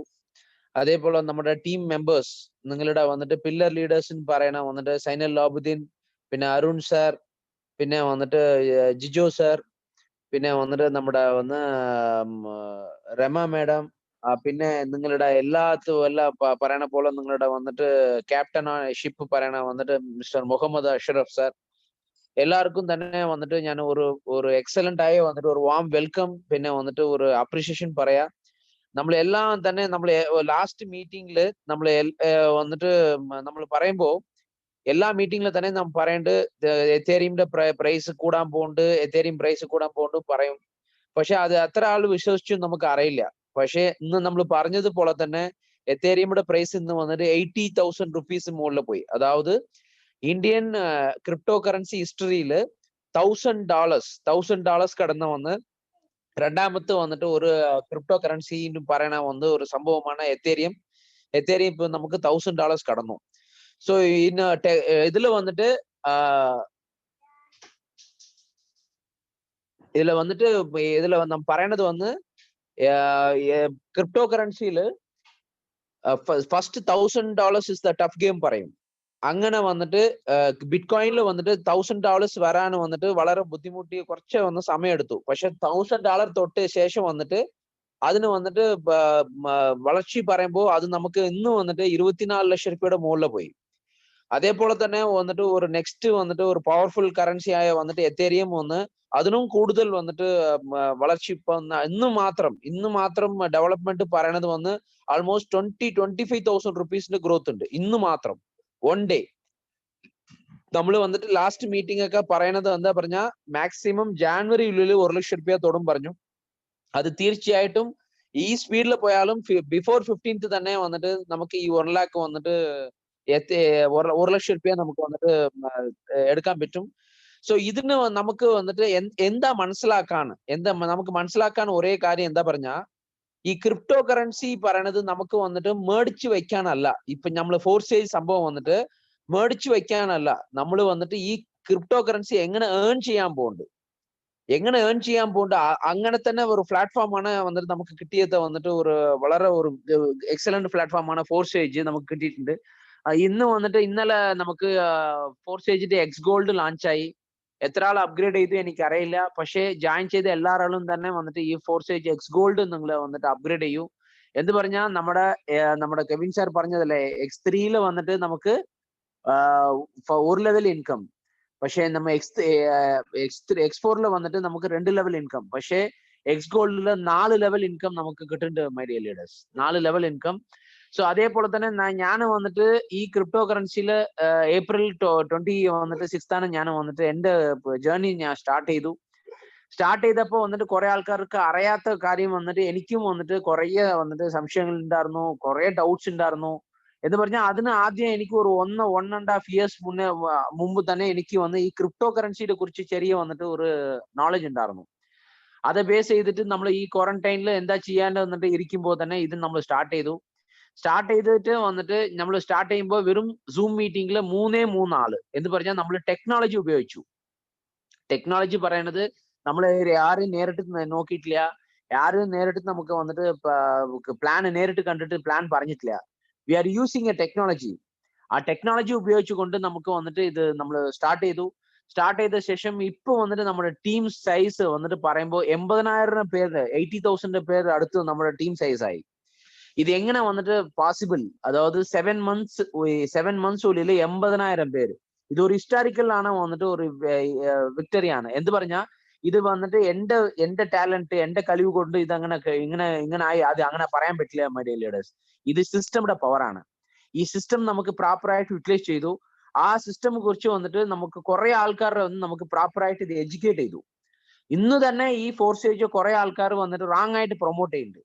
അതേപോലെ നമ്മുടെ ടീം മെമ്പേഴ്സ്, നിങ്ങളുടെ വന്നിട്ട് പില്ലർ ലീഡേഴ്സ് പറയണ വന്നിട്ട് സൈനൽ ലോബുദ്ദീൻ, പിന്നെ അരുൺ സാർ, പിന്നെ വന്നിട്ട് ജിജോ സാർ, പിന്നെ വന്നിട്ട് നമ്മുടെ രമ മാഡം, പിന്നെ നിങ്ങളുടെ എല്ലാ പറയണ പോലെ നിങ്ങളുടെ വന്നിട്ട് ക്യാപ്റ്റൻ ഷിപ്പ് പറയണ വന്നിട്ട് മിസ്റ്റർ മുഹമ്മദ് അഷറഫ് സാർ, എല്ലാവർക്കും തന്നെ വന്നിട്ട് ഞാൻ ഒരു എക്സലന്റ് ആയ വന്നിട്ട് ഒരു വാം വെൽക്കം, പിന്നെ വന്നിട്ട് ഒരു അപ്രീഷിയേഷൻ പറയാ. നമ്മളെല്ലാം തന്നെ ലാസ്റ്റ് മീറ്റിംഗില് വന്നിട്ട് നമ്മൾ പറയുമ്പോ എല്ലാ മീറ്റിംഗിലും തന്നെ നാം പറയേണ്ടത് എത്തേരിയമിന്റെ പ്രൈസ് കൂടാൻ പോകുന്നുണ്ട്, എത്തേരിയം പ്രൈസ് കൂടാൻ പോകുന്നുണ്ട് പറയും. പക്ഷെ അത് എത്ര ആൾ വിശ്വസിച്ചു നമുക്ക് അറിയില്ല. പക്ഷെ ഇന്ന് നമ്മൾ പറഞ്ഞതുപോലെ തന്നെ എത്തേരിയമിന്റെ പ്രൈസ് ഇന്ന് വന്നിട്ട് 80,000 റുപ്പീസ് മുകളിൽ പോയി. അതായത് ഇന്ത്യൻ ക്രിപ്റ്റോ കറൻസി ഹിസ്റ്ററിയിൽ $1,000 കടന്നു വന്ന് രണ്ടാമത്തെ വന്നിട്ട് ഒരു ക്രിപ്റ്റോ കറൻസി പറയണ ഒരു സംഭവമാണ് എത്തേരിയം. എത്തേരിയം ഇപ്പൊ നമുക്ക് $1,000 കടന്നു. സോ ഇതില് വന്നിട്ട് നാം പറയണത് ക്രിപ്റ്റോ കറൻസിയില് first $1,000 is the tough game പറയും. അങ്ങനെ വന്നിട്ട് ബിറ്റ്കോയിനിൽ വന്നിട്ട് $1,000 വരാൻ വന്നിട്ട് വളരെ ബുദ്ധിമുട്ടി കുറച്ച് സമയം എടുത്തു. പക്ഷെ $1,000 തൊട്ട് ശേഷം വന്നിട്ട് അതിന് വന്നിട്ട് വളർച്ച പറയുമ്പോൾ അത് നമുക്ക് ഇന്ന് വന്നിട്ട് 24 ലക്ഷം രൂപയുടെ മുകളിൽ പോയി. അതേപോലെ തന്നെ വന്നിട്ട് ഒരു നെക്സ്റ്റ് വന്നിട്ട് ഒരു പവർഫുൾ കറൻസി ആയ വന്നിട്ട് എത്തേരിയം അതിനും കൂടുതൽ വന്നിട്ട് വളർച്ച ഇന്ന് മാത്രം ഡെവലപ്മെന്റ് പറയണത് ആൾമോസ്റ്റ് 25,000 റുപ്പീസിന്റെ ഗ്രോത്ത് ഉണ്ട് ഇന്ന് മാത്രം വൺ ഡേ. നമ്മൾ വന്നിട്ട് ലാസ്റ്റ് മീറ്റിംഗ് ഒക്കെ പറയണത് എന്താ പറഞ്ഞാൽ മാക്സിമം ജാനുവരിയിലുള്ളിൽ 1 ലക്ഷം രൂപ തൊടും പറഞ്ഞു. അത് തീർച്ചയായിട്ടും ഈ സ്പീഡിൽ പോയാലും ബിഫോർ 15th തന്നെ വന്നിട്ട് നമുക്ക് ഈ 1 ലാക്ക് വന്നിട്ട് 1 ലക്ഷം രൂപ നമുക്ക് വന്നിട്ട് എടുക്കാൻ പറ്റും. സോ ഇതിന് നമുക്ക് വന്നിട്ട് നമുക്ക് മനസ്സിലാക്കാൻ ഒരേ കാര്യം എന്താ പറഞ്ഞാ, ഈ ക്രിപ്റ്റോ കറൻസി പറയണത് നമുക്ക് വന്നിട്ട് മേടിച്ചു വെക്കാനല്ല. ഇപ്പൊ നമ്മൾ ഫോർസേജ് സംഭവം വന്നിട്ട് മേടിച്ചു വെക്കാനല്ല. നമ്മൾ വന്നിട്ട് ഈ ക്രിപ്റ്റോ കറൻസി എങ്ങനെ ഏൺ ചെയ്യാൻ പോകുന്നുണ്ട് അങ്ങനെ തന്നെ ഒരു പ്ലാറ്റ്ഫോമാണ് വന്നിട്ട് നമുക്ക് കിട്ടിയത്. വന്നിട്ട് വളരെ ഒരു എക്സലന്റ് പ്ലാറ്റ്ഫോമാണ് ഫോർസേജ് നമുക്ക് കിട്ടിയിട്ടുണ്ട്. ഇന്നലെ നമുക്ക് ഫോർസേജിന്റെ എക്സ് ഗോൾഡ് ലോഞ്ചായി. എത്ര ആൾ അപ്ഗ്രേഡ് ചെയ്തു എനിക്കറിയില്ല. പക്ഷേ ജോയിൻ ചെയ്ത എല്ലാവരും തന്നെ വന്നിട്ട് ഈ ഫോർസേജ് എക്സ് ഗോൾഡ് നിങ്ങൾ വന്നിട്ട് അപ്ഗ്രേഡ് ചെയ്യൂ. എന്ന് പറഞ്ഞാൽ നമ്മുടെ കെവിൻ സാർ പറഞ്ഞതല്ലേ, X3 വന്നിട്ട് നമുക്ക് 1 ലെവൽ ഇൻകം. പക്ഷേ നമ്മ X4 വന്നിട്ട് നമുക്ക് 2 ലെവൽ ഇൻകം. പക്ഷേ എക്സ് ഗോൾഡില് 4 ലെവൽ ഇൻകം നമുക്ക് കിട്ടുന്നുണ്ട് my dear leaders, 4 level income. So അതേപോലെ തന്നെ ഞാൻ വന്നിട്ട് ഈ ക്രിപ്റ്റോ കറൻസിയില് April 26 ഞാൻ വന്നിട്ട് എന്റെ ജേർണി ഞാൻ സ്റ്റാർട്ട് ചെയ്തപ്പോ വന്നിട്ട് കുറെ ആൾക്കാർക്ക് അറിയാത്ത കാര്യം വന്നിട്ട് എനിക്കും വന്നിട്ട് കുറെ വന്നിട്ട് സംശയങ്ങൾ ഉണ്ടായിരുന്നു, കുറെ ഡൗട്ട്സ് ഉണ്ടായിരുന്നു. എന്ന് പറഞ്ഞാൽ അതിന് ആദ്യം എനിക്ക് ഒരു 1.5 years മുമ്പ് തന്നെ എനിക്ക് ഈ ക്രിപ്റ്റോ കറൻസിയെ കുറിച്ച് ചെറിയ വന്നിട്ട് ഒരു നോളജ് ഉണ്ടായിരുന്നു. അത് ബേസ് ചെയ്തിട്ട് നമ്മൾ ഈ ക്വാറന്റൈനിൽ എന്താ ചെയ്യാണ്ട് വന്നിട്ട് ഇരിക്കുമ്പോൾ തന്നെ ഇത് നമ്മൾ സ്റ്റാർട്ട് ചെയ്തിട്ട് വന്നിട്ട് നമ്മൾ സ്റ്റാർട്ട് ചെയ്യുമ്പോൾ വെറും സൂം മീറ്റിംഗിൽ 3 ആള് എന്ന് പറഞ്ഞാൽ നമ്മൾ ടെക്നോളജി ഉപയോഗിച്ചു. ടെക്നോളജി പറയണത് നമ്മൾ ആരും നേരിട്ട് നോക്കിയിട്ടില്ല, ആരും നേരിട്ട് നമുക്ക് വന്നിട്ട് പ്ലാൻ നേരിട്ട് കണ്ടിട്ട് പ്ലാൻ പറഞ്ഞിട്ടില്ല. We are using a technology. ആ ടെക്നോളജി ഉപയോഗിച്ചുകൊണ്ട് നമുക്ക് വന്നിട്ട് ഇത് നമ്മൾ സ്റ്റാർട്ട് ചെയ്ത ശേഷം ഇപ്പൊ വന്നിട്ട് നമ്മുടെ ടീം സൈസ് വന്നിട്ട് പറയുമ്പോൾ 80,000 പേര് 80,000 പേര് അടുത്ത് നമ്മുടെ ടീം സൈസ് ആയി. ഇത് എങ്ങനെ വന്നിട്ട് പോസിബിൾ? അതായത് 7 months ഉള്ളിൽ 80,000 പേര്. ഇത് ഒരു ഹിസ്റ്റോറിക്കൽ ആണ്, വന്നിട്ട് ഒരു വിക്ടറിയാണ്. എന്ത് പറഞ്ഞാൽ ഇത് വന്നിട്ട് എന്റെ ടാലന്റ്, എന്റെ കഴിവ് കൊണ്ട് ഇത് ഇങ്ങനെ ആയി അത് അങ്ങനെ പറയാൻ പറ്റില്ല മൈ ഡിയർ ലീഡേഴ്സ്. ഇത് സിസ്റ്റമിന്റെ പവറാണ്. ഈ സിസ്റ്റം നമുക്ക് പ്രോപ്പറായിട്ട് യൂട്ടിലൈസ് ചെയ്തു. ആ സിസ്റ്റം കുറിച്ച് വന്നിട്ട് നമുക്ക് കുറെ ആൾക്കാരെ നമുക്ക് പ്രോപ്പറായിട്ട് ഇത് എഡ്യൂക്കേറ്റ് ചെയ്തു. ഇന്ന് തന്നെ ഈ ഫോർസേജ് കുറെ ആൾക്കാർ വന്നിട്ട് റാങ് ആയിട്ട് പ്രൊമോട്ട് ചെയ്യുന്നുണ്ട്.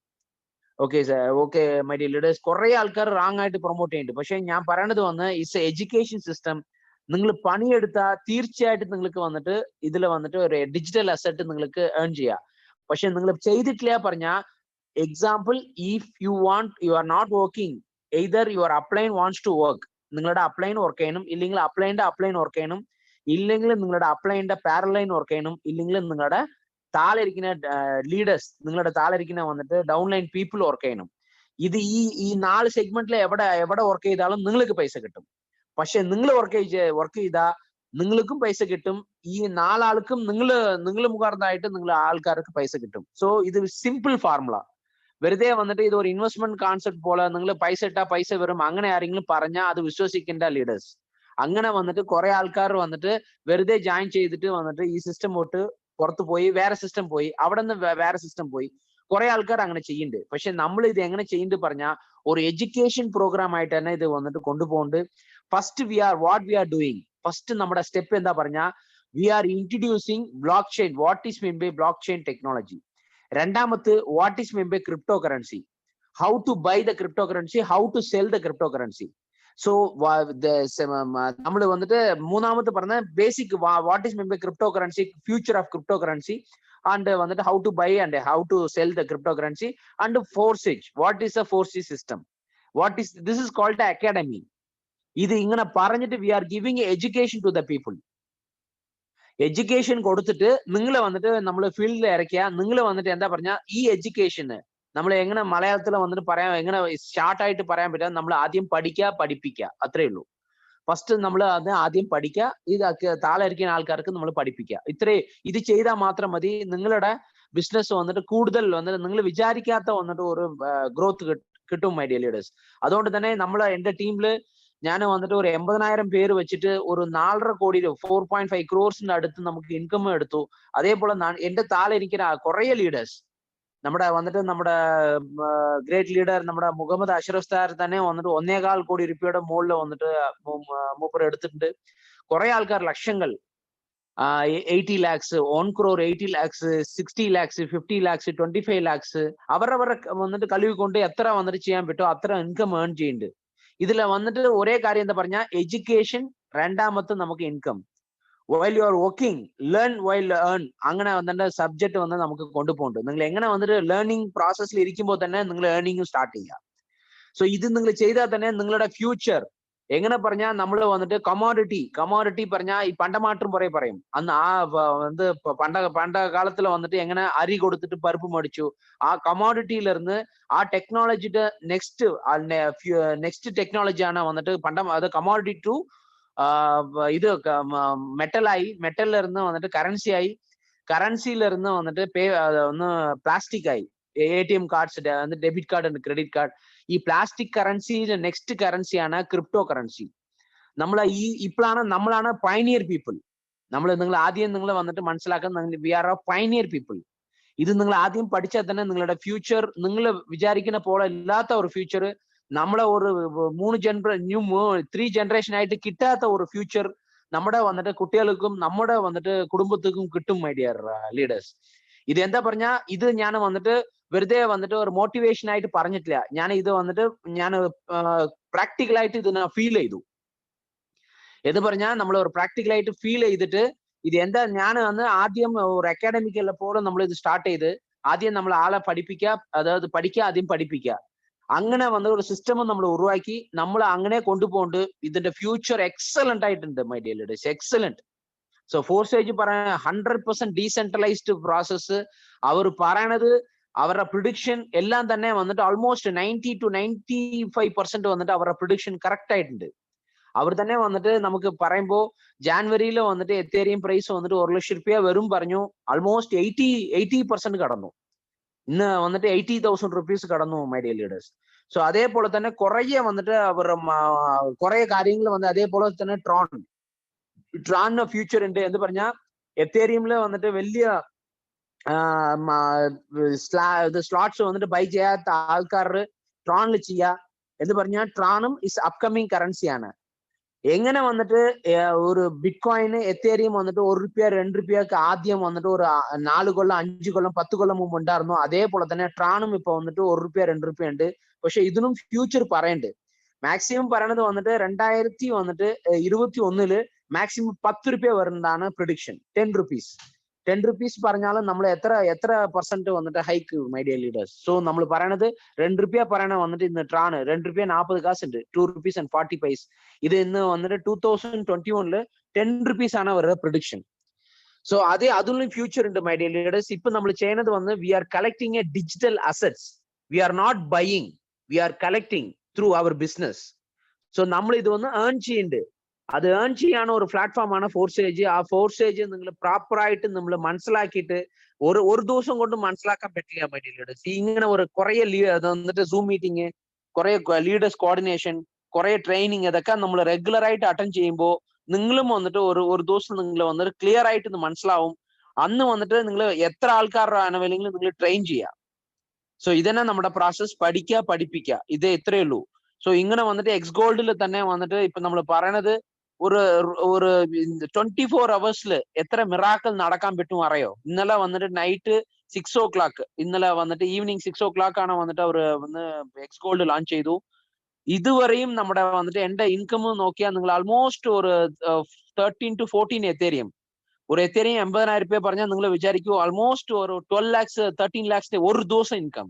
Okay okay my dear leaders, കുറെ ആൾക്കാർ റാങ് ആയിട്ട് പ്രൊമോട്ട് ചെയ്യുന്നുണ്ട്. പക്ഷെ ഞാൻ പറയണത് വന്ന് ഇറ്റ്സ് എഡ്യൂക്കേഷൻ സിസ്റ്റം. നിങ്ങൾ പണിയെടുത്താൽ തീർച്ചയായിട്ടും നിങ്ങൾക്ക് വന്നിട്ട് ഇതിൽ വന്നിട്ട് ഒരു ഡിജിറ്റൽ അസറ്റ് നിങ്ങൾക്ക് ഏൺ ചെയ്യാം. പക്ഷെ നിങ്ങൾ ചെയ്തിട്ടില്ല പറഞ്ഞ example, if you are not working, either your upline wants to work, നിങ്ങളുടെ അപ്ലൈൻ വർക്ക് ചെയ്യണം, ഇല്ലെങ്കിൽ അപ്ലൈൻ വർക്ക് ചെയ്യണം, ഇല്ലെങ്കിൽ നിങ്ങളുടെ അപ്ലൈൻ്റെ പാരലൈൻ വർക്ക് ചെയ്യണം, ഇല്ലെങ്കിൽ നിങ്ങളുടെ താഴെ ഇരിക്കുന്ന ലീഡേഴ്സ്, നിങ്ങളുടെ താഴെ ഇരിക്കുന്ന വന്നിട്ട് ഡൗൺലൈൻ പീപ്പിൾ വർക്ക് ചെയ്യണം. ഇത് ഈ 4 സെഗ്മെന്റിൽ എവിടെ വർക്ക് ചെയ്താലും നിങ്ങൾക്ക് പൈസ കിട്ടും. പക്ഷെ നിങ്ങൾ വർക്ക് ചെയ്താൽ നിങ്ങൾക്കും പൈസ കിട്ടും, ഈ 4 ആൾക്കും നിങ്ങൾ മുഖാന്തരമായിട്ട് നിങ്ങൾ ആൾക്കാർക്ക് പൈസ കിട്ടും. സോ ഇത് സിമ്പിൾ ഫോർമുല. വെറുതെ വന്നിട്ട് ഇത് ഒരു ഇൻവെസ്റ്റ്മെന്റ് കോൺസെപ്റ്റ് പോലെ നിങ്ങൾ പൈസ ഇട്ടാ പൈസ വരും അങ്ങനെ ആരെങ്കിലും പറഞ്ഞാൽ അത് വിശ്വസിക്കേണ്ട ലീഡേഴ്സ്. അങ്ങനെ വന്നിട്ട് കുറെ ആൾക്കാർ വന്നിട്ട് വെറുതെ ജോയിൻ ചെയ്തിട്ട് വന്നിട്ട് ഈ സിസ്റ്റം തൊട്ട് പുറത്ത് പോയി വേറെ സിസ്റ്റം പോയി, അവിടെ നിന്ന് വേറെ സിസ്റ്റം പോയി, കുറെ ആൾക്കാർ അങ്ങനെ ചെയ്യുന്നുണ്ട്. പക്ഷെ നമ്മൾ ഇത് എങ്ങനെ ചെയ്യുന്നുണ്ട് പറഞ്ഞാൽ ഒരു എഡ്യൂക്കേഷൻ പ്രോഗ്രാം ആയിട്ട് തന്നെ ഇത് വന്നിട്ട് കൊണ്ടുപോകുന്നുണ്ട്. First what we are doing, first നമ്മുടെ സ്റ്റെപ്പ് എന്താ പറഞ്ഞാൽ we are introducing block chain. What is mean by block chain technology? രണ്ടാമത് what is mean by crypto currency, how to buy the crypto currency, how to sell the crypto currency. So നമ്മൾ വന്നിട്ട് മൂന്നാമത് പറഞ്ഞ basic what is mean by crypto currency, future of crypto currency, and வந்துட்டு how to buy and how to sell the cryptocurrency, and forsage, what is a forsage system, this is called the academy. ഇത് ഇങ്ങനെ പറഞ്ഞിട്ട് we are giving education to the people. Education കൊടുത്തിട്ട് നിങ്ങൾ വന്നിട്ട് നമ്മൾ ഫീൽഡിൽ ഇറക്കിയ നിങ്ങൾ വന്നിട്ട് എന്താ പറഞ്ഞ ഈ എഡ്യൂക്കേഷന് നമ്മൾ എങ്ങനെ മലയാളത്തിൽ വന്നിട്ട് പറയാം, എങ്ങനെ ഷാർട്ട് ആയിട്ട് പറയാൻ പറ്റുക, നമ്മൾ ആദ്യം പഠിക്കുക, അത്രേ ഉള്ളൂ. ഫസ്റ്റ് നമ്മൾ അത് ആദ്യം പഠിക്കുക, ഇത് താഴെ ഇരിക്കുന്ന ആൾക്കാർക്ക് നമ്മൾ പഠിപ്പിക്കുക. ഇത് ചെയ്താൽ മാത്രം മതി നിങ്ങളുടെ ബിസിനസ് വന്നിട്ട് കൂടുതൽ വന്നിട്ട് നിങ്ങൾ വിചാരിക്കാത്ത വന്നിട്ട് ഒരു ഗ്രോത്ത് കിട്ടും മൈ ഡിയർ ലീഡേഴ്സ്. അതുകൊണ്ട് തന്നെ എന്റെ ടീമില് ഞാൻ വന്നിട്ട് ഒരു 80,000 പേര് വെച്ചിട്ട് ഒരു 4.5 കോടി 4.5 crores അടുത്ത് നമുക്ക് ഇൻകം എടുത്തു. അതേപോലെ എന്റെ താഴെ ഇരിക്കുന്ന കുറെ ലീഡേഴ്സ്, നമ്മുടെ ഗ്രേറ്റ് ലീഡർ നമ്മുടെ മുഹമ്മദ് അഷ്റഫ് സാർ തന്നെ വന്നിട്ട് 1.25 കോടി രൂപയുടെ മുകളിൽ വന്നിട്ട് മൂപ്പർ എടുത്തിട്ടുണ്ട്. കുറെ ആൾക്കാർ ലക്ഷങ്ങൾ, 80 lakhs, 1 crore, 80 lakhs, 60 lakhs, 50 lakhs, 25 lakhs അവരവരെ വന്നിട്ട് കലുവിക്കൊണ്ട് എത്ര വന്നിട്ട് ചെയ്യാൻ പറ്റുമോ അത്ര ഇൻകം ഏൺ ചെയ്യുന്നുണ്ട്. ഇതിൽ വന്നിട്ട് ഒരേ കാര്യം എന്താ പറഞ്ഞാൽ എഡ്യൂക്കേഷൻ, രണ്ടാമത്തെ നമുക്ക് income. while you are working, learn while earn, അങ്ങനെ വന്നിട്ട് സബ്ജക്ട് വന്ന് നമുക്ക് കൊണ്ടുപോകുന്നുണ്ട്. നിങ്ങൾ എങ്ങനെ വന്നിട്ട് ലേണിംഗ് പ്രോസസ്സിൽ ഇരിക്കുമ്പോൾ തന്നെ നിങ്ങൾ ഏർണിംഗ് സ്റ്റാർട്ട് ചെയ്യുക. സോ ഇത് നിങ്ങൾ ചെയ്താൽ തന്നെ നിങ്ങളുടെ ഫ്യൂച്ചർ എങ്ങനെ പറഞ്ഞാൽ നമ്മൾ വന്നിട്ട് കമോഡിറ്റി പറഞ്ഞാൽ ഈ പണ്ടമാറ്റം പറയും. അന്ന് പണ്ട കാലത്തിൽ വന്നിട്ട് എങ്ങനെ അരി കൊടുത്തിട്ട് പരുപ്പ് മേടിച്ചു, ആ കമോഡിറ്റിയിലിരുന്ന് ആ ടെക്നോളജിയുടെ നെക്സ്റ്റ് ടെക്നോളജിയാണ് വന്നിട്ട് അത് കമോഡിറ്റി ടു ഇത് മെറ്റലിലിരുന്ന് വന്നിട്ട് കറൻസിയിലിരുന്ന് വന്നിട്ട് പ്ലാസ്റ്റിക് ആയി. ATM cards, debit card and credit card. ഈ പ്ലാസ്റ്റിക് കറൻസിയുടെ നെക്സ്റ്റ് കറൻസിയാണ് ക്രിപ്റ്റോ കറൻസി. നമ്മളാണ് പൈനിയർ പീപ്പിൾ. നിങ്ങൾ ആദ്യം വന്നിട്ട് മനസ്സിലാക്കാൻ we are a pioneer people. ഇത് നിങ്ങൾ ആദ്യം പഠിച്ചാൽ തന്നെ നിങ്ങളുടെ ഫ്യൂച്ചർ നിങ്ങൾ വിചാരിക്കുന്ന പോലെ ഇല്ലാത്ത ഒരു ഫ്യൂച്ചർ, നമ്മളെ ഒരു 3 ജനറേഷൻ ആയിട്ട് കിട്ടാത്ത ഒരു ഫ്യൂച്ചർ നമ്മുടെ വന്നിട്ട് കുട്ടികൾക്കും നമ്മുടെ വന്നിട്ട് കുടുംബത്തിനും കിട്ടും മൈ ഡിയർ ലീഡേഴ്സ്. ഇത് എന്താ പറഞ്ഞാ ഇത് ഞാൻ വന്നിട്ട് വെറുതെ വന്നിട്ട് ഒരു മോട്ടിവേഷൻ ആയിട്ട് പറഞ്ഞിട്ടില്ല. ഞാൻ പ്രാക്ടിക്കലായിട്ട് ഇതിനെ ഫീൽ ചെയ്തു. എന്ന് പറഞ്ഞാൽ നമ്മൾ ഒരു പ്രാക്ടിക്കലായിട്ട് ഫീൽ ചെയ്തിട്ട് ഇത് എന്താ ഞാൻ ആദ്യം ഒരു അക്കാഡമിക് പോലെ നമ്മൾ ഇത് സ്റ്റാർട്ട് ചെയ്ത് ആദ്യം നമ്മൾ ആളെ പഠിപ്പിക്കുക, അതായത് ആദ്യം പഠിപ്പിക്കുക. അങ്ങനെ വന്ന ഒരു സിസ്റ്റം നമ്മൾ ഉരുവാക്കി നമ്മൾ അങ്ങനെ കൊണ്ടുപോകുന്നുണ്ട്. ഇതിന്റെ ഫ്യൂച്ചർ എക്സലന്റ് ആയിട്ടുണ്ട് my dear leaders, excellent. So Forsage പറയാൻ 100% ഡീസെൻട്രലൈസ്ഡ് പ്രോസസ്. അവർ പറയണത് അവരുടെ പ്രിഡിക്ഷൻ എല്ലാം തന്നെ വന്നിട്ട് ഓൾമോസ്റ്റ് 90 to 95% വന്നിട്ട് അവരുടെ പ്രിഡിക്ഷൻ കറക്റ്റ് ആയിട്ടുണ്ട്. അവർ തന്നെ വന്നിട്ട് നമുക്ക് പറയുമ്പോൾ ജാനുവരിയിൽ വന്നിട്ട് എത്തേരിയം പ്രൈസ് വന്നിട്ട് 1 ലക്ഷം രൂപ വരും പറഞ്ഞു. ഓൾമോസ്റ്റ് 80% കടന്നു. ഇന്ന് വന്നിട്ട് 80,000 rupees കടന്നു മൈ ഡിയർ ലീഡേഴ്സ്. സോ അതേപോലെ തന്നെ കുറെ വന്നിട്ട് അവർ കുറെ കാര്യങ്ങൾ വന്ന് അതേപോലെ തന്നെ ട്രോണിന് ഫ്യൂച്ചർ ഉണ്ട് എന്ന് പറഞ്ഞാൽ എത്തേരിയമില് വന്നിട്ട് വലിയ സ്ലോട്ട്സ് വന്നിട്ട് ബൈ ചെയ്യാത്ത ആൾക്കാർ ട്രോണിൽ ചെയ്യുക എന്ന് പറഞ്ഞാൽ ട്രോണും ഇസ് അപ്കമിങ് കറൻസിയാണ്. എങ്ങനെ വന്നിട്ട് ഒരു ബിറ്റ്കോയിന് എത്തേരിയം വന്നിട്ട് ₹1 ₹2 ആദ്യം വന്നിട്ട് ഒരു 4 കൊല്ലം 5 കൊല്ലം 10 കൊല്ലം മുമ്പ് ഉണ്ടായിരുന്നു. അതേപോലെ തന്നെ ട്രാണും ഇപ്പൊ വന്നിട്ട് ₹1 ₹2 ഉണ്ട്. പക്ഷെ ഇതിനും ഫ്യൂച്ചർ പറയണ്ട്. മാക്സിമം പറയണത് വന്നിട്ട് 2021 മാക്സിമം ₹10 വരുന്നതാണ് പ്രഡിക്ഷൻ. ₹10 പറഞ്ഞാലും നമ്മൾ എത്ര പെർസെന്റ് വന്നിട്ട് hike my dear leaders. So നമ്മൾ പറയണത് ₹2 പറയണ വന്നിട്ട് ഇന്ന് ട്രാണ് ₹2.40 ഉണ്ട്, ₹2.40. ഇത് ഇന്ന് വന്നിട്ട് 2021 ₹10 ആണ് അവരുടെ പ്രഡിക്ഷൻ. സോ അതിലും ഫ്യൂച്ചർ ഉണ്ട് മൈ ഡിയർ ലീഡേഴ്സ്. ഇപ്പൊ നമ്മൾ ചെയ്യുന്നത് വന്ന് we are collecting a digital assets. We are not buying, we are collecting through our business. So നമ്മൾ ഇത് വന്ന് ഏൺ ചെയ്യുന്നുണ്ട്. അത് ഏൺ ചെയ്യാൻ ഒരു പ്ലാറ്റ്ഫോം ആണ് ഫോർസേജ്. ആ ഫോർസേജ് നിങ്ങൾ പ്രോപ്പർ ആയിട്ട് നമ്മൾ മനസ്സിലാക്കിയിട്ട് ഒരു ദിവസം കൊണ്ട് മനസ്സിലാക്കാൻ പറ്റില്ല മൈ ഡിയർ ലീഡേഴ്സ്. ഇങ്ങനെ ഒരു കുറെ വന്നിട്ട് സൂം മീറ്റിംഗ്, കുറെ ലീഡേഴ്സ് കോർഡിനേഷൻ, കുറെ ട്രെയിനിങ്, ഇതൊക്കെ നമ്മൾ റെഗുലർ ആയിട്ട് അറ്റൻഡ് ചെയ്യുമ്പോൾ നിങ്ങളും വന്നിട്ട് ഒരു ദിവസം നിങ്ങൾ വന്നിട്ട് ക്ലിയർ ആയിട്ട് മനസ്സിലാവും. അന്ന് വന്നിട്ട് നിങ്ങൾ എത്ര ആൾക്കാരുടെ ആണെങ്കിലും നിങ്ങൾ ട്രെയിൻ ചെയ്യുക. സോ ഇതന്നെ നമ്മുടെ പ്രോസസ്. പഠിക്കുക, പഠിപ്പിക്കുക, ഇത് ഇത്രയേ ഉള്ളൂ. സോ ഇങ്ങനെ വന്നിട്ട് എക്സ് ഗോൾഡിൽ തന്നെ വന്നിട്ട് ഇപ്പൊ നമ്മൾ പറയണത് ഒരു 24 hours എത്ര മിറാക്കിൾ നടക്കാൻ പറ്റും അറിയോ? ഇന്നലെ വന്നിട്ട് നൈറ്റ് 6 o'clock, ഇന്നലെ വന്നിട്ട് ഈവനിങ് 6 o'clock ആണ് വന്നിട്ട് അവർ വന്ന് എക്സ് ഗോൾഡ് ലോഞ്ച് ചെയ്തു. ഇതുവരെയും നമ്മുടെ വന്നിട്ട് എന്റെ ഇൻകം നോക്കിയാൽ നിങ്ങൾ ആൾമോസ്റ്റ് ഒരു 13 to 14 എത്തേരിയം. ഒരു എത്തേരിയം ₹80,000 പറഞ്ഞാൽ നിങ്ങൾ വിചാരിക്കൂ ആൾമോസ്റ്റ് ഒരു 12 lakhs 13 lakhs ഒരു ദിവസം ഇൻകം.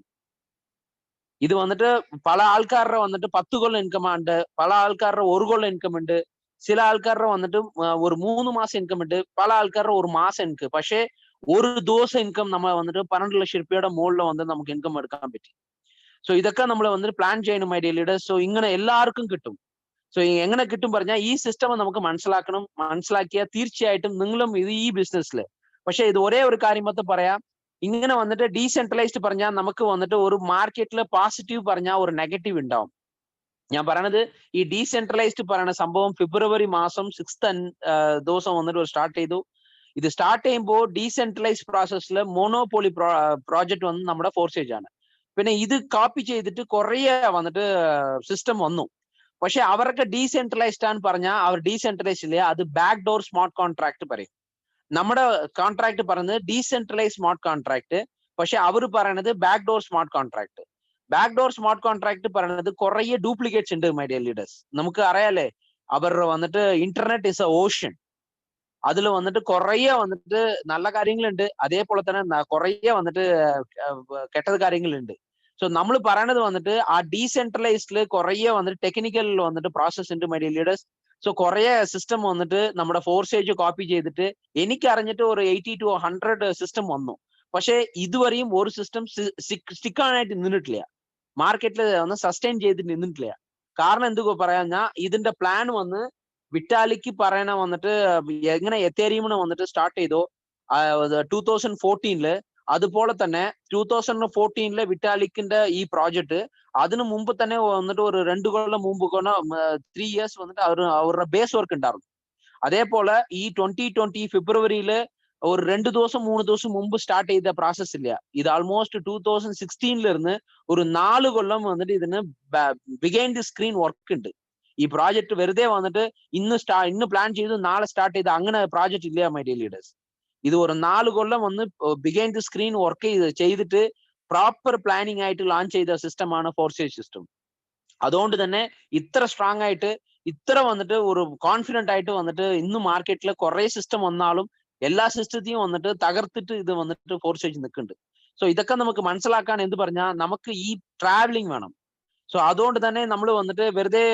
ഇത് വന്നിട്ട് പല ആൾക്കാരുടെ വന്നിട്ട് 10 കൊല്ലം ഇൻകം ഉണ്ട്, പല ആൾക്കാരുടെ 1 കൊല്ലം ഇൻകം ഉണ്ട്, ചില ആൾക്കാരുടെ വന്നിട്ട് ഒരു 3 മാസം ഇൻകം ഉണ്ട്, പല ആൾക്കാരുടെ 1 മാസം ഇൻകം. പക്ഷെ ഒരു ദിവസം ഇൻകം നമ്മൾ വന്നിട്ട് ₹12 ലക്ഷം മുകളിൽ വന്നിട്ട് നമുക്ക് ഇൻകം എടുക്കാൻ പറ്റി. സോ ഇതൊക്കെ നമ്മൾ വന്നിട്ട് പ്ലാൻ ചെയ്യണം മൈ ഡിയർ ലീഡേഴ്സ്. സോ ഇങ്ങനെ എല്ലാവർക്കും കിട്ടും. സോ എങ്ങനെ കിട്ടും പറഞ്ഞാൽ ഈ സിസ്റ്റം നമുക്ക് മനസ്സിലാക്കണം. മനസ്സിലാക്കിയാൽ തീർച്ചയായിട്ടും നിങ്ങളും ഇത് ഈ ബിസിനസ്സിൽ. പക്ഷെ ഇത് ഒരേ ഒരു കാര്യം മൊത്തം പറയാം, ഇങ്ങനെ വന്നിട്ട് ഡീസെൻട്രലൈസ്ഡ് പറഞ്ഞാൽ നമുക്ക് വന്നിട്ട് ഒരു മാർക്കറ്റിൽ പോസിറ്റീവ് പറഞ്ഞാൽ ഒരു നെഗറ്റീവ് ഉണ്ടാവും. ഞാൻ പറയണത് ഈ ഡീസെൻട്രലൈസ്ഡ് പറയുന്ന സംഭവം ഫെബ്രുവരി മാസം 6th ദിവസം വന്നിട്ട് സ്റ്റാർട്ട് ചെയ്തു. ഇത് സ്റ്റാർട്ട് ചെയ്യുമ്പോൾ ഡീസെൻട്രലൈസ്ഡ് പ്രോസസ്സിൽ മോണോപോളി പ്രോജക്ട് വന്ന് നമ്മുടെ ഫോർസേജ് ആണ്. പിന്നെ ഇത് കോപ്പി ചെയ്തിട്ട് കുറേ വന്നിട്ട് സിസ്റ്റം വന്നു. പക്ഷെ അവർക്ക് ഡീസെൻട്രലൈസ്ഡ് ആണ് പറഞ്ഞാൽ അവർ ഡീസെൻട്രലൈസ്ഡ് ഇല്ല, അത് ബാക്ക് ഡോർ സ്മാർട്ട് കോൺട്രാക്ട് പറയും. നമ്മുടെ കോൺട്രാക്ട് പറയുന്നത് ഡീസെൻട്രലൈസ് സ്മാർട്ട് കോൺട്രാക്ട്, പക്ഷെ അവർ പറയുന്നത് back door smart contract. Back door smart contract പറയുന്നത് കുറേ ഡ്യൂപ്ലിക്കേറ്റ്സ് ഉണ്ട് മൈ ഡിയർ ലീഡേഴ്സ്. നമുക്ക് അറിയാലേ, അവർ വന്നിട്ട് ഇന്റർനെറ്റ് ഇസ് എ ഓഷ്യൻ. അതിൽ വന്നിട്ട് കുറേ വന്നിട്ട് നല്ല കാര്യങ്ങളുണ്ട്, അതേപോലെ തന്നെ കുറേ വന്നിട്ട് കെട്ടത് കാര്യങ്ങളുണ്ട്. സോ നമ്മൾ പറയണത് വന്നിട്ട് ആ ഡീസെൻട്രലൈസ്ഡില് കുറേ വന്നിട്ട് ടെക്നിക്കൽ വന്നിട്ട് പ്രോസസ് ഉണ്ട് മൈ ഡിയർ ലീഡേഴ്സ്. സോ കുറേ സിസ്റ്റം വന്നിട്ട് നമ്മുടെ ഫോർസേജ് കോപ്പി ചെയ്തിട്ട് എനിക്ക് അറിഞ്ഞിട്ട് ഒരു 80 to 100 സിസ്റ്റം വന്നു. പക്ഷെ ഇതുവരെയും ഒരു സിസ്റ്റം സ്റ്റിക്കാനായിട്ട് നിന്നിട്ടില്ല, മാർക്കറ്റിൽ ഒന്ന് സസ്റ്റെയിൻ ചെയ്തിട്ട് നിന്നിട്ടില്ല. കാരണം എന്ത് പറയാഞ്ഞാ ഇതിന്റെ പ്ലാൻ വന്ന് വിറ്റാലിക്ക് പറയണ വന്നിട്ട് എങ്ങനെ എത്തേരിയമിന് വന്നിട്ട് സ്റ്റാർട്ട് ചെയ്തോ 2014 അതുപോലെ തന്നെ 2014 വിറ്റാലിക്കിന്റെ ഈ പ്രോജക്ട് അതിനു മുമ്പ് തന്നെ വന്നിട്ട് ഒരു 2 കൊല്ലം മുമ്പ് 3 years വന്നിട്ട് അവരുടെ ബേസ് വർക്ക് ഉണ്ടായിരുന്നു. അതേപോലെ ഈ 2020 ഫെബ്രുവരിയില് ഒരു 2 ദിവസം 3 ദിവസം മുമ്പ് സ്റ്റാർട്ട് ചെയ്ത പ്രോസസ് ഇല്ല. ഇത് ആൾമോസ്റ്റ് 2016 ഒരു 4 കൊല്ലം വന്നിട്ട് ഇതിന് ബിഹൈൻഡ് ദി സ്ക്രീൻ വർക്ക് ഉണ്ട്. ഈ പ്രോജക്ട് വെറുതെ വന്നിട്ട് ഇന്ന് പ്ലാൻ ചെയ്ത് നാളെ സ്റ്റാർട്ട് ചെയ്ത് അങ്ങനെ പ്രോജക്ട് ഇല്ല മൈ ഡിയർ ലീഡേഴ്സ്. ഇത് ഒരു 4 കൊല്ലം വന്ന് ബിഹൈൻഡ് ദി സ്ക്രീൻ വർക്ക് ചെയ്തിട്ട് പ്രോപ്പർ പ്ലാനിങ് ആയിട്ട് ലോഞ്ച് ചെയ്ത സിസ്റ്റമാണ് ഫോർസേജ് സിസ്റ്റം. അതുകൊണ്ട് തന്നെ ഇത്ര സ്ട്രോങ് ആയിട്ട് ഇത്ര വന്നിട്ട് ഒരു കോൺഫിഡന്റ് ആയിട്ട് വന്നിട്ട് ഇന്ന് മാർക്കറ്റിൽ കുറെ സിസ്റ്റം വന്നാലും എല്ലാ സിസ്റ്റത്തെയും വന്നിട്ട് തകർത്തിട്ട് ഇത് വന്നിട്ട് ഫോർസേജ് നിൽക്കുന്നുണ്ട്. സോ ഇതൊക്കെ നമുക്ക് മനസ്സിലാക്കാൻ എന്ത് പറഞ്ഞാൽ നമുക്ക് ഈ ട്രാവലിംഗ് വേണം. സോ അതുകൊണ്ട് തന്നെ നമ്മൾ വന്നിട്ട് വെറുതെ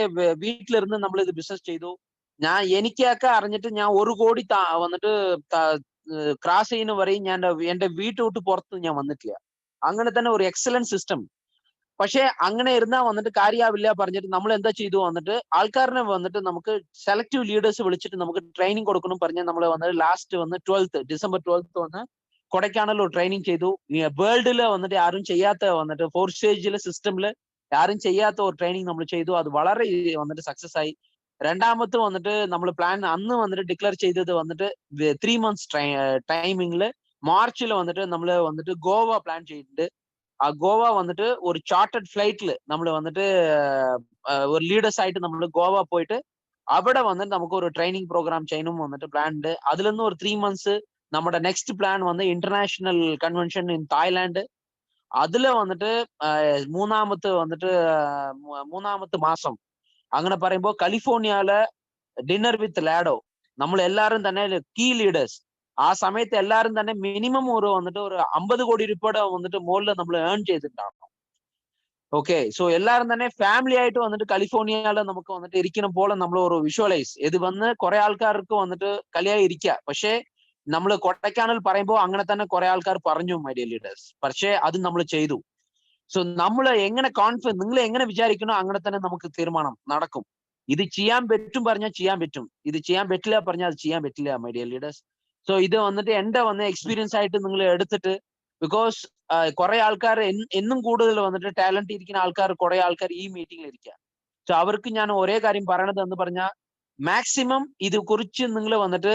വീട്ടിലിരുന്ന് നമ്മൾ ഇത് ബിസിനസ് ചെയ്തു. എനിക്കൊക്കെ അറിഞ്ഞിട്ട് ഞാൻ 1 കോടി വന്നിട്ട് ക്രാസ് ചെയ്യുന്ന വരെയും ഞാൻ എന്റെ വീട്ടു വിട്ട് പുറത്ത് ഞാൻ വന്നിട്ടില്ല. അങ്ങനെ തന്നെ ഒരു എക്സലന്റ് സിസ്റ്റം. പക്ഷെ അങ്ങനെ ഇരുന്നാൽ വന്നിട്ട് കാര്യമാവില്ല പറഞ്ഞിട്ട് നമ്മൾ എന്താ ചെയ്തു വന്നിട്ട് ആൾക്കാരനെ വന്നിട്ട് നമുക്ക് സെലക്ടീവ് ലീഡേഴ്സ് വിളിച്ചിട്ട് നമുക്ക് ട്രെയിനിങ് കൊടുക്കണം പറഞ്ഞാൽ നമ്മൾ വന്നിട്ട് ലാസ്റ്റ് വന്ന് December 12th വന്ന് കൊടൈക്കനാലിൽ ട്രെയിനിങ് ചെയ്തു. വേൾഡില് വന്നിട്ട് ആരും ചെയ്യാത്ത വന്നിട്ട് ഫോർസേജിലെ സിസ്റ്റമില് ആരും ചെയ്യാത്ത ഒരു ട്രെയിനിങ് നമ്മൾ ചെയ്തു. അത് വളരെ വന്നിട്ട് സക്സസ് ആയി. രണ്ടാമത്തെ വന്നിട്ട് നമ്മൾ പ്ലാൻ അന്ന് വന്നിട്ട് ഡിക്ലെയർ ചെയ്തത് വന്നിട്ട് 3 months ടൈമിങ്ങില് മാർച്ചിൽ വന്നിട്ട് നമ്മൾ വന്നിട്ട് ഗോവ പ്ലാൻ ചെയ്തിട്ടുണ്ട്. ആ ഗോവ വന്നിട്ട് ഒരു ചാർട്ടഡ് ഫ്ലൈറ്റിൽ നമ്മൾ വന്നിട്ട് ഒരു ലീഡേഴ്സ് ആയിട്ട് നമ്മൾ ഗോവ പോയിട്ട് അവിടെ വന്നിട്ട് നമുക്ക് ഒരു ട്രെയിനിങ് പ്രോഗ്രാം ചെയ്യണം വന്നിട്ട് പ്ലാൻ ഉണ്ട്. അതിൽ നിന്ന് ഒരു 3 months നമ്മുടെ നെക്സ്റ്റ് പ്ലാൻ വന്ന് ഇന്റർനാഷണൽ കൺവെൻഷൻ ഇൻ തായ്ലാൻഡ്. അതില് വന്നിട്ട് മൂന്നാമത്തെ മാസം അങ്ങനെ പറയുമ്പോൾ കലിഫോർണിയയില് ഡിന്നർ വിത്ത് ലാഡോ. നമ്മൾ എല്ലാരും തന്നെ കീ ലീഡേഴ്സ് ആ സമയത്ത് എല്ലാരും തന്നെ മിനിമം ഒരു 50 കോടി രൂപയുടെ വന്നിട്ട് മുകളിൽ നമ്മൾ ഏൺ ചെയ്തിട്ടുണ്ടാവും. ഓക്കെ, സോ എല്ലാരും തന്നെ ഫാമിലി ആയിട്ട് വന്നിട്ട് കലിഫോർണിയയില് നമുക്ക് വന്നിട്ട് ഇരിക്കുന്ന പോലെ നമ്മൾ ഒരു വിഷ്വലൈസ് ഇത് വന്ന് കുറെ ആൾക്കാർക്ക് വന്നിട്ട് കളിയായി ഇരിക്കുക. പക്ഷേ നമ്മൾ കൊടൈക്കനാൽ പറയുമ്പോൾ അങ്ങനെ തന്നെ കുറെ ആൾക്കാർ പറഞ്ഞു മൈ ഡിയർ ലീഡേഴ്സ്, പക്ഷേ അത് നമ്മൾ ചെയ്തു. സോ നമ്മൾ എങ്ങനെ കോൺഫിഡൻസ്, നിങ്ങൾ എങ്ങനെ വിചാരിക്കണോ അങ്ങനെ തന്നെ നമുക്ക് തീരുമാനം നടക്കും. ഇത് ചെയ്യാൻ പറ്റും പറഞ്ഞാൽ ചെയ്യാൻ പറ്റും, ഇത് ചെയ്യാൻ പറ്റില്ല പറഞ്ഞാൽ അത് ചെയ്യാൻ പറ്റില്ല മൈ ഡിയർ ലീഡേഴ്സ്. സോ ഇത് വന്നിട്ട് എന്റെ എക്സ്പീരിയൻസ് ആയിട്ട് നിങ്ങൾ എടുത്തിട്ട്, ബിക്കോസ് കുറെ ആൾക്കാർ എന്നും കൂടുതൽ വന്നിട്ട് ടാലന്റ് ഇരിക്കുന്ന ആൾക്കാർ കുറെ ആൾക്കാർ ഈ മീറ്റിംഗിൽ ഇരിക്കുക. സോ അവർക്ക് ഞാൻ ഒരേ കാര്യം പറയണത് എന്ന് പറഞ്ഞാൽ മാക്സിമം ഇത് കുറിച്ച് നിങ്ങൾ വന്നിട്ട്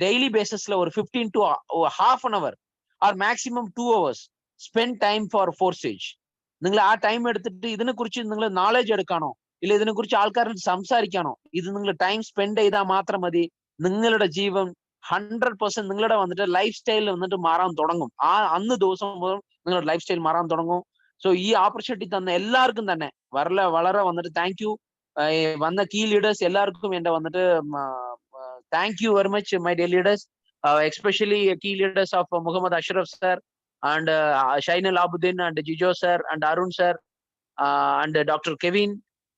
ഡെയിലി ബേസിസിൽ ഒരു 15 to half an hour or maximum 2 hours spend time for Forsage. നിങ്ങൾ ആ ടൈം എടുത്തിട്ട് ഇതിനെ കുറിച്ച് നിങ്ങൾ നോളജ് എടുക്കാനോ ഇല്ല ഇതിനെ കുറിച്ച് ആൾക്കാരുടെ സംസാരിക്കാനോ, ഇത് നിങ്ങൾ ടൈം സ്പെൻഡ് ചെയ്താൽ മാത്രം മതി. നിങ്ങളുടെ ജീവൻ 100% നിങ്ങളുടെ വന്നിട്ട് ലൈഫ് സ്റ്റൈൽ വന്നിട്ട് മാറാൻ തുടങ്ങും. ആ അന്ന് ദിവസം മുതൽ നിങ്ങളുടെ ലൈഫ് സ്റ്റൈൽ മാറാൻ തുടങ്ങും. സോ ഈ ഓപ്പർച്യൂണിറ്റി തന്ന എല്ലാവർക്കും തന്നെ വളരെ വന്നിട്ട് താങ്ക് യു. വന്ന കീ ലീഡേഴ്സ് എല്ലാവർക്കും എന്റെ വന്നിട്ട് thank you very much my dear leaders, especially key leaders of Muhammad Ashraf sir and Shainal Abuddin and Jijo sir and Arun sir and Dr. Kevin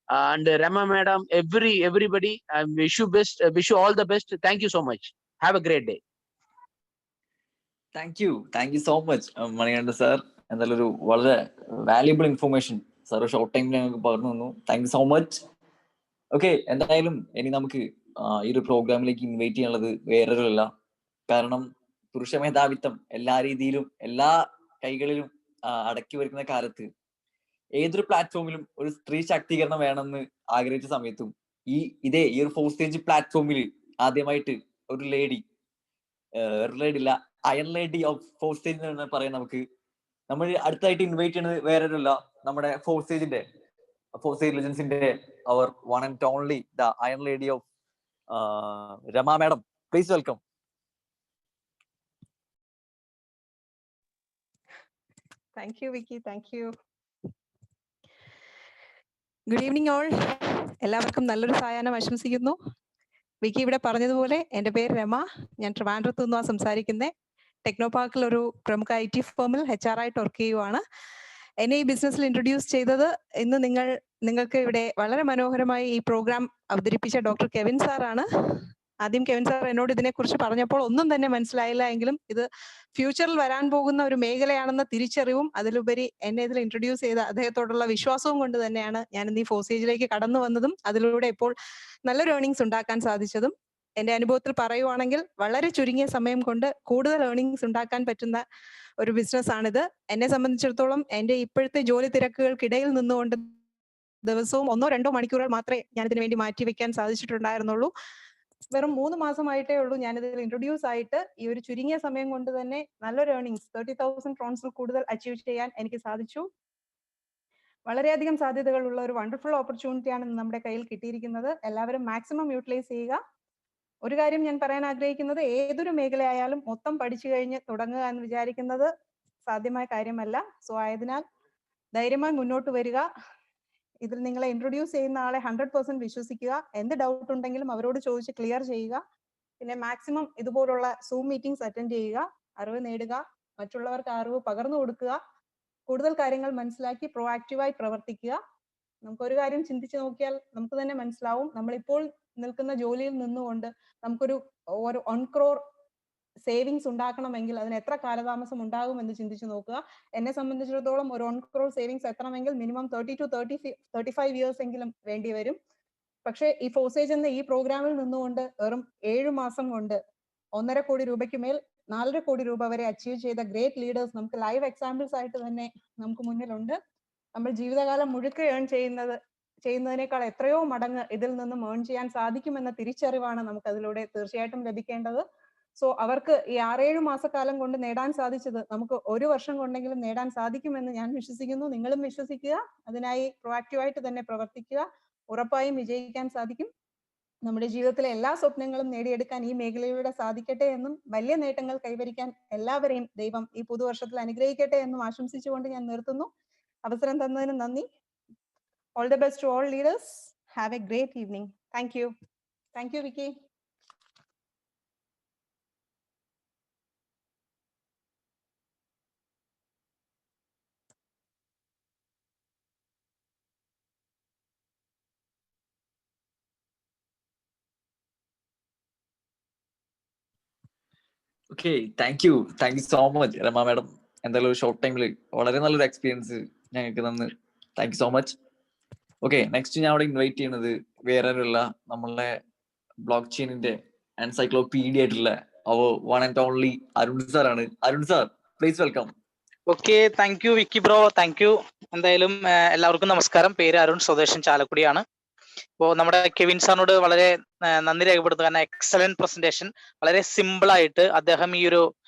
and Rama madam, everybody, I wish you all the best. Thank you so much. Have a great day. Thank you so much Manikandan sir. എന്തായാലും ഒരു വളരെ valuable information sir short ടൈമിൽ ഞങ്ങൾക്ക് പകർന്നു തന്നു. Thank you so much. Okay, എന്തായാലും ഇനി നമുക്ക് ഈ ഒരു പ്രോഗ്രാമിലേക്ക് ഇൻവൈറ്റ് ചെയ്യാനുള്ളത് വേറൊരുമല്ല, കാരണം പുരുഷ മേധാവിത്വം എല്ലാ രീതിയിലും എല്ലാ കൈകളിലും അടക്കി വരുന്ന കാലത്ത് ഏതൊരു പ്ലാറ്റ്ഫോമിലും ഒരു സ്ത്രീ ശാക്തീകരണം വേണമെന്ന് ആഗ്രഹിച്ച സമയത്തും ഈ ഒരു ഫോർസ്റ്റേജ് പ്ലാറ്റ്ഫോമിൽ ആദ്യമായിട്ട് ഒരു ലേഡി ഇല്ല അയൺ ലേഡി ഓഫ് ഫോർസ്റ്റേജ് എന്ന് പറയാൻ നമുക്ക് നമ്മൾ അടുത്തായിട്ട് ഇൻവൈറ്റ് ചെയ്യുന്നത് വേറൊരുമല്ല, നമ്മുടെ ഫോർസ്റ്റേജ് ലെജൻസിന്റെ our one and only the iron lady of Rama madam. Please welcome. Thank you, Vicky. Thank you. Good evening all. എല്ലാവർക്കും നല്ലൊരു സായാഹ്നം ആശംസിക്കുന്നു. വിക്കി ഇവിടെ പറഞ്ഞതുപോലെ എൻ്റെ പേര് രമ. ഞാൻ ട്രിവാൻഡ്രത്തു നിന്നാണ് സംസാരിക്കുന്നത്. ടെക്നോപാർക്കിൽ ഒരു പ്രമുഖ IT ഫേമിൽ HR ആയിട്ട് വർക്ക് ചെയ്യുവാണ്. എന്നെ ഈ ബിസിനസ്സിൽ ഇൻട്രൊഡ്യൂസ് ചെയ്തത് ഇന്ന് നിങ്ങൾക്ക് ഇവിടെ വളരെ മനോഹരമായി ഈ പ്രോഗ്രാം അവതരിപ്പിച്ച ഡോക്ടർ കെവിൻ സാറാണ്. ആദ്യം കെവിൻ സാർ എന്നോട് ഇതിനെക്കുറിച്ച് പറഞ്ഞപ്പോൾ ഒന്നും തന്നെ മനസ്സിലായില്ല എങ്കിലും ഇത് ഫ്യൂച്ചറിൽ വരാൻ പോകുന്ന ഒരു മേഖലയാണെന്ന തിരിച്ചറിവും അതിലുപരി എന്നെ ഇതിൽ ഇൻട്രൊഡ്യൂസ് ചെയ്ത അദ്ദേഹത്തോടുള്ള വിശ്വാസവും കൊണ്ട് തന്നെയാണ് ഞാൻ ഇന്ന് ഈ ഫോർസേജിലേക്ക് കടന്നു വന്നതും അതിലൂടെ ഇപ്പോൾ നല്ലൊരു ഏർണിങ്സ് ഉണ്ടാക്കാൻ സാധിച്ചതും. എൻ്റെ അനുഭവത്തിൽ പറയുവാണെങ്കിൽ വളരെ ചുരുങ്ങിയ സമയം കൊണ്ട് കൂടുതൽ ഏർണിങ്സ് ഉണ്ടാക്കാൻ പറ്റുന്ന ഒരു ബിസിനസ്സാണിത്. എന്നെ സംബന്ധിച്ചിടത്തോളം എൻ്റെ ഇപ്പോഴത്തെ ജോലി തിരക്കുകൾക്കിടയിൽ നിന്നുകൊണ്ട് ദിവസവും 1-2 മണിക്കൂറുകൾ മാത്രമേ ഞാനിതിനു വേണ്ടി മാറ്റിവെക്കാൻ സാധിച്ചിട്ടുണ്ടായിരുന്നുള്ളൂ. വെറും 3 മാസമായിട്ടേ ഉള്ളൂ ഞാനിതിൽ ഇൻട്രൊഡ്യൂസ് ആയിട്ട്. ഈ ഒരു ചുരുങ്ങിയ സമയം കൊണ്ട് തന്നെ നല്ലൊരു ഏർണിങ്സ് 30,000 ക്രോൺസിൽ കൂടുതൽ അച്ചീവ് ചെയ്യാൻ എനിക്ക് സാധിച്ചു. വളരെയധികം സാധ്യതകളുള്ള ഒരു വണ്ടർഫുൾ ഓപ്പർച്യൂണിറ്റിയാണ് നമ്മുടെ കയ്യിൽ കിട്ടിയിരിക്കുന്നത്. എല്ലാവരും മാക്സിമം യൂട്ടിലൈസ് ചെയ്യുക. ഒരു കാര്യം ഞാൻ പറയാൻ ആഗ്രഹിക്കുന്നത്, ഏതൊരു മേഖലയായാലും മൊത്തം പഠിച്ചു കഴിഞ്ഞ് തുടങ്ങുക എന്ന് വിചാരിക്കുന്നത് സാധ്യമായ കാര്യമല്ല. സോ ആയതിനാൽ ധൈര്യമായി മുന്നോട്ട് വരിക. ഇതിൽ നിങ്ങളെ ഇൻട്രൊഡ്യൂസ് ചെയ്യുന്ന ആളെ 100% വിശ്വസിക്കുക. എന്ത് ഡൗട്ട് ഉണ്ടെങ്കിലും അവരോട് ചോദിച്ച് ക്ലിയർ ചെയ്യുക. പിന്നെ മാക്സിമം ഇതുപോലുള്ള സൂം മീറ്റിംഗ്സ് അറ്റൻഡ് ചെയ്യുക, അറിവ് നേടുക, മറ്റുള്ളവർക്ക് അറിവ് പകർന്നു കൊടുക്കുക, കൂടുതൽ കാര്യങ്ങൾ മനസ്സിലാക്കി പ്രോആക്റ്റീവായി പ്രവർത്തിക്കുക. നമുക്കൊരു കാര്യം ചിന്തിച്ചു നോക്കിയാൽ നമുക്ക് തന്നെ മനസ്സിലാവും, നമ്മളിപ്പോൾ നിൽക്കുന്ന ജോലിയിൽ നിന്നുകൊണ്ട് നമുക്കൊരു 1 crore സേവിങ്സ് ഉണ്ടാക്കണമെങ്കിൽ അതിന് എത്ര കാലതാമസം ഉണ്ടാകുമെന്ന് ചിന്തിച്ചു നോക്കുക. എന്നെ സംബന്ധിച്ചിടത്തോളം ഒരു 1 crore സേവിങ്സ് എത്തണമെങ്കിൽ മിനിമം 30 to 35 ഇയേഴ്സ് എങ്കിലും വേണ്ടി വരും. പക്ഷേ ഈ ഫോർസേജ് എന്ന ഈ പ്രോഗ്രാമിൽ നിന്നുകൊണ്ട് വെറും 7 മാസം കൊണ്ട് 1.5 കോടി രൂപയ്ക്ക് മേൽ 4.5 കോടി രൂപ വരെ അച്ചീവ് ചെയ്ത ഗ്രേറ്റ് ലീഡേഴ്സ് നമുക്ക് ലൈവ് എക്സാമ്പിൾസ് ആയിട്ട് തന്നെ നമുക്ക് മുന്നിലുണ്ട്. നമ്മൾ ജീവിതകാലം മുഴുക്കെ ഏൺ ചെയ്യുന്നതിനേക്കാൾ എത്രയോ മടങ്ങ് ഇതിൽ നിന്നും ഏൺ ചെയ്യാൻ സാധിക്കുമെന്ന തിരിച്ചറിവാണ് നമുക്ക് അതിലൂടെ തീർച്ചയായിട്ടും ലഭിക്കേണ്ടത്. സോ അവർക്ക് ഈ 6-7 മാസക്കാലം കൊണ്ട് നേടാൻ സാധിച്ചത് നമുക്ക് 1 വർഷം കൊണ്ടെങ്കിലും നേടാൻ സാധിക്കുമെന്ന് ഞാൻ വിശ്വസിക്കുന്നു. നിങ്ങളും വിശ്വസിക്കുക. അതിനായി പ്രൊആക്റ്റീവായിട്ട് തന്നെ പ്രവർത്തിക്കുക. ഉറപ്പായും വിജയിക്കാൻ സാധിക്കും. നമ്മുടെ ജീവിതത്തിലെ എല്ലാ സ്വപ്നങ്ങളും നേടിയെടുക്കാൻ ഈ മേഖലയിലൂടെ സാധിക്കട്ടെ എന്നും വലിയ നേട്ടങ്ങൾ കൈവരിക്കാൻ എല്ലാവരെയും ദൈവം ഈ പുതുവർഷത്തിൽ അനുഗ്രഹിക്കട്ടെ എന്നും ആശംസിച്ചുകൊണ്ട് ഞാൻ നിർത്തുന്നു. അവസരം തന്നതിന് നന്ദി. All the best to all leaders. Have a great evening. Thank you. Thank you, Vicky. Okay, thank you so much Rama madam. എന്തായാലും ഒരു ഷോർട്ട് ടൈമിൽ വളരെ നല്ലൊരു എക്സ്പീരിയൻസ് ഞങ്ങൾക്ക് തന്ന് thank you so much. Okay, next ഞാൻ അവിടെ ഇൻവൈറ്റ് ചെയ്യുന്നത് വേറൊരുള്ള നമ്മളെ ബ്ലോക്ക് ചെയിനിന്റെ എൻസൈക്ലോപീഡിയ ആയിട്ടുള്ള our one and only Arun sir ആണ്. Arun sir, please welcome. Okay, thank you Vicky bro, thank you. എന്തായാലും എല്ലാവർക്കും നമസ്കാരം. പേര് അരുൺ, സ്വദേശം ചാലക്കുടിയാണ്. ഇപ്പോൾ നമ്മുടെ കെവിൻ സാറിനോട് വളരെ നന്ദി രേഖപ്പെടുത്തുക. കാരണം എക്സലന്റ് പ്രസന്റേഷൻ, വളരെ സിമ്പിൾ ആയിട്ട് അദ്ദേഹം ഈ ഒരു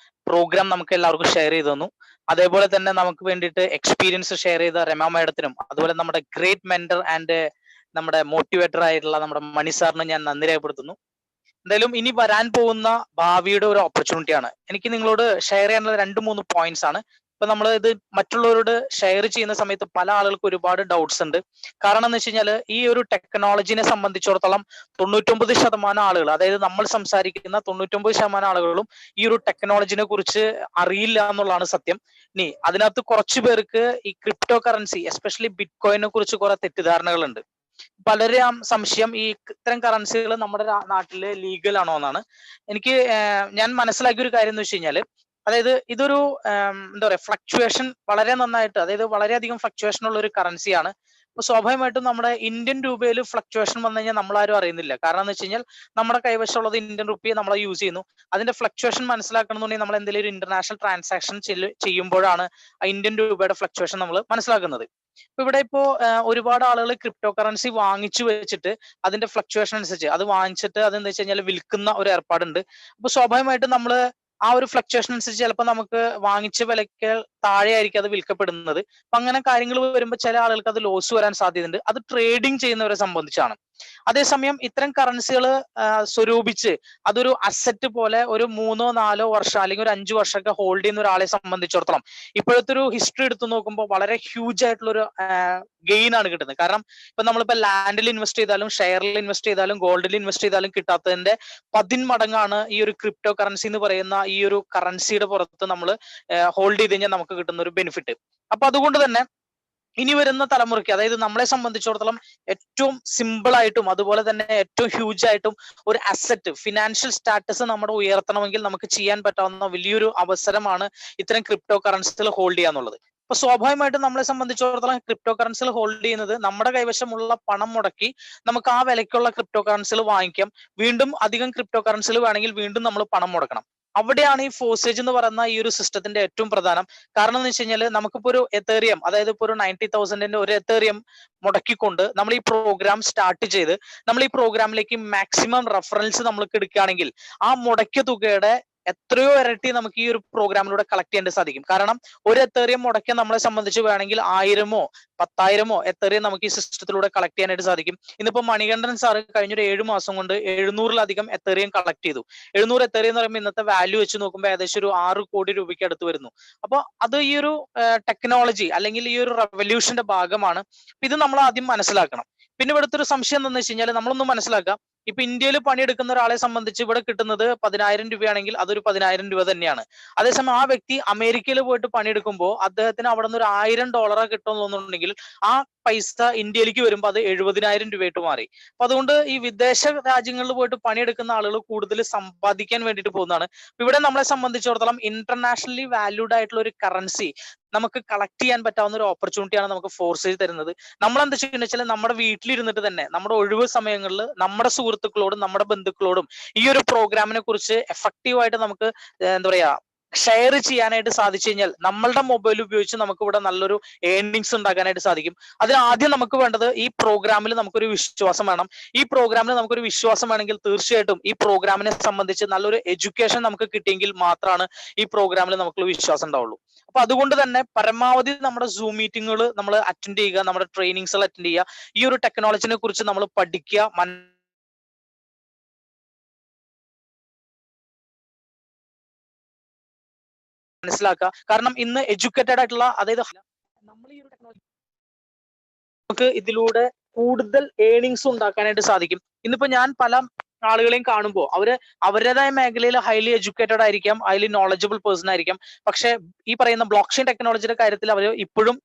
പ്രോഗ്രാം നമുക്ക് എല്ലാവർക്കും ഷെയർ ചെയ്തു തന്നു. അതേപോലെ തന്നെ നമുക്ക് വേണ്ടിയിട്ട് എക്സ്പീരിയൻസ് ഷെയർ ചെയ്ത രമ മാഡത്തിനും അതുപോലെ നമ്മുടെ ഗ്രേറ്റ് മെന്റർ ആൻഡ് നമ്മുടെ മോട്ടിവേറ്റർ ആയിട്ടുള്ള നമ്മുടെ മണി സാറിനും ഞാൻ നന്ദി രേഖപ്പെടുത്തുന്നു. എന്തായാലും ഇനി വരാൻ പോകുന്ന ഭാവിയുടെ ഒരു ഓപ്പർച്യൂണിറ്റിയാണ്. എനിക്ക് നിങ്ങളോട് ഷെയർ ചെയ്യാനുള്ള 2-3 പോയിന്റ്സ് ആണ്. ഇപ്പൊ നമ്മൾ ഇത് മറ്റുള്ളവരോട് ഷെയർ ചെയ്യുന്ന സമയത്ത് പല ആളുകൾക്ക് ഒരുപാട് ഡൗട്ട്സ് ഉണ്ട്. കാരണം എന്ന് വെച്ച് കഴിഞ്ഞാൽ ഈ ഒരു ടെക്നോളജിനെ സംബന്ധിച്ചിടത്തോളം 99% ആളുകൾ, അതായത് നമ്മൾ സംസാരിക്കുന്ന 99% ആളുകളും ഈ ഒരു ടെക്നോളജിനെ കുറിച്ച് അറിയില്ല എന്നുള്ളതാണ് സത്യം. ഇനി അതിനകത്ത് കുറച്ചു പേർക്ക് ഈ ക്രിപ്റ്റോ കറൻസി, എസ്പെഷ്യലി ബിറ്റ് കോയിനെ കുറിച്ച് കുറെ തെറ്റിദ്ധാരണകളുണ്ട്. പലരും സംശയം ഈ ഇത്തരം കറൻസികൾ നമ്മുടെ നാട്ടില് ലീഗൽ ആണോ എന്നാണ്. എനിക്ക് ഞാൻ മനസ്സിലാക്കിയ ഒരു കാര്യം എന്ന് വെച്ച് കഴിഞ്ഞാല്, അതായത് ഇതൊരു എന്താ പറയാ ഫ്ലക്ച്വേഷൻ വളരെ നന്നായിട്ട്, അതായത് വളരെയധികം ഫ്ലക്ച്വേഷൻ ഉള്ള ഒരു കറൻസിയാണ്. അപ്പൊ സ്വാഭാവികമായിട്ടും നമ്മുടെ ഇന്ത്യൻ രൂപയിൽ ഫ്ലക്ച്വേഷൻ വന്നു കഴിഞ്ഞാൽ നമ്മളാരും അറിയുന്നില്ല. കാരണം എന്ന് വെച്ച് കഴിഞ്ഞാൽ നമ്മുടെ കൈവശമുള്ളത് ഇന്ത്യൻ റുപ്പിയെ നമ്മൾ യൂസ് ചെയ്യുന്നു. അതിന്റെ ഫ്ലക്ച്വേഷൻ മനസ്സിലാക്കണമെന്നുണ്ടെങ്കിൽ നമ്മൾ എന്തെങ്കിലും ഒരു ഇന്റർനാഷണൽ ട്രാൻസാക്ഷൻ ചെയ്യുമ്പോഴാണ് ആ ഇന്ത്യൻ രൂപയുടെ ഫ്ലക്ച്വേഷൻ നമ്മൾ മനസ്സിലാക്കുന്നത്. ഇപ്പൊ ഇവിടെ ഇപ്പോ ഒരുപാട് ആളുകൾ ക്രിപ്റ്റോ കറൻസി വാങ്ങിച്ചു വെച്ചിട്ട് അതിന്റെ ഫ്ലക്ച്വേഷൻ അനുസരിച്ച് അത് വാങ്ങിച്ചിട്ട് അതെന്താ വെച്ച് കഴിഞ്ഞാൽ വിൽക്കുന്ന ഒരു ഏർപ്പാടുണ്ട്. അപ്പൊ സ്വാഭാവികമായിട്ടും നമ്മള് ആ ഒരു ഫ്ലക്ച്വേഷൻ അനുസരിച്ച് ചിലപ്പോൾ നമുക്ക് വാങ്ങിച്ച വിലക്ക് താഴെ ആയിരിക്കും അത് വിൽക്കപ്പെടുന്നത്. അപ്പൊ അങ്ങനെ കാര്യങ്ങൾ വരുമ്പോൾ ചില ആളുകൾക്ക് അത് ലോസ് വരാൻ സാധ്യതയുണ്ട്. അത് ട്രേഡിങ് ചെയ്യുന്നവരെ സംബന്ധിച്ചാണ്. അതേസമയം ഇത്തരം കറൻസികൾ സ്വരൂപിച്ച് അതൊരു അസറ്റ് പോലെ ഒരു 3-4 വർഷം അല്ലെങ്കിൽ ഒരു 5 വർഷമൊക്കെ ഹോൾഡ് ചെയ്യുന്ന ഒരാളെ സംബന്ധിച്ചിടത്തോളം ഇപ്പോഴത്തെ ഒരു ഹിസ്റ്ററി എടുത്തു നോക്കുമ്പോൾ വളരെ ഹ്യൂജ് ആയിട്ടുള്ള ഒരു ഗെയിൻ ആണ് കിട്ടുന്നത്. കാരണം ഇപ്പൊ നമ്മളിപ്പോ ലാൻഡിൽ ഇൻവെസ്റ്റ് ചെയ്താലും ഷെയറിൽ ഇൻവെസ്റ്റ് ചെയ്താലും ഗോൾഡിൽ ഇൻവെസ്റ്റ് ചെയ്താലും കിട്ടാത്തതിന്റെ 10 മടങ്ങാണ് ഈ ഒരു ക്രിപ്റ്റോ കറൻസി എന്ന് പറയുന്ന ഈ ഒരു കറൻസിയുടെ പുറത്ത് നമ്മൾ ഹോൾഡ് ചെയ്ത് കഴിഞ്ഞാൽ നമുക്ക് കിട്ടുന്ന ഒരു ബെനിഫിറ്റ്. അപ്പൊ അതുകൊണ്ട് തന്നെ ഇനി വരുന്ന തലമുറയ്ക്ക്, അതായത് നമ്മളെ സംബന്ധിച്ചിടത്തോളം ഏറ്റവും സിമ്പിൾ ആയിട്ടും അതുപോലെ തന്നെ ഏറ്റവും ഹ്യൂജ് ആയിട്ടും ഒരു അസറ്റ്, ഫിനാൻഷ്യൽ സ്റ്റാറ്റസ് നമ്മുടെ ഉയർത്തണമെങ്കിൽ നമുക്ക് ചെയ്യാൻ പറ്റാവുന്ന വലിയൊരു അവസരമാണ് ഇത്തരം ക്രിപ്റ്റോ കറൻസികൾ ഹോൾഡ് ചെയ്യാന്നുള്ളത്. അപ്പൊ സ്വാഭാവികമായിട്ടും നമ്മളെ സംബന്ധിച്ചിടത്തോളം ക്രിപ്റ്റോ കറൻസികൾ ഹോൾഡ് ചെയ്യുന്നത് നമ്മുടെ കൈവശമുള്ള പണം മുടക്കി നമുക്ക് ആ വിലയ്ക്കുള്ള ക്രിപ്റ്റോ കറൻസികൾ വാങ്ങിക്കാം. വീണ്ടും അധികം ക്രിപ്റ്റോ കറൻസികൾ വേണമെങ്കിൽ വീണ്ടും നമ്മൾ പണം മുടക്കണം. അവിടെയാണ് ഈ ഫോസേജ് എന്ന് പറയുന്ന ഈ ഒരു സിസ്റ്റത്തിന്റെ ഏറ്റവും പ്രധാനം. കാരണം എന്ന് വെച്ച് കഴിഞ്ഞാൽ നമുക്കിപ്പോ ഒരു എത്തേറിയം, അതായത് ഇപ്പൊ ഒരു 90,000 ഒരു എത്തേറിയം മുടക്കിക്കൊണ്ട് നമ്മൾ ഈ പ്രോഗ്രാം സ്റ്റാർട്ട് ചെയ്ത് നമ്മൾ ഈ പ്രോഗ്രാമിലേക്ക് മാക്സിമം റെഫറൻസ് നമ്മൾക്ക് എടുക്കുകയാണെങ്കിൽ ആ മുടക്കിയ തുകയുടെ എത്രയോ ഇരട്ടി നമുക്ക് ഈ ഒരു പ്രോഗ്രാമിലൂടെ കളക്ട് ചെയ്യാൻ സാധിക്കും. കാരണം ഒരു എത്തേറിയം മുടക്കിയ നമ്മളെ സംബന്ധിച്ച് വേണമെങ്കിൽ 1000-ഓ 10,000-ഓ എത്തേറിയം നമുക്ക് ഈ സിസ്റ്റത്തിലൂടെ കളക്ട് ചെയ്യാനായിട്ട് സാധിക്കും. ഇന്നിപ്പോ മണികണ്ഠൻ സാർ കഴിഞ്ഞൊരു 7 മാസം കൊണ്ട് 700-ലധികം എത്തേറിയം കളക്ട് ചെയ്തു. 700 എത്തേറിയം എന്ന് പറയുമ്പോൾ ഇന്നത്തെ വാല്യൂ വെച്ച് നോക്കുമ്പോൾ ഏകദേശം ഒരു 6 കോടി രൂപയ്ക്ക് അടുത്ത് വരുന്നു. അപ്പൊ അത് ഈ ഒരു ടെക്നോളജി അല്ലെങ്കിൽ ഈ ഒരു റെവല്യൂഷന്റെ ഭാഗമാണ്. ഇത് നമ്മൾ ആദ്യം മനസ്സിലാക്കണം. പിന്നെ ഇവിടുത്തെ ഒരു സംശയം എന്താണെന്ന് വെച്ച് കഴിഞ്ഞാൽ നമ്മളൊന്ന് മനസ്സിലാക്കാം, ഇപ്പൊ ഇന്ത്യയിൽ പണിയെടുക്കുന്ന ഒരാളെ സംബന്ധിച്ച് ഇവിടെ കിട്ടുന്നത് 10,000 രൂപയാണെങ്കിൽ അതൊരു 10,000 രൂപ തന്നെയാണ്. അതേസമയം ആ വ്യക്തി അമേരിക്കയിൽ പോയിട്ട് പണിയെടുക്കുമ്പോൾ അദ്ദേഹത്തിന് അവിടെ നിന്ന് ഒരു $1,000 കിട്ടുമെന്നുണ്ടെങ്കിൽ ആ പൈസ ഇന്ത്യയിലേക്ക് വരുമ്പോൾ അത് 70,000 രൂപയായിട്ട് മാറി. അപ്പൊ അതുകൊണ്ട് ഈ വിദേശ രാജ്യങ്ങളിൽ പോയിട്ട് പണിയെടുക്കുന്ന ആളുകൾ കൂടുതൽ സമ്പാദിക്കാൻ വേണ്ടിയിട്ട് പോകുന്നതാണ്. ഇവിടെ നമ്മളെ സംബന്ധിച്ചിടത്തോളം ഇന്റർനാഷണലി വാല്യൂഡ് ആയിട്ടുള്ള ഒരു കറൻസി നമുക്ക് കളക്ട് ചെയ്യാൻ പറ്റാവുന്ന ഒരു ഓപ്പർച്യൂണിറ്റിയാണ് നമുക്ക് ഫോർസേജ് തരുന്നത്. നമ്മൾ എന്താ ചെയ്യുന്നത് വെച്ചാൽ നമ്മുടെ വീട്ടിലിരുന്നിട്ട് തന്നെ നമ്മുടെ ഒഴിവ് സമയങ്ങളിൽ നമ്മുടെ സുഹൃത്തുക്കളോടും നമ്മുടെ ബന്ധുക്കളോടും ഈ ഒരു പ്രോഗ്രാമിനെ കുറിച്ച് എഫക്റ്റീവ് ആയിട്ട് നമുക്ക് എന്താ പറയാ ഷെയർ ചെയ്യാനായിട്ട് സാധിച്ചു കഴിഞ്ഞാൽ നമ്മളുടെ മൊബൈൽ ഉപയോഗിച്ച് നമുക്ക് ഇവിടെ നല്ലൊരു ഏർണിങ്സ് ഉണ്ടാക്കാനായിട്ട് സാധിക്കും. അതിന് ആദ്യം നമുക്ക് വേണ്ടത് ഈ പ്രോഗ്രാമിൽ നമുക്കൊരു വിശ്വാസം വേണം. ഈ പ്രോഗ്രാമിൽ നമുക്കൊരു വിശ്വാസം വേണമെങ്കിൽ തീർച്ചയായിട്ടും ഈ പ്രോഗ്രാമിനെ സംബന്ധിച്ച് നല്ലൊരു എഡ്യൂക്കേഷൻ നമുക്ക് കിട്ടിയെങ്കിൽ മാത്രമാണ് ഈ പ്രോഗ്രാമിൽ നമുക്ക് വിശ്വാസം ഉണ്ടാവുള്ളൂ. അപ്പൊ അതുകൊണ്ട് തന്നെ പരമാവധി നമ്മുടെ സൂം മീറ്റിങ്ങുകൾ നമ്മൾ അറ്റൻഡ് ചെയ്യുക, നമ്മുടെ ട്രെയിനിങ്സുകൾ അറ്റൻഡ് ചെയ്യുക, ഈ ഒരു ടെക്നോളജിനെ കുറിച്ച് നമ്മൾ പഠിക്കുക, മനസ്സിലാക്കുക. കാരണം ഇന്ന് എഡ്യൂക്കേറ്റഡ് ആയിട്ടുള്ള, അതായത് നമ്മൾ ഈ ഒരു ടെക്നോളജി നമുക്ക് ഇതിലൂടെ കൂടുതൽ ഏർണിങ്സ് ഉണ്ടാക്കാനായിട്ട് സാധിക്കും. ഇന്നിപ്പോ ഞാൻ പല ആളുകളെയും കാണുമ്പോൾ അവരുടേതായ മേഖലയിൽ ഹൈലി എഡ്യൂക്കേറ്റഡ് ആയിരിക്കാം, ഹൈലി നോളജബിൾ പേഴ്സൺ ആയിരിക്കാം. പക്ഷെ ഈ പറയുന്ന ബ്ലോക്ക് ചെയിൻ ടെക്നോളജിയുടെ കാര്യത്തിൽ അവർ ഇപ്പോഴും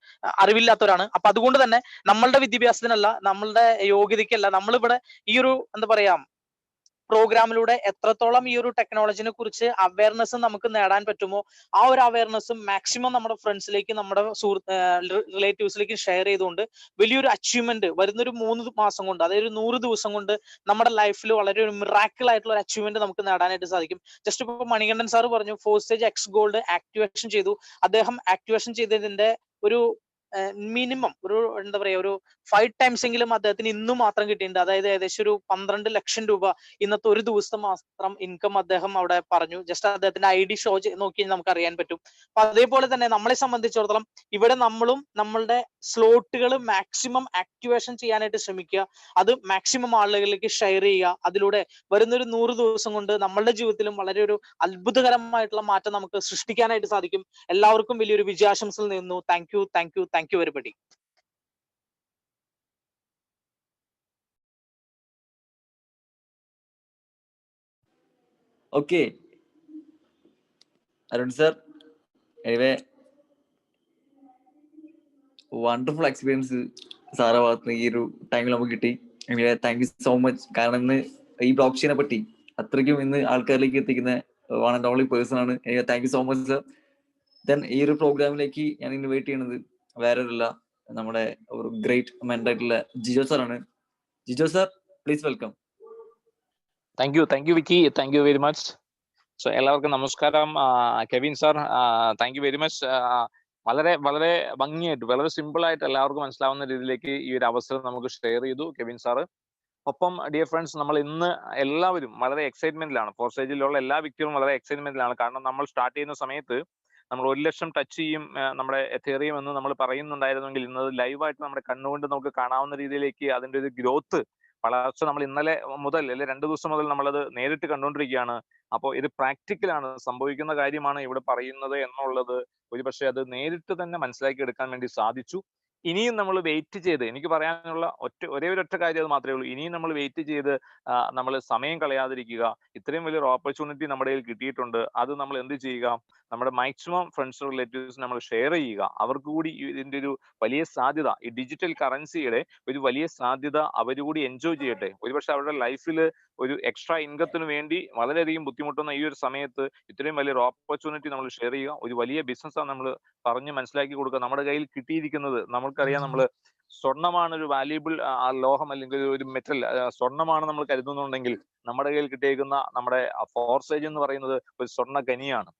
അറിവില്ലാത്തവരാണ്. അപ്പൊ അതുകൊണ്ട് തന്നെ നമ്മളുടെ വിദ്യാഭ്യാസത്തിനല്ല, നമ്മളുടെ യോഗ്യതയ്ക്കല്ല, നമ്മളിവിടെ ഈ ഒരു എന്താ പറയാ പ്രോഗ്രാമിലൂടെ എത്രത്തോളം ഈ ഒരു ടെക്നോളജിനെ കുറിച്ച് അവയർനെസ് നമുക്ക് നേടാൻ പറ്റുമോ ആ ഒരു അവയർനെസ് മാക്സിമം നമ്മുടെ ഫ്രണ്ട്സിലേക്ക്, നമ്മുടെ റിലേറ്റീവ്സിലേക്ക് ഷെയർ ചെയ്തുകൊണ്ട് വലിയൊരു അച്ചീവ്മെന്റ് വരുന്നൊരു 3 മാസം കൊണ്ട്, അതായത് ഒരു 100 ദിവസം കൊണ്ട് നമ്മുടെ ലൈഫിൽ വളരെ ഒരു മിറാക്കിൾ ആയിട്ടുള്ള ഒരു അച്ചീവ്മെന്റ് നമുക്ക് നേടാനായിട്ട് സാധിക്കും. ജസ്റ്റ് ഇപ്പൊ മണികണ്ഠൻ സാർ പറഞ്ഞു 4 സ്റ്റേജ് എക്സ് ഗോൾഡ് ആക്ടിവേഷൻ ചെയ്തു. അദ്ദേഹം ആക്ടിവേഷൻ ചെയ്തതിന്റെ ഒരു മിനിമം ഒരു എന്താ പറയാ ഒരു 5 ടൈംസ് എങ്കിലും അദ്ദേഹത്തിന് ഇന്നും മാത്രം കിട്ടിയിട്ടുണ്ട്. അതായത് ഏകദേശം ഒരു 12 ലക്ഷം രൂപ ഇന്നത്തെ ഒരു ദിവസത്തെ മാത്രം ഇൻകം അദ്ദേഹം അവിടെ പറഞ്ഞു. ജസ്റ്റ് അദ്ദേഹത്തിന്റെ ID ഷോ നോക്കി നമുക്ക് അറിയാൻ പറ്റും. അപ്പൊ അതേപോലെ തന്നെ നമ്മളെ സംബന്ധിച്ചിടത്തോളം ഇവിടെ നമ്മളും നമ്മളുടെ സ്ലോട്ടുകൾ മാക്സിമം ആക്ടിവേഷൻ ചെയ്യാനായിട്ട് ശ്രമിക്കുക, അത് മാക്സിമം ആളുകളിലേക്ക് ഷെയർ ചെയ്യുക. അതിലൂടെ വരുന്നൊരു 100 ദിവസം കൊണ്ട് നമ്മളുടെ ജീവിതത്തിലും വളരെ ഒരു അത്ഭുതകരമായിട്ടുള്ള മാറ്റം നമുക്ക് സൃഷ്ടിക്കാനായിട്ട് സാധിക്കും. എല്ലാവർക്കും വലിയൊരു വിജയാശംസകൾ നേരുന്നു. Thank you, thank you, thank you everybody. Okay Arun sir, anyway wonderful experience സാറെ ഭാഗത്ത് ഈ ഒരു ടൈമിൽ നമുക്ക് കിട്ടി. Anyway thank you so much. കാരണം ഇന്ന് ഈ ബ്ലോക്ക് ചെയിനെ പറ്റി അത്രയ്ക്കും ഇന്ന് ആൾക്കാരിലേക്ക് എത്തിക്കുന്ന വൺ ആൻഡ് ഓൺലി പേഴ്സൺ ആണ്. Anyway thank you so much sir. Then ഈ ഒരു പ്രോഗ്രാമിലേക്ക് ഞാൻ ഇൻവൈറ്റ് ചെയ്യുന്നത് വേറെ ഒരല്ല, നമ്മുടെ ഒരു ഗ്രേറ്റ് മെന്റർ ആയിട്ടുള്ള ജിജോ സർ ആണ്. Jijo sir, please welcome. Thank you Vicky, thank you very much. So എല്ലാവർക്കും നമസ്കാരം. Kevin sir, thank you very much. വളരെ വളരെ ഭംഗിയായിട്ട്, വളരെ സിമ്പിൾ ആയിട്ട് എല്ലാവർക്കും മനസ്സിലാവുന്ന രീതിയിലേക്ക് ഈ ഒരു അവസരം നമുക്ക് ഷെയർ ചെയ്തു കെവിൻ സാറ്. ഒപ്പം ഡിയർ ഫ്രണ്ട്സ്, നമ്മൾ ഇന്ന് എല്ലാവരും വളരെ എക്സൈറ്റ്മെന്റിലാണ്. ഫോർ സ്റ്റേജിലുള്ള എല്ലാ വ്യക്തികളും വളരെ എക്സൈറ്റ്മെന്റിലാണ്. കാരണം നമ്മൾ സ്റ്റാർട്ട് ചെയ്യുന്ന സമയത്ത് നമ്മൾ 1 ലക്ഷം ടച്ച് ചെയ്യും നമ്മുടെ എഥേറിയം എന്ന് നമ്മൾ പറയുന്നുണ്ടായിരുന്നെങ്കിൽ ഇന്നത് ലൈവായിട്ട് നമ്മുടെ കണ്ണുകൊണ്ട് നമുക്ക് കാണാവുന്ന രീതിയിലേക്ക് അതിന്റെ ഒരു ഗ്രോത്ത്, വളർച്ച നമ്മൾ ഇന്നലെ മുതൽ അല്ലെ 2 ദിവസം മുതൽ നമ്മളത് നേരിട്ട് കണ്ടുകൊണ്ടിരിക്കുകയാണ്. അപ്പോൾ ഇത് പ്രാക്ടിക്കലാണ്, സംഭവിക്കുന്ന കാര്യമാണ് ഇവിടെ പറയുന്നത് എന്നുള്ളത് ഒരുപക്ഷെ അത് നേരിട്ട് തന്നെ മനസ്സിലാക്കി എടുക്കാൻ വേണ്ടി സാധിച്ചു. ഇനിയും നമ്മൾ വെയിറ്റ് ചെയ്ത്, എനിക്ക് പറയാനുള്ള ഒരേ ഒരൊറ്റ കാര്യം അത് മാത്രമേ ഉള്ളൂ. ഇനിയും നമ്മൾ വെയിറ്റ് ചെയ്ത് നമ്മൾ സമയം കളയാതിരിക്കുക. ഇത്രയും വലിയൊരു ഓപ്പർച്യൂണിറ്റി നമ്മുടെ കയ്യിൽ കിട്ടിയിട്ടുണ്ട്. അത് നമ്മൾ എന്ത് ചെയ്യുക, നമ്മുടെ മാക്സിമം ഫ്രണ്ട്സ് റിലേറ്റീവ്സ് നമ്മൾ ഷെയർ ചെയ്യുക. അവർക്ക് കൂടി ഇതിന്റെ ഒരു വലിയ സാധ്യത, ഈ ഡിജിറ്റൽ കറൻസിയുടെ ഒരു വലിയ സാധ്യത അവർ കൂടി എൻജോയ് ചെയ്യട്ടെ. ഒരുപക്ഷെ അവരുടെ ലൈഫിൽ ഒരു എക്സ്ട്രാ ഇൻകത്തിന് വേണ്ടി വളരെയധികം ബുദ്ധിമുട്ടുന്ന ഈ ഒരു സമയത്ത് ഇത്രയും വലിയൊരു ഓപ്പർച്യൂണിറ്റി നമ്മൾ ഷെയർ ചെയ്യുക. ഒരു വലിയ ബിസിനസ്സാണ് നമ്മൾ പറഞ്ഞ് മനസ്സിലാക്കി കൊടുക്കുക. നമ്മുടെ കയ്യിൽ കിട്ടിയിരിക്കുന്നത് നമുക്കറിയാം, നമ്മൾ സ്വർണ്ണമാണ് ഒരു വാല്യൂബിൾ ലോഹം അല്ലെങ്കിൽ ഒരു മെറ്റൽ, സ്വർണ്ണമാണ് നമ്മൾ കരുതുന്നുണ്ടെങ്കിൽ നമ്മുടെ കയ്യിൽ കിട്ടിയേക്കുന്ന നമ്മുടെ ഫോർസേജ് എന്ന് പറയുന്നത് ഒരു സ്വർണ്ണ ഖനിയാണ്.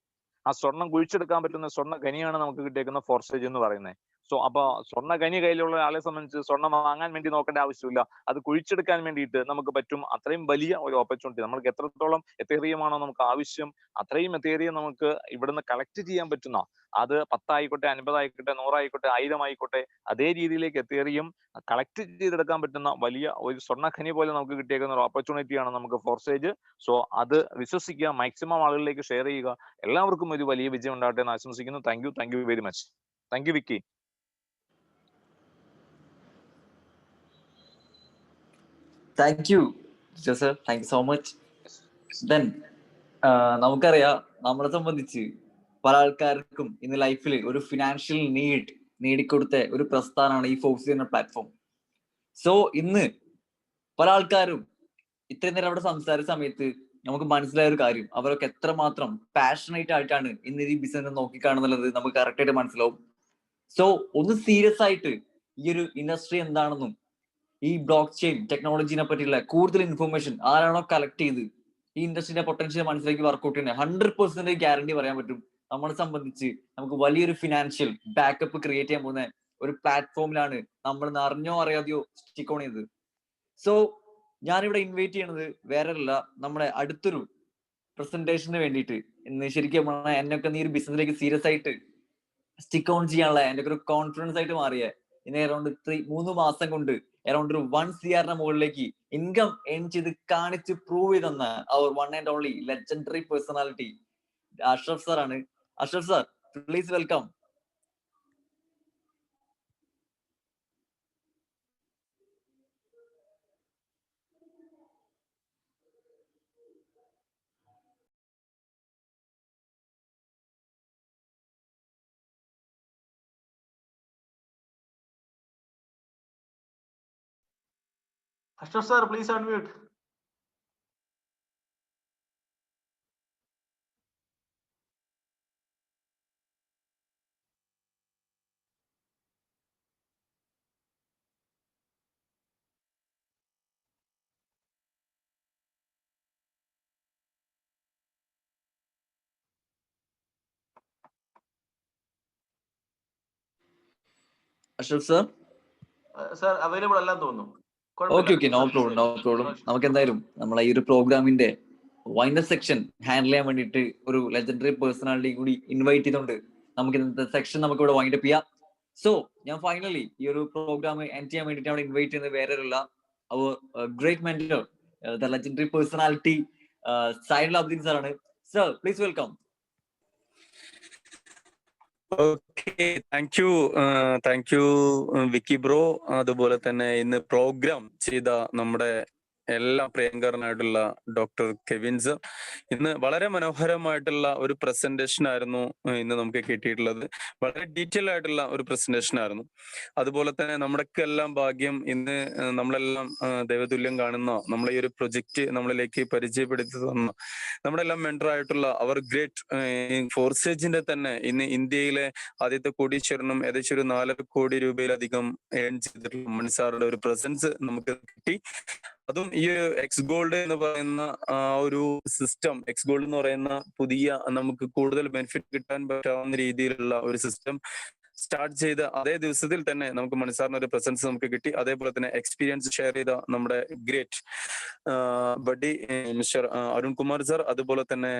ആ സ്വർണം കുഴിച്ചെടുക്കാൻ പറ്റുന്ന സ്വർണ്ണ ഖനിയാണ് നമുക്ക് കിട്ടിയേക്കുന്ന ഫോർസേജ് എന്ന് പറയുന്നത്. സോ അപ്പൊ സ്വർണ്ണ ഖനി കയ്യിലുള്ള ആളെ സംബന്ധിച്ച് സ്വർണ്ണം വാങ്ങാൻ വേണ്ടി നോക്കേണ്ട ആവശ്യമില്ല, അത് കുഴിച്ചെടുക്കാൻ വേണ്ടിയിട്ട് നമുക്ക് പറ്റും. അത്രയും വലിയ ഒരു ഓപ്പർച്യൂണിറ്റി. നമുക്ക് എത്രത്തോളം എത്തേറിയമാണോ നമുക്ക് ആവശ്യം, അത്രയും എത്തേറിയം നമുക്ക് ഇവിടുന്ന് കളക്ട് ചെയ്യാൻ പറ്റുന്ന, അത് 10 ആയിക്കോട്ടെ, 50 ആയിക്കോട്ടെ, 100 ആയിക്കോട്ടെ, 1000 ആയിക്കോട്ടെ, അതേ രീതിയിലേക്ക് എത്തേറിയം കളക്ട് ചെയ്തെടുക്കാൻ പറ്റുന്ന വലിയ ഒരു സ്വർണ്ണ ഖനി പോലെ നമുക്ക് കിട്ടിയേക്കുന്ന ഒരു ഓപ്പർച്യൂണിറ്റിയാണ് നമുക്ക് ഫോർസേജ്. സോ അത് വിശ്വസിക്കുക, മാക്സിമം ആളുകളിലേക്ക് ഷെയർ ചെയ്യുക. എല്ലാവർക്കും ഒരു വലിയ വിജയം ഉണ്ടാകട്ടെ എന്ന് ആശംസിക്കുന്നു. Thank you very much. Thank you Vicky. Thank you Jijo sir, thank you so much. Then നമുക്കറിയാം, നമ്മളെ സംബന്ധിച്ച് പല ആൾക്കാർക്കും ഇന്ന് ലൈഫിൽ ഒരു ഫിനാൻഷ്യൽ നീഡ് നേടിക്കൊടുത്ത ഒരു പ്രസ്ഥാനമാണ് ഈ ഫോക്സ് എന്ന പ്ലാറ്റ്ഫോം. സോ ഇന്ന് പല ആൾക്കാരും ഇത്രയും നേരം അവിടെ സംസാരിച്ച സമയത്ത് നമുക്ക് മനസ്സിലായ ഒരു കാര്യം, അവരൊക്കെ എത്രമാത്രം പാഷനേറ്റ് ആയിട്ടാണ് ഇന്ന് ഈ ബിസിനസ് നോക്കിക്കാണുന്നുള്ളത് നമുക്ക് കറക്റ്റ് ആയിട്ട് മനസ്സിലാവും. സോ ഒന്ന് സീരിയസ് ആയിട്ട് ഈ ഒരു ഇൻഡസ്ട്രി എന്താണെന്നും ഈ ബ്ലോക്ക് ചെയിൻ ടെക്നോളജിനെ പറ്റിയുള്ള കൂടുതൽ ഇൻഫർമേഷൻ ആരാണോ കളക്ട് ചെയ്ത് ഈ ഇൻഡസ്ട്രിയുടെ പൊട്ടൻഷ്യൽ മനസ്സിലേക്ക് വർക്ക്ഔട്ട് ചെയ്യുന്നത് 100% ഗ്യാരണ്ടി പറയാൻ പറ്റും നമ്മളെ സംബന്ധിച്ച് നമുക്ക് വലിയൊരു ഫിനാൻഷ്യൽ ബാക്കപ്പ് ക്രിയേറ്റ് ചെയ്യാൻ പോകുന്ന ഒരു പ്ലാറ്റ്ഫോമിലാണ് നമ്മൾ അറിഞ്ഞോ അറിയാതെയോ സ്റ്റിക്ക് ഓൺ ചെയ്തത്. സോ ഞാനിവിടെ ഇൻവൈറ്റ് ചെയ്യണത് വേറെ അല്ല, നമ്മുടെ അടുത്തൊരു പ്രസന്റേഷന് വേണ്ടിയിട്ട്. ഇന്ന് ശരിക്കും പറഞ്ഞാൽ എന്നൊക്കെ നീ ഒരു ബിസിനസ്സിലേക്ക് സീരിയസ് ആയിട്ട് സ്റ്റിക്ക് ഓൺ ചെയ്യാനുള്ള എൻ്റെ ഒരു കോൺഫിഡൻസ് ആയിട്ട് മാറിയ ഇന്ന് അറൗണ്ട് 3 മാസം കൊണ്ട് അറൗണ്ട് ഒരു 1 CR മുകളിലേക്ക് ഇൻകം ഏൺ ചെയ്ത് കാണിച്ച് പ്രൂവ് ചെയ്തെന്ന our one and only legendary personality Ashraf sir ആണ്. Ashraf sir, please welcome. Ashraf sir, please unmute. Ashraf sir Sir, available അല്ലാന്ന് തോന്നുന്നു. Okay, no problem. നമുക്ക് എന്തായാലും നമ്മളെ ഈ ഒരു പ്രോഗ്രാമിന്റെ വൈൻഡർ സെക്ഷൻ ഹാൻഡിൽ ചെയ്യാൻ വേണ്ടിയിട്ട് ഒരു ലെജൻഡറി പേഴ്സണാലിറ്റി കൂടി ഇൻവൈറ്റ് ചെയ്തുകൊണ്ട് നമുക്ക് ഇന്നത്തെ സെക്ഷൻ നമുക്ക് ഇവിടെ വൈൻഡപ്പ് ചെയ്യാം. സോ ഞാൻ ഫൈനലി ഈ ഒരു പ്രോഗ്രാം എൻഡ് ചെയ്യാൻ വേണ്ടിയിട്ട് അവിടെ ഇൻവൈറ്റ് ചെയ്യുന്നത് വേറെ അല്ല, our great mentor, the legendary personality Zainul Abdeen sir ആണ്. Sir, please welcome. Okay, thank you Vicky bro. അതുപോലെ തന്നെ ഇന്ന് പ്രോഗ്രാം ചെയ്ത നമ്മുടെ എല്ലാ പ്രിയങ്കരനായിട്ടുള്ള ഡോക്ടർ കെവിൻ സർ. ഇന്ന് വളരെ മനോഹരമായിട്ടുള്ള ഒരു പ്രസന്റേഷൻ ആയിരുന്നു ഇന്ന് നമുക്ക് കിട്ടിയിട്ടുള്ളത്. വളരെ ഡീറ്റെയിൽ ആയിട്ടുള്ള ഒരു പ്രസന്റേഷൻ ആയിരുന്നു. അതുപോലെ തന്നെ നമ്മുടെയൊക്കെ എല്ലാം ഭാഗ്യം ഇന്ന് നമ്മളെല്ലാം ദൈവതുല്യം കാണുന്ന നമ്മളെ ഈ ഒരു പ്രൊജക്ട് നമ്മളിലേക്ക് പരിചയപ്പെടുത്തി തന്ന നമ്മുടെ എല്ലാം മെന്റർ ആയിട്ടുള്ള അവർ ഗ്രേറ്റ് ഫോർസേജിന്റെ തന്നെ ഇന്ന് ഇന്ത്യയിലെ ആദ്യത്തെ കോടീശ്വരനും ഏകദേശം ഒരു 4 കോടി രൂപയിലധികം ഏൺ ചെയ്തിട്ടുള്ള മണി സാറുടെ ഒരു പ്രസൻസ് നമുക്ക് കിട്ടി. അതും ഈ ഒരു എക്സ് ഗോൾഡ് എന്ന് പറയുന്ന ഒരു സിസ്റ്റം, എക്സ് ഗോൾഡ് എന്ന് പറയുന്ന പുതിയ നമുക്ക് കൂടുതൽ ബെനിഫിറ്റ് കിട്ടാൻ പറ്റാവുന്ന രീതിയിലുള്ള ഒരു സിസ്റ്റം സ്റ്റാർട്ട് ചെയ്ത അതേ ദിവസത്തിൽ തന്നെ നമുക്ക് മണിസാറിന് ഒരു പ്രസൻസ് നമുക്ക് കിട്ടി. അതേപോലെ തന്നെ എക്സ്പീരിയൻസ് ഷെയർ ചെയ്ത നമ്മുടെ great buddy mister Arun Kumar sir, അതുപോലെ തന്നെ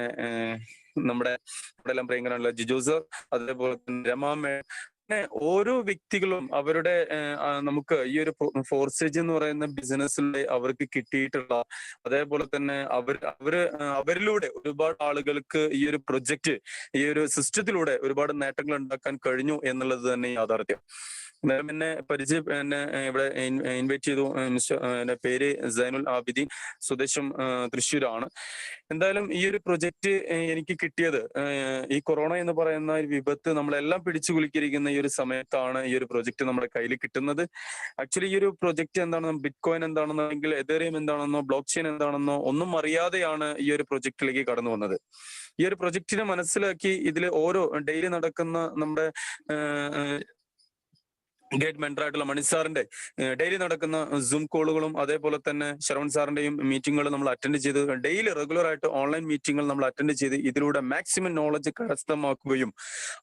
നമ്മുടെ എല്ലാം പ്രിയങ്കരനുള്ള ജിജോ സർ, അതേപോലെ തന്നെ രമാമേ, ഓരോ വ്യക്തികളും അവരുടെ നമുക്ക് ഈ ഒരു ഫോർസേജ് എന്ന് പറയുന്ന ബിസിനസ്സിലൂടെ അവർക്ക് കിട്ടിയിട്ടുള്ള, അതേപോലെ തന്നെ അവരിലൂടെ ഒരുപാട് ആളുകൾക്ക് ഈ ഒരു പ്രൊജക്ട്, ഈ ഒരു സിസ്റ്റത്തിലൂടെ ഒരുപാട് നേട്ടങ്ങൾ ഉണ്ടാക്കാൻ കഴിഞ്ഞു എന്നുള്ളത് തന്നെ യാഥാർത്ഥ്യം. എന്നെ ഇവിടെ ഇൻവൈറ്റ് ചെയ്തു. എന്റെ പേര് സൈനുൽ ആബിദീൻ, സ്വദേശം തൃശ്ശൂരാണ്. എന്തായാലും ഈ ഒരു പ്രൊജക്ട് എനിക്ക് കിട്ടിയത് ഈ കൊറോണ എന്ന് പറയുന്ന ഒരു വിപത്ത് നമ്മളെല്ലാം പിടിച്ചു കുലുക്കിയിരിക്കുന്ന ഈ ഒരു സമയത്താണ് ഈ ഒരു പ്രൊജക്ട് നമ്മുടെ കയ്യിൽ കിട്ടുന്നത്. ആക്ച്വലി ഈ ഒരു പ്രൊജക്ട് എന്താണെന്നോ, ബിറ്റ് കോയിൻ എന്താണെന്നോ, അല്ലെങ്കിൽ എതേറിയം എന്താണെന്നോ, ബ്ലോക്ക് ചെയിൻ എന്താണെന്നോ ഒന്നും അറിയാതെയാണ് ഈ ഒരു പ്രൊജക്റ്റിലേക്ക് കടന്നു വന്നത്. ഈ ഒരു പ്രൊജക്റ്റിനെ മനസ്സിലാക്കി ഇതിൽ ഓരോ ഡെയിലി നടക്കുന്ന നമ്മുടെ ഗ്രേറ്റ് മെന്റർ ആയിട്ടുള്ള മണി സാറിന്റെ ഡെയിലി നടക്കുന്ന സൂം കോളുകളും അതേപോലെ തന്നെ ശരവൺ സാറിന്റെയും മീറ്റിങ്ങുകൾ നമ്മൾ അറ്റൻഡ് ചെയ്ത് ഡെയിലി റെഗുലർ ആയിട്ട് ഓൺലൈൻ മീറ്റിങ്ങുകൾ നമ്മൾ അറ്റൻഡ് ചെയ്ത് ഇതിലൂടെ മാക്സിമം നോളജ് കരസ്ഥമാക്കുകയും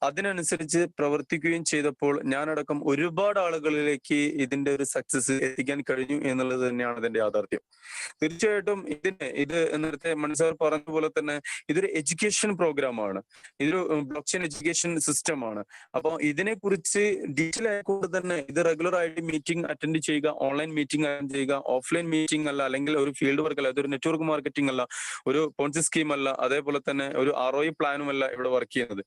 അതിനനുസരിച്ച് പ്രവർത്തിക്കുകയും ചെയ്തപ്പോൾ ഞാനടക്കം ഒരുപാട് ആളുകളിലേക്ക് ഇതിന്റെ ഒരു സക്സസ് എത്തിക്കാൻ കഴിഞ്ഞു എന്നുള്ളത് തന്നെയാണ് ഇതിന്റെ യാഥാർത്ഥ്യം. തീർച്ചയായിട്ടും ഇത് നേരത്തെ മണി സാർ പറഞ്ഞ പോലെ തന്നെ ഇതൊരു എഡ്യൂക്കേഷൻ പ്രോഗ്രാമാണ്, ഇതൊരു ബ്ലോക്ക് ചെയിൻ എഡ്യൂക്കേഷൻ സിസ്റ്റമാണ്. അപ്പോൾ ഇതിനെ കുറിച്ച് ഡീറ്റെയിൽ ആയിക്കൊണ്ട് തന്നെ ഇത് റെഗുലർ ആയിട്ട് മീറ്റിംഗ് അറ്റൻഡ് ചെയ്യുക, ഓൺലൈൻ മീറ്റിംഗ് അറ്റൻഡ് ചെയ്യുക, ഓഫ്ലൈൻ മീറ്റിംഗ് അല്ല, അല്ലെങ്കിൽ ഒരു ഫീൽഡ് വർക്ക് അല്ല, അതൊരു നെറ്റ്വർക്ക് മാർക്കറ്റിംഗ് അല്ല, ഒരു പോൺസി സ്കീം അല്ല, അതേപോലെ തന്നെ ഒരു ROI പ്ലാനും അല്ല ഇവിടെ വർക്ക് ചെയ്യുന്നത്.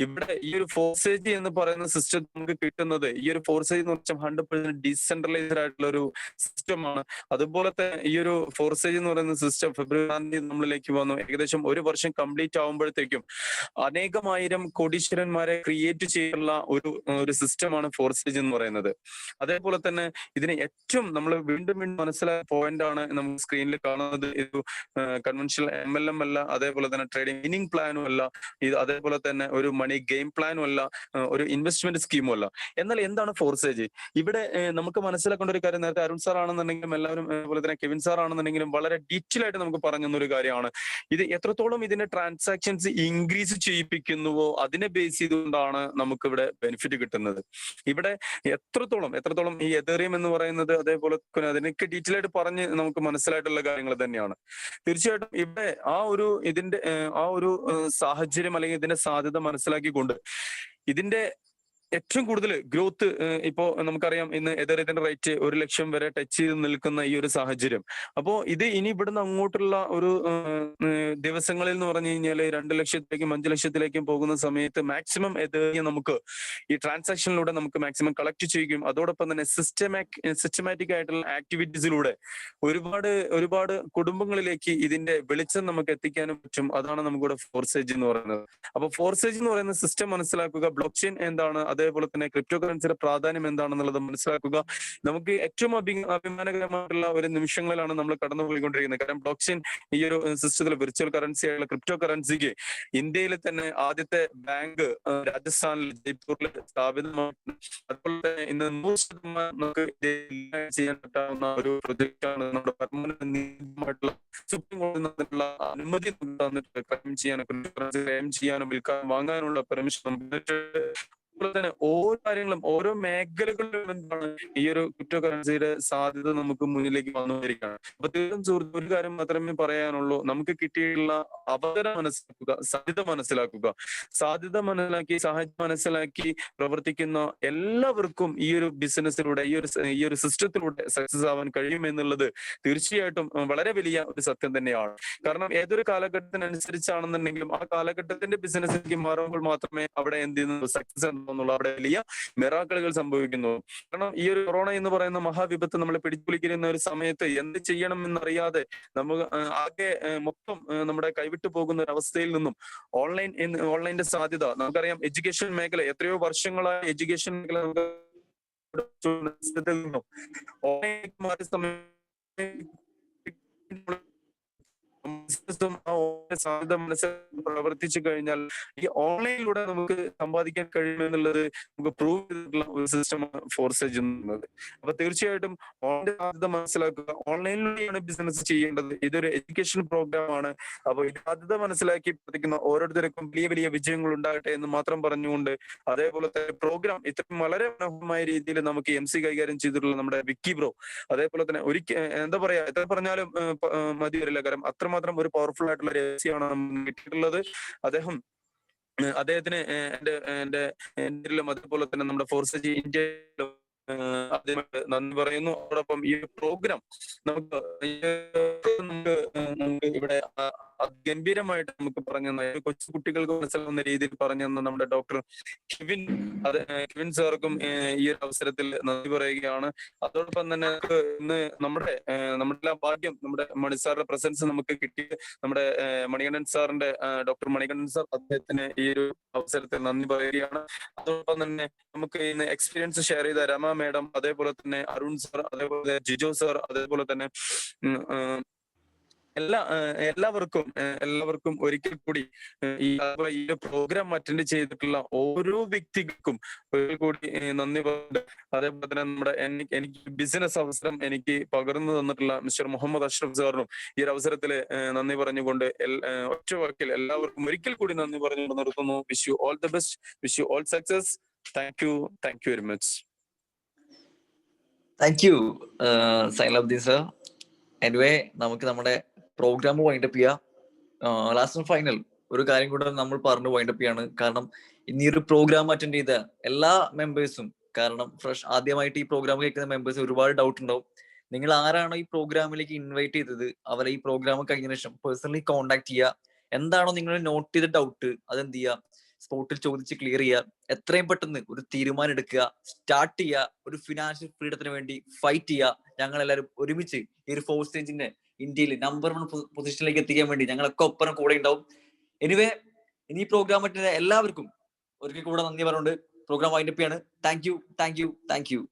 ഇവിടെ ഈ ഒരു ഫോർസേജ് എന്ന് പറയുന്ന സിസ്റ്റം നമുക്ക് കിട്ടുന്നത്, ഈ ഒരു ഫോർസേജ് എന്ന് വെച്ചാൽ 100% ഡീസെൻട്രലൈസ്ഡ് ആയിട്ടുള്ള ഒരു സിസ്റ്റമാണ്. അതുപോലെ തന്നെ ഈ ഒരു ഫോർസേജ് എന്ന് പറയുന്ന സിസ്റ്റം ഫെബ്രുവരി നമ്മളിലേക്ക് വന്നു. ഏകദേശം 1 വർഷം കംപ്ലീറ്റ് ആവുമ്പോഴത്തേക്കും അനേകമായിരം കോടീശ്വരന്മാരെ ക്രിയേറ്റ് ചെയ്യാനുള്ള ഒരു സിസ്റ്റമാണ് ഫോർസേജ് എന്ന് പറയുന്നത്. അതേപോലെ തന്നെ ഇതിന് ഏറ്റവും നമ്മൾ വീണ്ടും വീണ്ടും മനസ്സിലായ പോയിന്റ് ആണ് നമുക്ക് സ്ക്രീനിൽ കാണുന്നത്. ഇത് കൺവെൻഷണൽ MLM അല്ല, അതേപോലെ തന്നെ ട്രേഡിംഗ് വിന്നിംഗ് പ്ലാനും അല്ല, ഇത് അതേപോലെ തന്നെ ഒരു മണി ഗെയിം പ്ലാനും അല്ല, ഒരു ഇൻവെസ്റ്റ്മെന്റ് സ്കീമും അല്ല. എന്നാൽ എന്താണ് ഫോർസേജ്? ഇവിടെ നമുക്ക് മനസ്സിലാക്കേണ്ട ഒരു കാര്യം, നേരത്തെ അരുൺ സാർ ആണെന്നുണ്ടെങ്കിലും എല്ലാവരും അതുപോലെ തന്നെ കെവിൻ സാർ ആണെന്നുണ്ടെങ്കിലും വളരെ ഡീറ്റെയിൽ ആയിട്ട് നമുക്ക് പറഞ്ഞു തന്നൊരു കാര്യമാണ്. ഇത് എത്രത്തോളം ഇതിന്റെ ട്രാൻസാക്ഷൻസ് ഇൻക്രീസ് ചെയ്യിപ്പിക്കുന്നുവോ അതിനെ ബേസ് ചെയ്തുകൊണ്ടാണ് നമുക്ക് ഇവിടെ ബെനിഫിറ്റ് കിട്ടുന്നത്. ഇവിടെ എത്രത്തോളം ഈ എതേറിയം എന്ന് പറയുന്നത് അതേപോലെ അതിനൊക്കെ ഡീറ്റെയിൽ ആയിട്ട് പറഞ്ഞ് നമുക്ക് മനസ്സിലായിട്ടുള്ള കാര്യങ്ങൾ തന്നെയാണ്. തീർച്ചയായിട്ടും ഇവിടെ ഇതിന്റെ സാഹചര്യം അല്ലെങ്കിൽ ഇതിന്റെ സാധ്യത മനസ്സിലാക്കിക്കൊണ്ട് ഇതിന്റെ ഏറ്റവും കൂടുതൽ ഗ്രോത്ത് ഇപ്പോ നമുക്കറിയാം, ഇന്ന് എതേറിയത്തിന്റെ റേറ്റ് 1 ലക്ഷം വരെ ടച്ച് ചെയ്ത് നിൽക്കുന്ന ഈ ഒരു സാഹചര്യം. അപ്പോ ഇത് ഇനി ഇവിടുന്ന് അങ്ങോട്ടുള്ള ഒരു ദിവസങ്ങളിൽ എന്ന് പറഞ്ഞു കഴിഞ്ഞാൽ 2 ലക്ഷത്തിലേക്കും 5 ലക്ഷത്തിലേക്കും പോകുന്ന സമയത്ത് മാക്സിമം എതേറിയം നമുക്ക് ഈ ട്രാൻസാക്ഷനിലൂടെ നമുക്ക് മാക്സിമം കളക്ട് ചെയ്യുകയും അതോടൊപ്പം തന്നെ സിസ്റ്റമാറ്റിക് ആയിട്ടുള്ള ആക്ടിവിറ്റീസിലൂടെ ഒരുപാട് കുടുംബങ്ങളിലേക്ക് ഇതിന്റെ വെളിച്ചം നമുക്ക് എത്തിക്കാനും പറ്റും. അതാണ് നമുക്കിവിടെ ഫോർസേജ് എന്ന് പറയുന്നത്. അപ്പൊ ഫോർസേജ് എന്ന് പറയുന്ന സിസ്റ്റം മനസ്സിലാക്കുക, ബ്ലോക്ക് ചെയിൻ എന്താണ്, അതേപോലെ തന്നെ ക്രിപ്റ്റോ കറൻസിയുടെ പ്രാധാന്യം എന്താണെന്നുള്ളത് മനസ്സിലാക്കുക. നമുക്ക് ഏറ്റവും അഭിമാനകരമായിട്ടുള്ള ഒരു നിമിഷങ്ങളിലാണ് നമ്മൾ കടന്നുപോയിക്കൊണ്ടിരിക്കുന്നത്. കാരണം ബ്ലോക്ക് ചെയിൻ ഈ ഒരു സിസ്റ്റത്തിൽ വിർച്വൽ കറൻസി ആയുള്ള ക്രിപ്റ്റോ കറൻസിക്ക് ഇന്ത്യയിൽ തന്നെ ആദ്യത്തെ ബാങ്ക് രാജസ്ഥാനിൽ ജയ്പൂരിൽ സ്ഥാപിതമാണ്. അതുപോലെ തന്നെ ഇന്ന് 100% നമുക്ക് ചെയ്യാൻ പറ്റാവുന്ന ഒരു പ്രൊജക്ട് ആണ്. നമ്മുടെ പെർമനന്റ് നിയമമായിട്ടുള്ള സുപ്രീം കോടതിയിൽ അനുമതി തന്നിട്ട് ക്ലെയിം ചെയ്യാനും ക്രിപ്റ്റോ കറൻസി ക്ലെയിം ചെയ്യാനും വിൽക്കാനും വാങ്ങാനുള്ള പെർമിഷൻ നമുക്ക്. അതുപോലെ തന്നെ ഓരോ കാര്യങ്ങളും ഓരോ മേഖലകളിലും എന്താണ് ഈ ഒരു ക്രിപ്റ്റോ കറൻസിയുടെ സാധ്യത നമുക്ക് മുന്നിലേക്ക് വന്നുകൊണ്ടിരിക്കുകയാണ്. അപ്പൊ തീർച്ചയായും സുഹൃത്ത് ഒരു കാര്യം മാത്രമേ പറയാനുള്ളൂ, നമുക്ക് കിട്ടിയിട്ടുള്ള അവസരം മനസ്സിലാക്കുക, സാധ്യത മനസ്സിലാക്കി സാഹചര്യം മനസ്സിലാക്കി പ്രവർത്തിക്കുന്ന എല്ലാവർക്കും ഈ ഒരു ബിസിനസ്സിലൂടെ ഈ ഒരു സിസ്റ്റത്തിലൂടെ സക്സസ് ആവാൻ കഴിയുമെന്നുള്ളത് തീർച്ചയായിട്ടും വളരെ വലിയ ഒരു സത്യം തന്നെയാണ്. കാരണം ഏതൊരു കാലഘട്ടത്തിനനുസരിച്ചാണെന്നുണ്ടെങ്കിലും ആ കാലഘട്ടത്തിന്റെ ബിസിനസ്സിലേക്ക് മാറുമ്പോൾ മാത്രമേ അവിടെ എന്ത് ചെയ്യുന്നു സക്സസ് എന്നുള്ള അവിടെ വലിയ മിറാക്കിളുകൾ സംഭവിക്കുന്നു. കാരണം ഈ ഒരു കൊറോണ എന്ന് പറയുന്ന മഹാവിപത്ത് നമ്മളെ പിടിച്ചുലിക്കുന്ന ഒരു സമയത്ത് എന്ത് ചെയ്യണം എന്നറിയാതെ നമുക്ക് ആകെ മൊത്തം നമ്മുടെ കൈവിട്ടു പോകുന്ന ഒരു അവസ്ഥയിൽ നിന്നും ഓൺലൈന്റെ സാധ്യത നമുക്കറിയാം. എഡ്യൂക്കേഷൻ മേഖല എത്രയോ വർഷങ്ങളായി എഡ്യൂക്കേഷൻ മേഖല നിന്നും ഓൺലൈൻ മാറിയ സമയം സാധ്യത മനസ്സിൽ പ്രവർത്തിച്ചു കഴിഞ്ഞാൽ ഈ ഓൺലൈനിലൂടെ നമുക്ക് സമ്പാദിക്കാൻ കഴിയുമെന്നുള്ളത് നമുക്ക് പ്രൂവ് ചെയ്തിട്ടുള്ള ഒരു സിസ്റ്റമാണ് ഫോർസേജ് എന്നുള്ളത്. അപ്പൊ തീർച്ചയായിട്ടും ഓൺലൈൻ സാധ്യത മനസ്സിലാക്കുക, ഓൺലൈനിലൂടെയാണ് ബിസിനസ് ചെയ്യേണ്ടത്. ഇതൊരു എഡ്യൂക്കേഷൻ പ്രോഗ്രാം ആണ്. അപ്പൊ ഈ സാധ്യത മനസ്സിലാക്കി പ്രവർത്തിക്കുന്ന ഓരോരുത്തർക്കും വലിയ വലിയ വിജയങ്ങൾ ഉണ്ടാകട്ടെ എന്ന് മാത്രം പറഞ്ഞുകൊണ്ട്, അതേപോലെ തന്നെ പ്രോഗ്രാം ഇത്രയും വളരെ മനോഹരമായ രീതിയിൽ നമുക്ക് MC കൈകാര്യം ചെയ്തിട്ടുള്ള നമ്മുടെ വിക്കി ബ്രോ, അതേപോലെ തന്നെ എന്താ പറയാ എത്ര പറഞ്ഞാലും മതി വരില്ല. കാരണം അത്രമാത്രം ഒരു പവർഫുൾ ആയിട്ടുള്ള രഹസ്യമാണ് നമുക്ക് കിട്ടിയിട്ടുള്ളത്. അദ്ദേഹത്തിന് എന്റെ അതേപോലെ തന്നെ നമ്മുടെ ഫോർസേജ് ഇന്ത്യയിലും ആദ്യമായിട്ട് നന്ദി പറയുന്നു. അതോടൊപ്പം ഈ പ്രോഗ്രാം നമുക്ക് ഇവിടെ ഗംഭീരമായിട്ട് നമുക്ക് പറഞ്ഞു തന്ന കൊച്ചു കുട്ടികൾക്ക് മനസ്സിലാവുന്ന രീതിയിൽ പറഞ്ഞു തന്ന നമ്മുടെ ഡോക്ടർ കെവിൻ സാർക്കും ഈ ഒരു അവസരത്തിൽ നന്ദി പറയുകയാണ്. അതോടൊപ്പം തന്നെ ഇന്ന് നമ്മുടെ ഭാഗ്യം നമ്മുടെ മണി സാറിന്റെ പ്രസൻസ് നമുക്ക് കിട്ടി. നമ്മുടെ മണികണ്ഠൻ സാറിന്റെ ഡോക്ടർ മണികണ്ഠൻ സാർ, അദ്ദേഹത്തിന് ഈ ഒരു അവസരത്തിൽ നന്ദി പറയുകയാണ്. അതോടൊപ്പം തന്നെ നമുക്ക് ഇന്ന് എക്സ്പീരിയൻസ് ഷെയർ ചെയ്ത രമ മേഡം, അതേപോലെ തന്നെ അരുൺ സാർ, അതേപോലെ ജിജോ സാർ, അതേപോലെ തന്നെ എല്ലാവർക്കും ഒരിക്കൽ കൂടി ഈ പ്രോഗ്രാം അറ്റൻഡ് ചെയ്തിട്ടുള്ള ഓരോ വ്യക്തികൾക്കും ഒരിക്കൽ കൂടി നന്ദി പറയുന്നത്. അതേപോലെ തന്നെ നമ്മുടെ എനിക്ക് ബിസിനസ് അവസരം എനിക്ക് പകർന്നു തന്നിട്ടുള്ള മിസ്റ്റർ മുഹമ്മദ് അഷ്റഫ് സാറിനും ഈ ഒരു അവസരത്തിൽ നന്ദി പറഞ്ഞുകൊണ്ട് ഒറ്റ വാക്കിൽ എല്ലാവർക്കും ഒരിക്കൽ കൂടി നന്ദി പറഞ്ഞുകൊണ്ട് നിർത്തുന്നു. Wish you all the best, wish you all success. Thank you very much. Thank you Sainuddin sir. Anyway നമുക്ക് നമ്മുടെ പ്രോഗ്രാം വൈൻഡപ്പ് ചെയ്യാം. ലാസ്റ്റ് ആൻഡ് ഫൈനൽ ഒരു കാര്യം കൂടെ നമ്മൾ പറഞ്ഞു വൈൻഡപ്പ് ചെയ്യാണ്. കാരണം ഇന്ന് ഈ ഒരു പ്രോഗ്രാം അറ്റൻഡ് ചെയ്ത എല്ലാ മെമ്പേഴ്സും, കാരണം ആദ്യമായിട്ട് ഈ പ്രോഗ്രാം കേൾക്കുന്ന മെമ്പേഴ്സ് ഒരുപാട് ഡൗട്ട് ഉണ്ടാവും. നിങ്ങൾ ആരാണോ ഈ പ്രോഗ്രാമിലേക്ക് ഇൻവൈറ്റ് ചെയ്തത് അവരെ ഈ പ്രോഗ്രാം കഴിഞ്ഞ ശേഷം പേഴ്സണലി കോൺടാക്ട് ചെയ്യുക. എന്താണോ നിങ്ങൾ നോട്ട് ചെയ്ത ഡൗട്ട് അതെന്ത് ചെയ്യുക, സ്പോട്ടിൽ ചോദിച്ച് ക്ലിയർ ചെയ്യുക. എത്രയും പെട്ടെന്ന് ഒരു തീരുമാനം എടുക്കുക, സ്റ്റാർട്ട് ചെയ്യുക. ഒരു ഫിനാൻഷ്യൽ ഫ്രീഡത്തിന് വേണ്ടി ഫൈറ്റ് ചെയ്യുക. ഞങ്ങൾ എല്ലാവരും ഒരുമിച്ച് ഈ ഒരു ഫോർസേജിന്റെ ഇന്ത്യയിൽ നമ്പർ 1 പൊസിഷനിലേക്ക് എത്തിക്കാൻ വേണ്ടി ഞങ്ങളൊക്കെ ഒപ്പം കൂടെ ഉണ്ടാവും. എനിവേ ഇനി പ്രോഗ്രാം പറ്റുന്ന എല്ലാവർക്കും ഒരിക്കൽ കൂടെ നന്ദി പറഞ്ഞുകൊണ്ട് പ്രോഗ്രാം വൈൻഡപ്പ് ചെയ്യാണ്. Thank you.